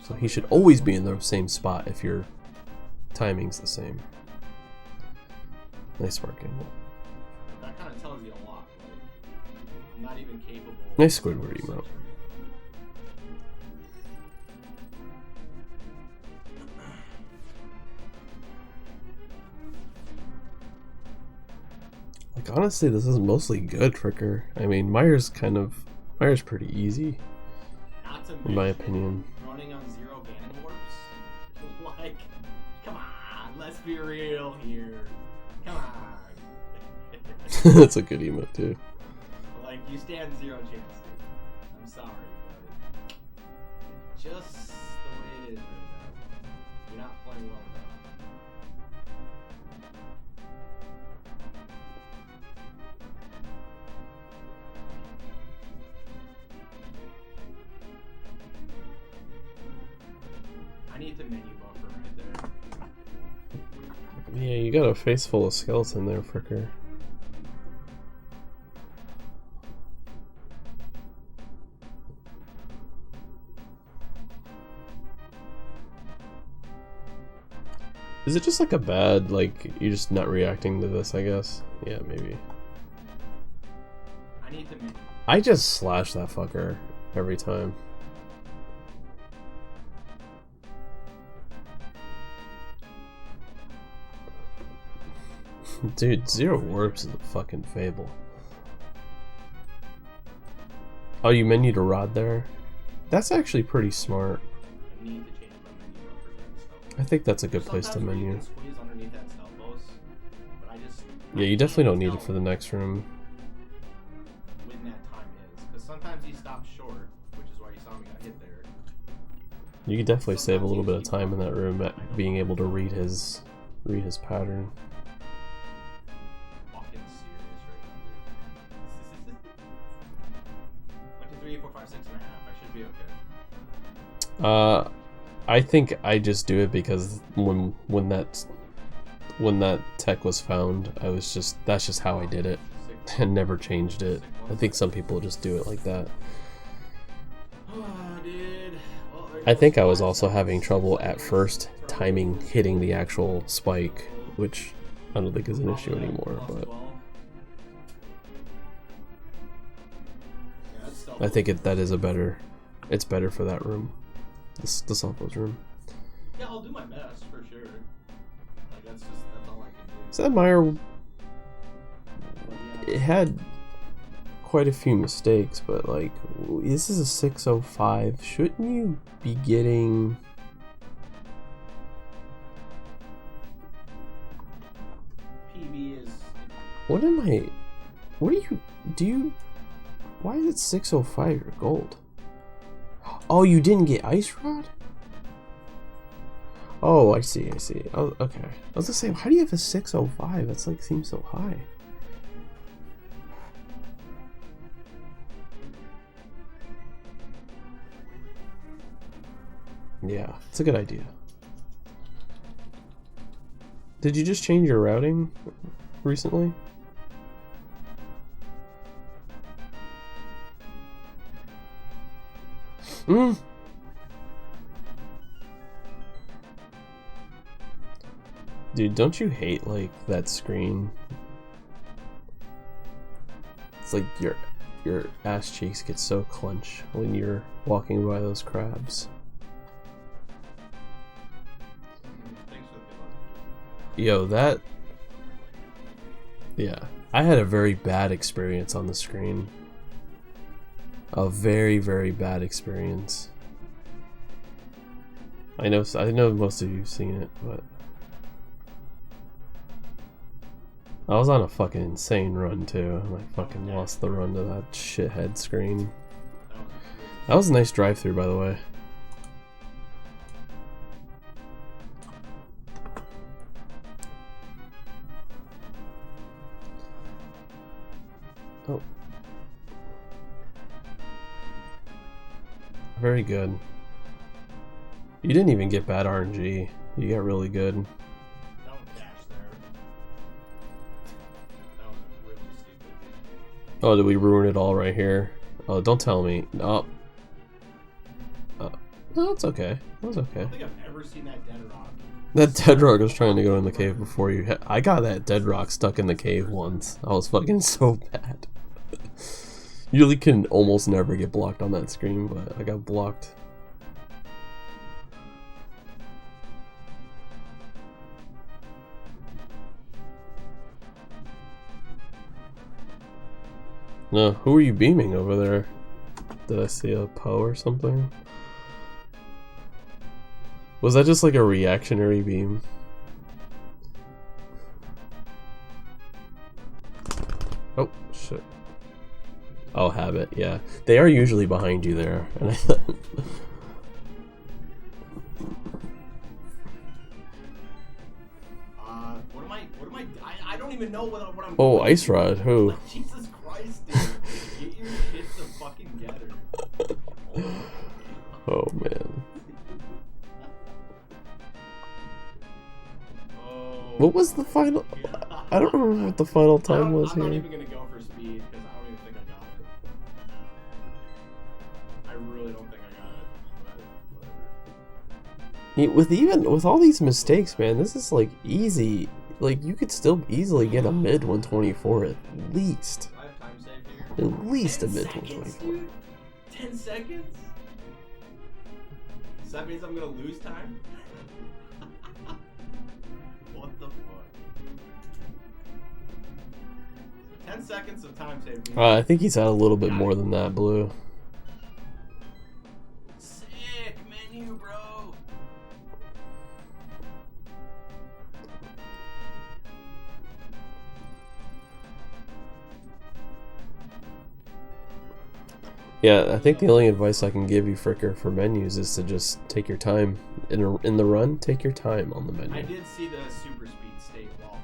So he should always be in the same spot if your timing's the same. Nice spark angle. That kind of tells you a lot. Like, I'm not even capable. Nice Squidward emote. Like honestly, this is mostly good Fricker. I mean, Myers pretty easy, in my opinion. Running on 0 Ganon warps? Like, come on, let's be real here. Come on. That's a good emote too. Like, you stand 0 chance, dude. I'm sorry, but it's just the way it is right now. You're not playing well enough. I need the menu buffer right there. Yeah, you got a face full of skeleton there, Fricker. Is it just like a bad, like, you're just not reacting to this, I guess? Yeah, maybe. I need the menu. I just slash that fucker every time. Dude, 0 warps is a fucking fable. Oh, you menued a rod there? That's actually pretty smart. I need to change my menu buffer then, so. I think that's a good place to Sometimes where you menu. can squeeze underneath that stealth boss, but I just Yeah, you definitely don't need it for the next room. when that time is, because sometimes he stops short, which is why you saw me got hit there. You could definitely save a little bit of time in that room at being able to read his pattern. Fucking serious right now, dude. 1, 2, 3, 4, 5, 6 and a half. I should be okay. I think I just do it because when that tech was found, that's just how I did it and never changed it. I think some people just do it like that. Dude. Well, there I goes think I was 5 also having seconds. trouble at first timing hitting the actual spike, which I don't think is an issue anymore, but I think it's better for that room. The Sulfo's room. Yeah, I'll do my best for sure. Like that's all I can do. That Meyer, But yeah, it had quite a few mistakes, but like, this is a 605. Shouldn't you be getting... PB is. What do you... Why is it 605 or gold? Oh, you didn't get Ice Rod? Oh, I see. Oh, okay. I was gonna say, how do you have a 605? That's like, seems so high. Yeah, it's a good idea. Did you just change your routing recently? Dude, don't you hate like that screen? It's like your ass cheeks get so clenched when you're walking by those crabs. Thanks for the good luck. Yo, that... Yeah. I had a very bad experience on the screen. A very, very bad experience. I know most of you've seen it, but... I was on a fucking insane run too, and I fucking lost the run to that shithead screen. That was a nice drive-through, by the way. Oh. Very good. You didn't even get bad RNG. You got really good. Don't dash there. That was really stupid. Oh, did we ruin it all right here? Oh, don't tell me. No. No, it's okay. It was I okay. don't think I've ever seen that dead rock. That dead rock was trying to go in the cave before you. I got that dead rock stuck in the cave once. I was fucking so bad. You really can almost never get blocked on that screen, but I got blocked. No, who are you beaming over there? Did I see a Poe or something? Was that just like a reactionary beam? Oh, shit. Oh, habit, yeah. They are usually behind you there. And I don't even know what I'm oh, doing. Ice Rod, who? Like, Jesus Christ, dude. Get your shit the fucking together. Oh, man. Oh, What was the final? I don't remember what the final time was I'm not here. even gonna go for speed because I don't even think I got it. I really don't think I got it. But whatever. With all these mistakes, man, this is like easy. Like you could still easily get a mid 124 at least. I have time saved here. At least a 10 mid seconds, 124. dude? 10 seconds? So that means I'm gonna lose time? What the fuck? 10 seconds of time saved. I think he's had a little bit more than that, Blue. Sick menu, bro. Yeah, I think the only advice I can give you, Fricker, for menus is to just take your time. In the run, take your time on the menu. I did see the super speed state wobble.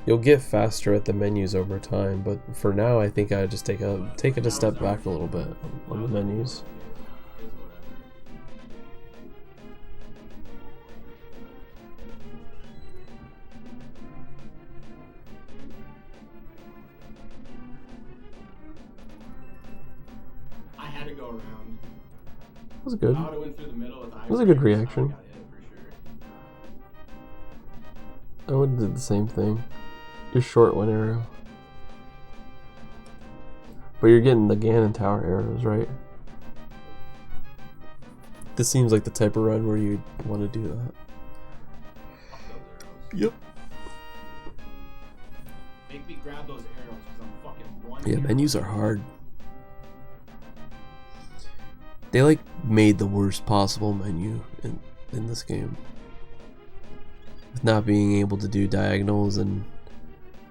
You'll get faster at the menus over time, but for now, I think I just take it a step back a little bit on the menus. I had to go around. That was good. I would have went through the middle with That was a good reaction. I got hit for sure. I would have did the same thing. Your short one arrow. But you're getting the Ganon Tower arrows, right? This seems like the type of run where you'd want to do that. Yep. Make me grab those arrows because I'm fucking one. Yeah, menus are hard. They like made the worst possible menu in this game. With not being able to do diagonals and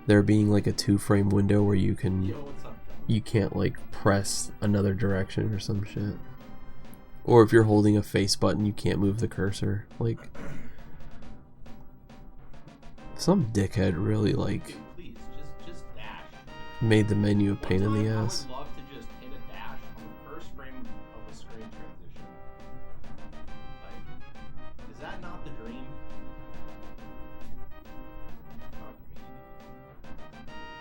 there being like a 2-frame window where you can Yo, what's up? you can't like press another direction or some shit. Or if you're holding a face button, you can't move the cursor. Like some dickhead really like Please, just dash. made the menu a pain in the ass. I would love to just hit a dash on the first frame of a screen transition. Like, is that not the dream? Fuck me.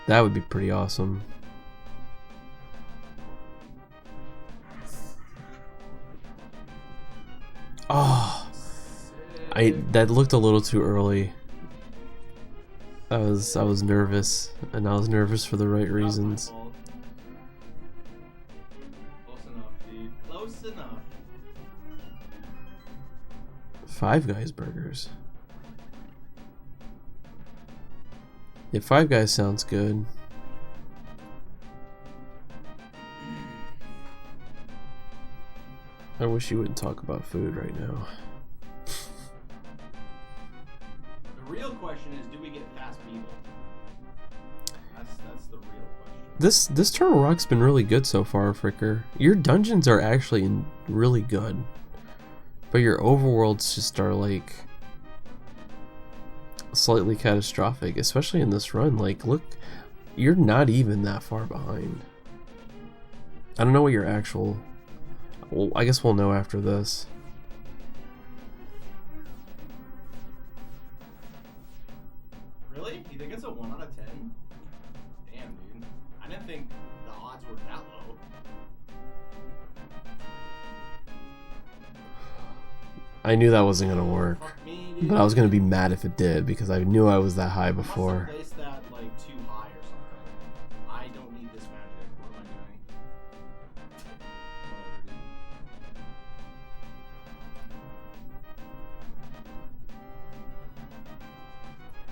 That would be pretty awesome. Oh, that looked a little too early. I was nervous, and I was nervous for the right reasons. Close enough. Five Guys burgers. Yeah, Five Guys sounds good. I wish you wouldn't talk about food right now. The real question is, do we get past Beagle? That's the real question. This Turtle Rock's been really good so far, Fricker. Your dungeons are actually really good. But your overworlds just are like slightly catastrophic, especially in this run. Like, look, you're not even that far behind. I don't know what your actual... Well, I guess we'll know after this. Really? You think it's a 1 out of 10? Damn, dude. I didn't think the odds were that low. I knew that wasn't gonna work, Fuck me, dude. but I was gonna be mad if it did because I knew I was that high I must before. have placed that like too high or something. I don't need this magic. What am I doing? Whatever,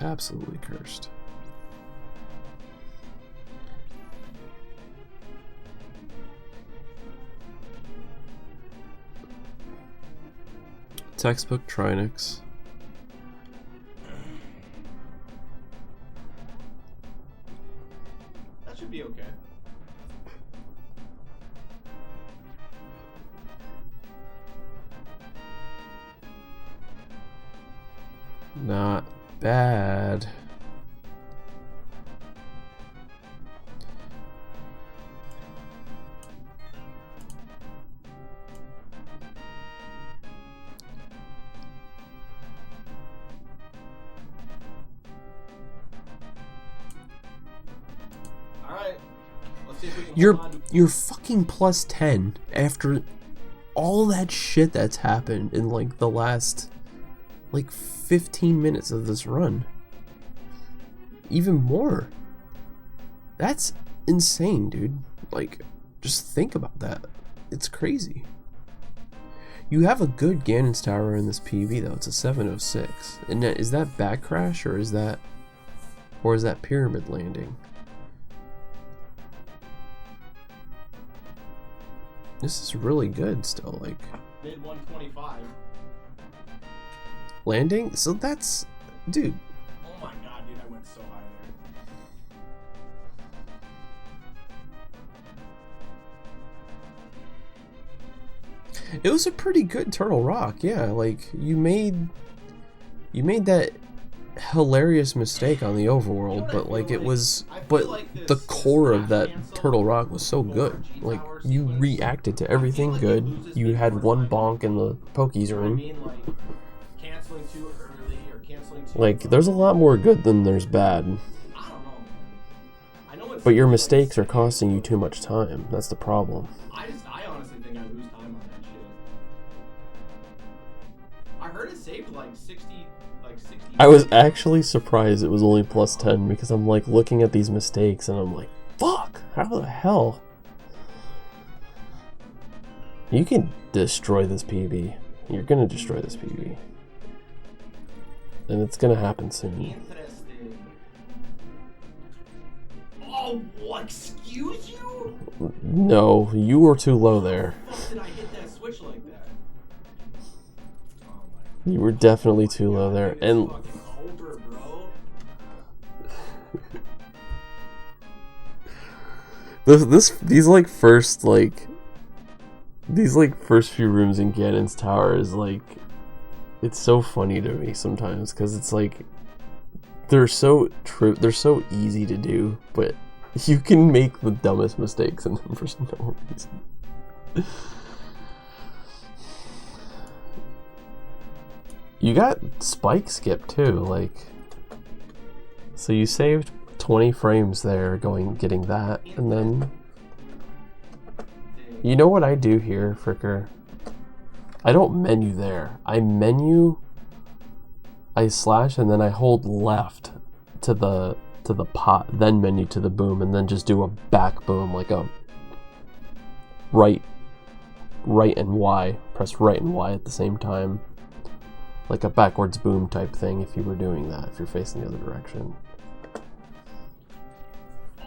dude. Absolutely cursed. Textbook Trinix. That should be okay. Not bad. Alright. Let's see if we can hold on. You're fucking plus 10 after all that shit that's happened in like the last like 15 minutes of this run. Even more. That's insane, dude. Like, just think about that. It's crazy. You have a good Ganon's Tower in this PV though. It's a 706. And is that back crash or is that pyramid landing? This is really good still, like Mid 125. landing. So that's, dude. Oh my god, dude, I went so high there. It was a pretty good Turtle Rock, yeah. Like you made that hilarious mistake on the overworld, but like it was, but the core of that Turtle Rock was so good. Like you reacted to everything good. You had one bonk in the Poke's I room. mean, like, canceling too early or canceling too Like there's a lot more good than there's bad. I don't know, man. I know it's But your mistakes are costing you too much time. That's the problem. I honestly think I lose time on that shit. I heard it saved like 60. I was actually surprised it was only plus 10 because I'm like looking at these mistakes and I'm like, fuck, how the hell? You can destroy this PB. You're gonna destroy this PB. And it's gonna happen soon. Interesting. Oh, excuse you? No, you were too low there. How the fuck did I hit that switch like that? Oh my. You were definitely too low there. It's And fucking over, bro. these first few rooms in Ganon's Tower is like, it's so funny to me sometimes because it's like they're so easy to do, but you can make the dumbest mistakes in them for no reason. You got spike skip too, like, so you saved 20 frames there getting that, and then you know what I do here, Fricker? I don't menu there. I slash and then I hold left to the pot, then menu to the boom, and then just do a back boom, like a right right and Y. Press right and Y at the same time. Like a backwards boom type thing if you were doing that, if you're facing the other direction.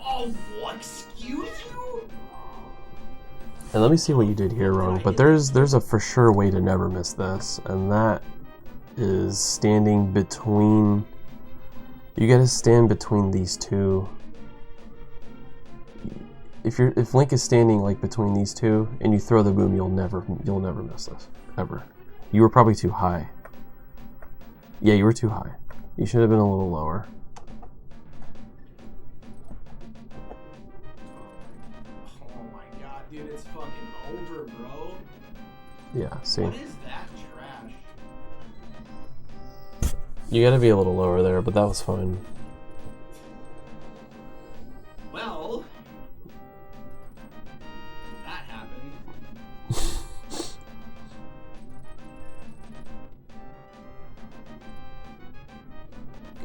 Oh, excuse you? And let me see what you did here wrong, but there's a for sure way to never miss this, and that is standing between, you gotta stand between these two. If Link is standing like between these two and you throw the boom, you'll never miss this, ever. You were probably too high. Yeah, you were too high. You should have been a little lower. Oh my god, dude, it's fucking over, bro. Yeah, see. What is that trash? You gotta be a little lower there, but that was fine. Well, that happened.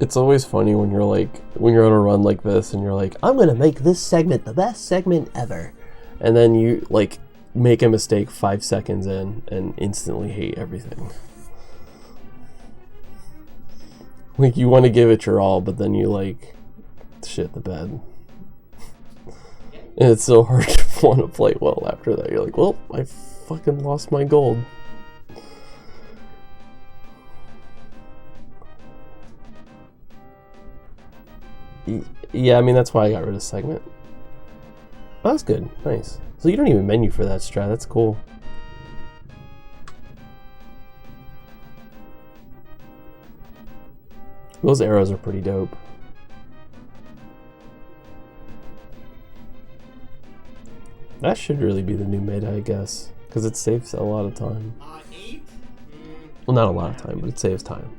It's always funny when you're on a run like this and you're like, I'm gonna make this segment the best segment ever. And then you like make a mistake 5 seconds in and instantly hate everything. Like you want to give it your all, but then you like shit the bed. And it's so hard to want to play well after that. You're like, well, I fucking lost my gold. Yeah, I mean, that's why I got rid of segment. Oh, that's good. Nice. So you don't even menu for that strat. That's cool. Those arrows are pretty dope. That should really be the new meta, I guess. Because it saves a lot of time. 8? Well, not a lot of time, but it saves time.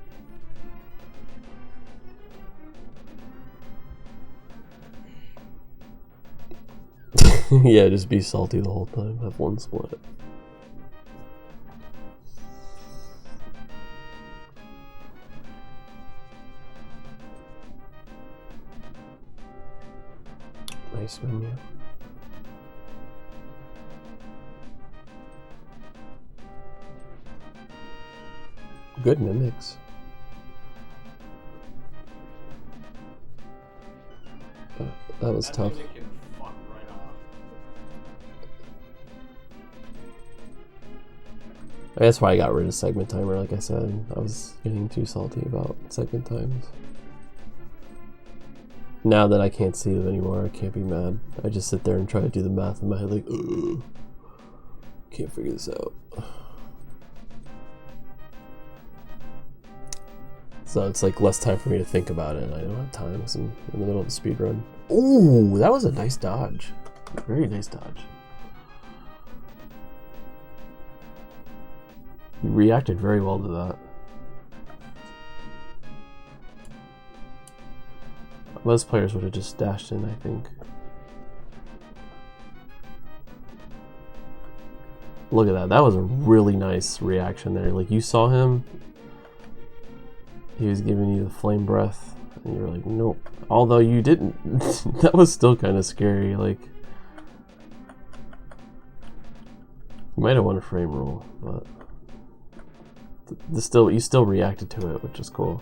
Yeah, just be salty the whole time. Have one split. Nice menu. Good mimics. That was tough. That's why I got rid of segment timer, like I said. I was getting too salty about segment times. Now that I can't see them anymore, I can't be mad. I just sit there and try to do the math in my head like, ugh, can't figure this out. So it's like less time for me to think about it, and I don't have time because I'm in the middle of the speed run. Ooh, that was a nice dodge. Very nice dodge. You reacted very well to that. Most players would have just dashed in, I think. Look at that. That was a really nice reaction there. Like, you saw him. He was giving you the flame breath. And you were like, nope. Although you didn't. That was still kind of scary. Like, you might have won a frame roll, but you still reacted to it, which is cool.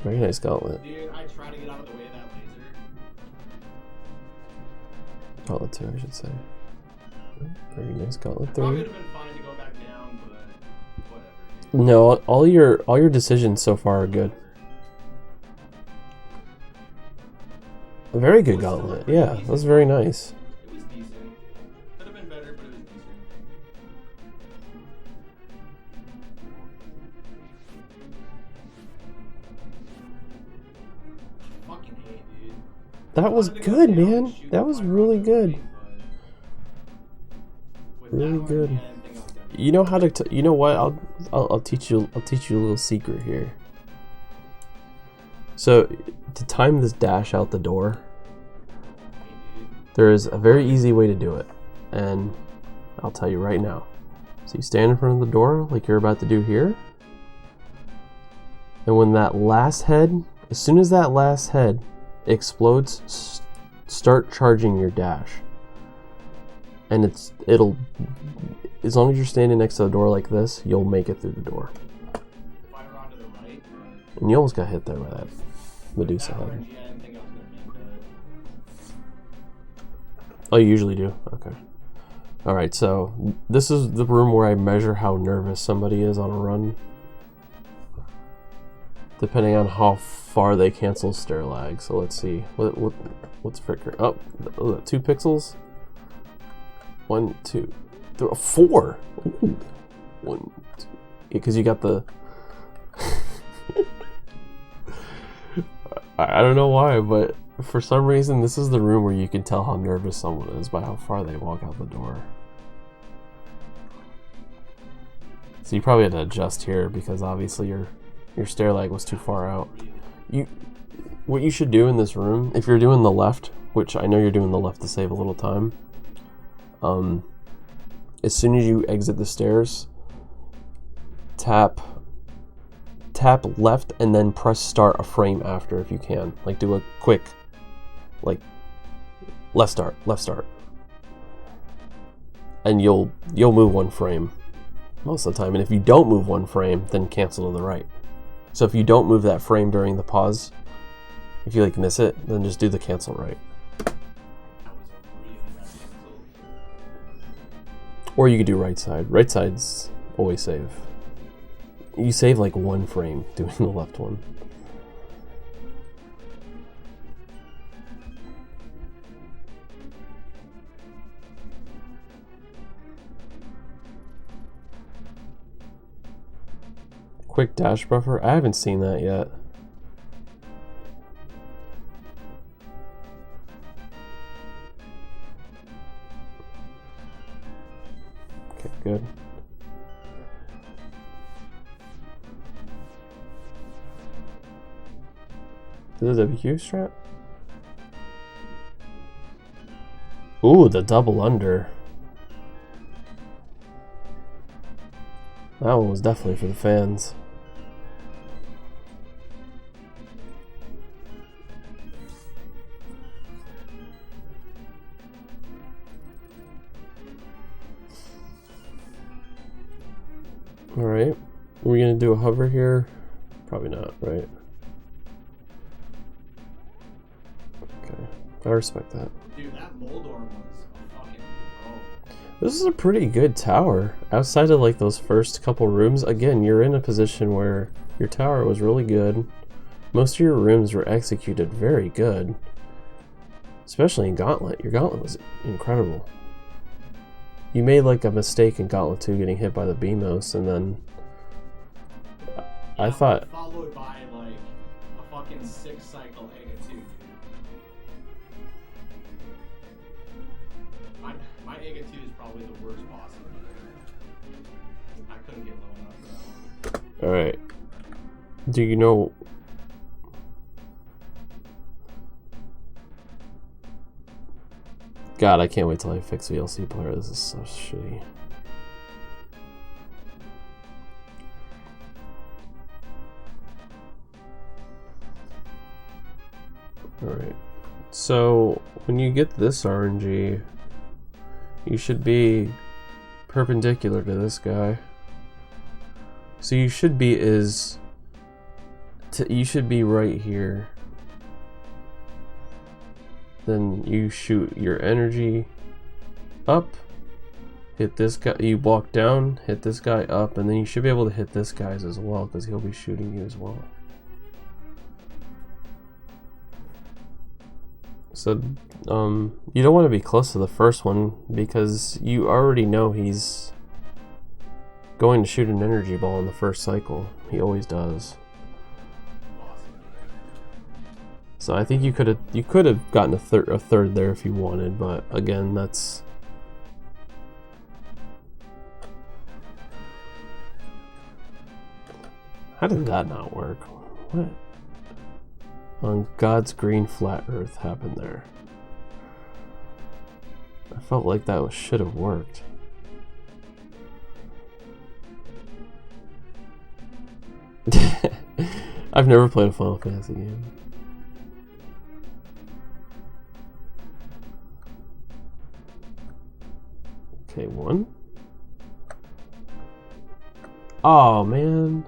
Very nice gauntlet. Dude, I try to get out of the way of that laser. Gauntlet 2, I should say. Very nice gauntlet 3. Probably would have been fine to go back down, but whatever, dude. No, all your decisions so far are good. A very good gauntlet. Yeah, that was very nice. It was decent. Could have been better, but it was decent. Fucking hate, dude. That was good, man. That was really good. Really good. You know how to. You know what? I'll teach you. I'll teach you a little secret here. So, to time this dash out the door, there is a very easy way to do it, and I'll tell you right now. So you stand in front of the door like you're about to do here, and when that last head, as soon as that last head explodes, start charging your dash. And it'll, as long as you're standing next to the door like this, you'll make it through the door. If I run to the right, and you almost got hit there by that Medusa head. RNG, I didn't think I was gonna make that. Oh, you usually do? Okay. Alright, so this is the room where I measure how nervous somebody is on a run. Depending on how far they cancel stair lag. So let's see. What's Fricker? Oh, 2 pixels? 1, 2, 3, 4. Ooh. 1, 2. Because you got the. I don't know why, but for some reason, this is the room where you can tell how nervous someone is by how far they walk out the door. So you probably had to adjust here because obviously your stair lag was too far out. What you should do in this room, if you're doing the left, which I know you're doing the left to save a little time, as soon as you exit the stairs, tap left and then press start a frame after if you can. Like do a quick, like left start, and you'll move 1 frame most of the time. And if you don't move 1 frame, then cancel to the right. So if you don't move that frame during the pause, if you like miss it, then just do the cancel right. Or you could do right side. Right side's always save. You save like 1 frame doing the left one. Quick dash buffer? I haven't seen that yet. Okay, good. Is it a WQ strap? Ooh, the double under. That one was definitely for the fans. Alright, we're gonna do a hover here? Probably not, right? Okay, I respect that. Dude, that Moldor was a fucking pro. This is a pretty good tower. Outside of like those first couple rooms, again, you're in a position where your tower was really good. Most of your rooms were executed very good. Especially in Gauntlet. Your Gauntlet was incredible. You made like a mistake in Gauntlet 2 getting hit by the Beamos, and then I thought... Followed by like a fucking 6-cycle Ega 2. My Ega 2 is probably the worst boss in the game. I couldn't get low enough for that one. Alright. Do you know... God, I can't wait till I fix VLC player. This is so shitty. Alright. So, when you get this RNG, you should be perpendicular to this guy. So you should be you should be right here. Then you shoot your energy up, hit this guy, you walk down, hit this guy up, and then you should be able to hit this guy's as well, because he'll be shooting you as well. So, you don't want to be close to the first one, because you already know he's going to shoot an energy ball in the first cycle. He always does. So I think you could have gotten a third there if you wanted, but again, that's... How did that not work? What on God's green flat earth happened there? I felt like that should have worked. I've never played a Final Fantasy game. Okay, 1. Oh man,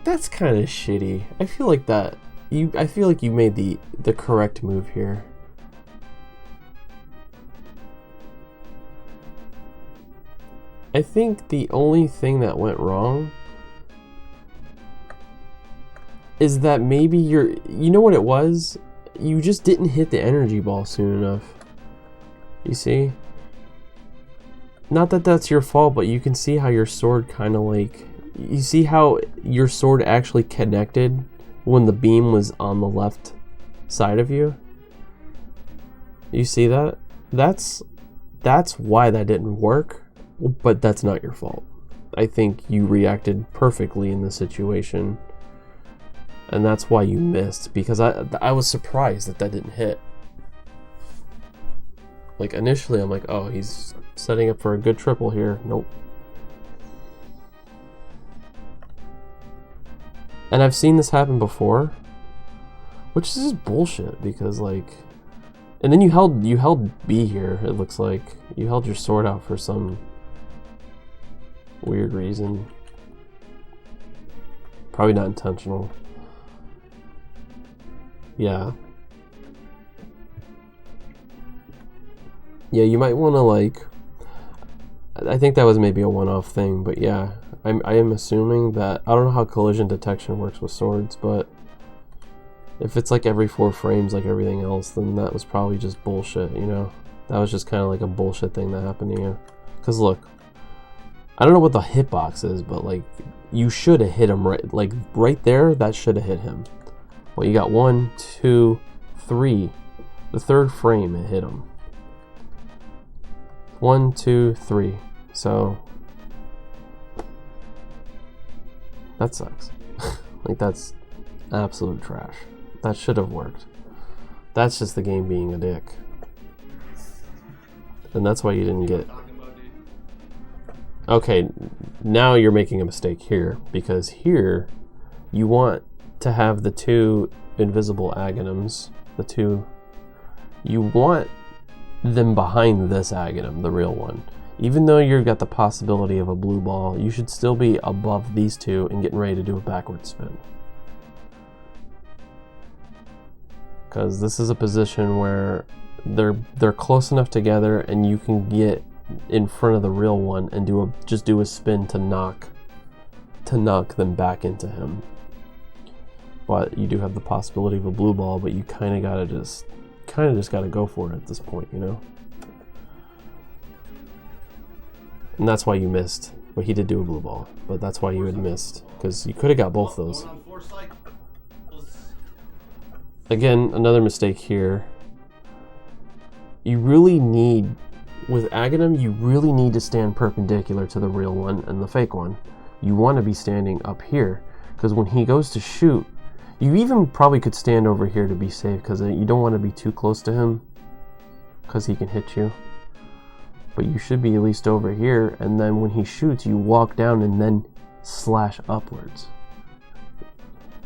that's kind of shitty. I feel like I feel like you made the correct move here. I think the only thing that went wrong is that maybe you know what it was? You just didn't hit the energy ball soon enough. You see? Not that that's your fault, but you can see how your sword kind of like... You see how your sword actually connected when the beam was on the left side of you? You see that? That's why that didn't work, but that's not your fault. I think you reacted perfectly in the situation, and that's why you missed, because I was surprised that didn't hit. Like initially I'm like, oh, he's setting up for a good triple here. Nope. And I've seen this happen before, which is just bullshit, because like, and then you held B here. It looks like you held your sword out for some weird reason. Probably not intentional. Yeah. Yeah, you might want to like, I think that was maybe a one-off thing, but yeah, I am assuming that, I don't know how collision detection works with swords, but if it's like every 4 frames like everything else, then that was probably just bullshit, you know? That was just kind of like a bullshit thing that happened to you. Because look, I don't know what the hitbox is, but like, you should have hit him right there, that should have hit him. Well, you got 1, 2, 3. The 3rd frame, it hit him. 1, 2, 3. So that sucks. Like, that's absolute trash. That should have worked. That's just the game being a dick. And that's why you didn't get... Okay, now you're making a mistake here, because here you want to have the 2 invisible aghanims, you want them behind this aghanim, the real one. Even though you've got the possibility of a blue ball, you should still be above these 2 and getting ready to do a backward spin. Because this is a position where they're close enough together and you can get in front of the real one and just do a spin to knock them back into him. But you do have the possibility of a blue ball, but you kind of just gotta go for it at this point, you know? And that's why you missed. But he did do a blue ball, but that's why you had missed, because you could have got both those. Again, another mistake here. You really need, with Aghanim, you really need to stand perpendicular to the real one and the fake one. You want to be standing up here, because when he goes to shoot, you even probably could stand over here to be safe, because you don't want to be too close to him, because he can hit you. But you should be at least over here, and then when he shoots, you walk down and then slash upwards.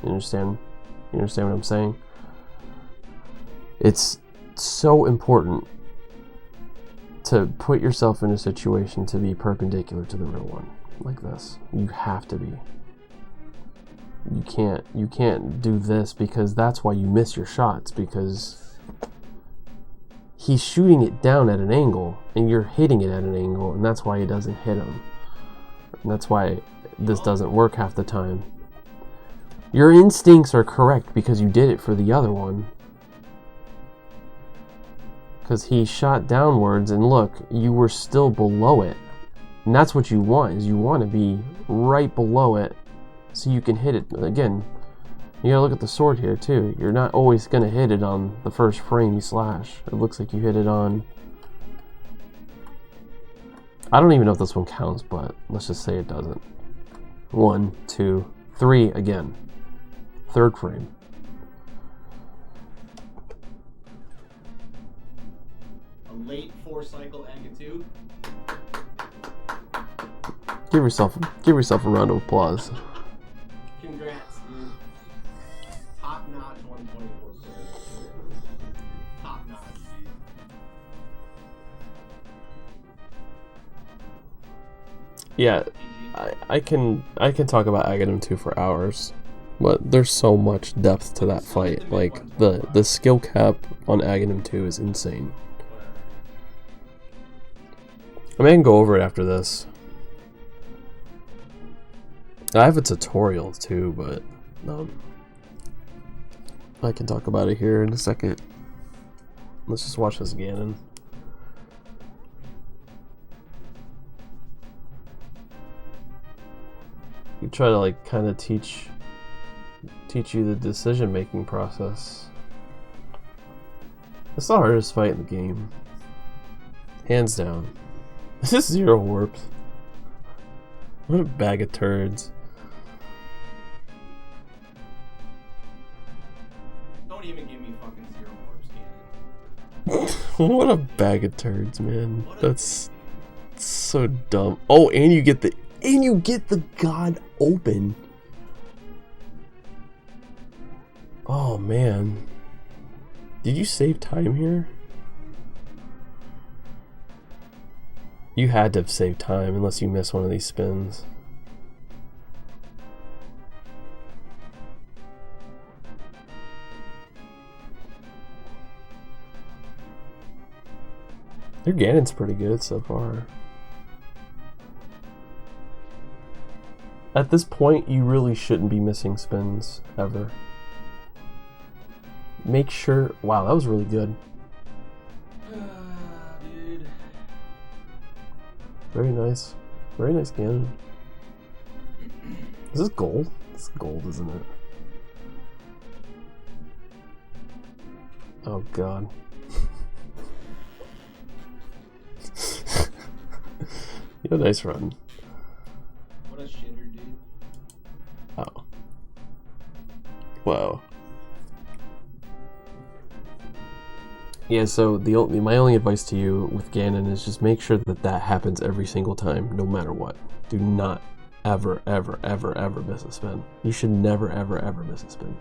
You understand? You understand what I'm saying? It's so important to put yourself in a situation to be perpendicular to the real one, like this. You have to be. You can't do this, because that's why you miss your shots, because he's shooting it down at an angle and you're hitting it at an angle, and that's why it doesn't hit him. And that's why this doesn't work half the time. Your instincts are correct, because you did it for the other one. Because he shot downwards, and look, you were still below it. And that's what you want, is you want to be right below it so you can hit it. Again, you gotta look at the sword here too. You're not always gonna hit it on the first frame you slash. It looks like you hit it on... I don't even know if this one counts, but let's just say it doesn't. 1, 2, 3 again. 3rd frame. A late 4-cycle Agha 2. Give yourself a round of applause. Congrats, dude. Top notch 124 player. Top notch, dude. Yeah, PG. I can talk about Aghanim 2 for hours, but there's so much depth to that fight. Like the skill cap on Aghanim 2 is insane. I mean, I can go over it after this. I have a tutorial too, but I can talk about it here in a second. Let's just watch this Ganon. We try to like kind of teach you the decision-making process. It's the hardest fight in the game, hands down. This is 0 warps. What a bag of turds. Don't even give me fucking 0 warps, Ganon. What a bag of turds, man. That's so dumb. Oh, and you get the god open. Oh man. Did you save time here? You had to have saved time unless you miss one of these spins. Your Ganon's pretty good so far. At this point, you really shouldn't be missing spins ever. Make sure. Wow, that was really good. Dude. Very nice. Very nice Ganon. Is this gold? It's gold, isn't it? Oh god. Yo, nice run. What a shitter, dude. Oh. Whoa. Yeah, so my only advice to you with Ganon is just make sure that happens every single time, no matter what. Do not ever, ever, ever, ever miss a spin. You should never, ever, ever miss a spin.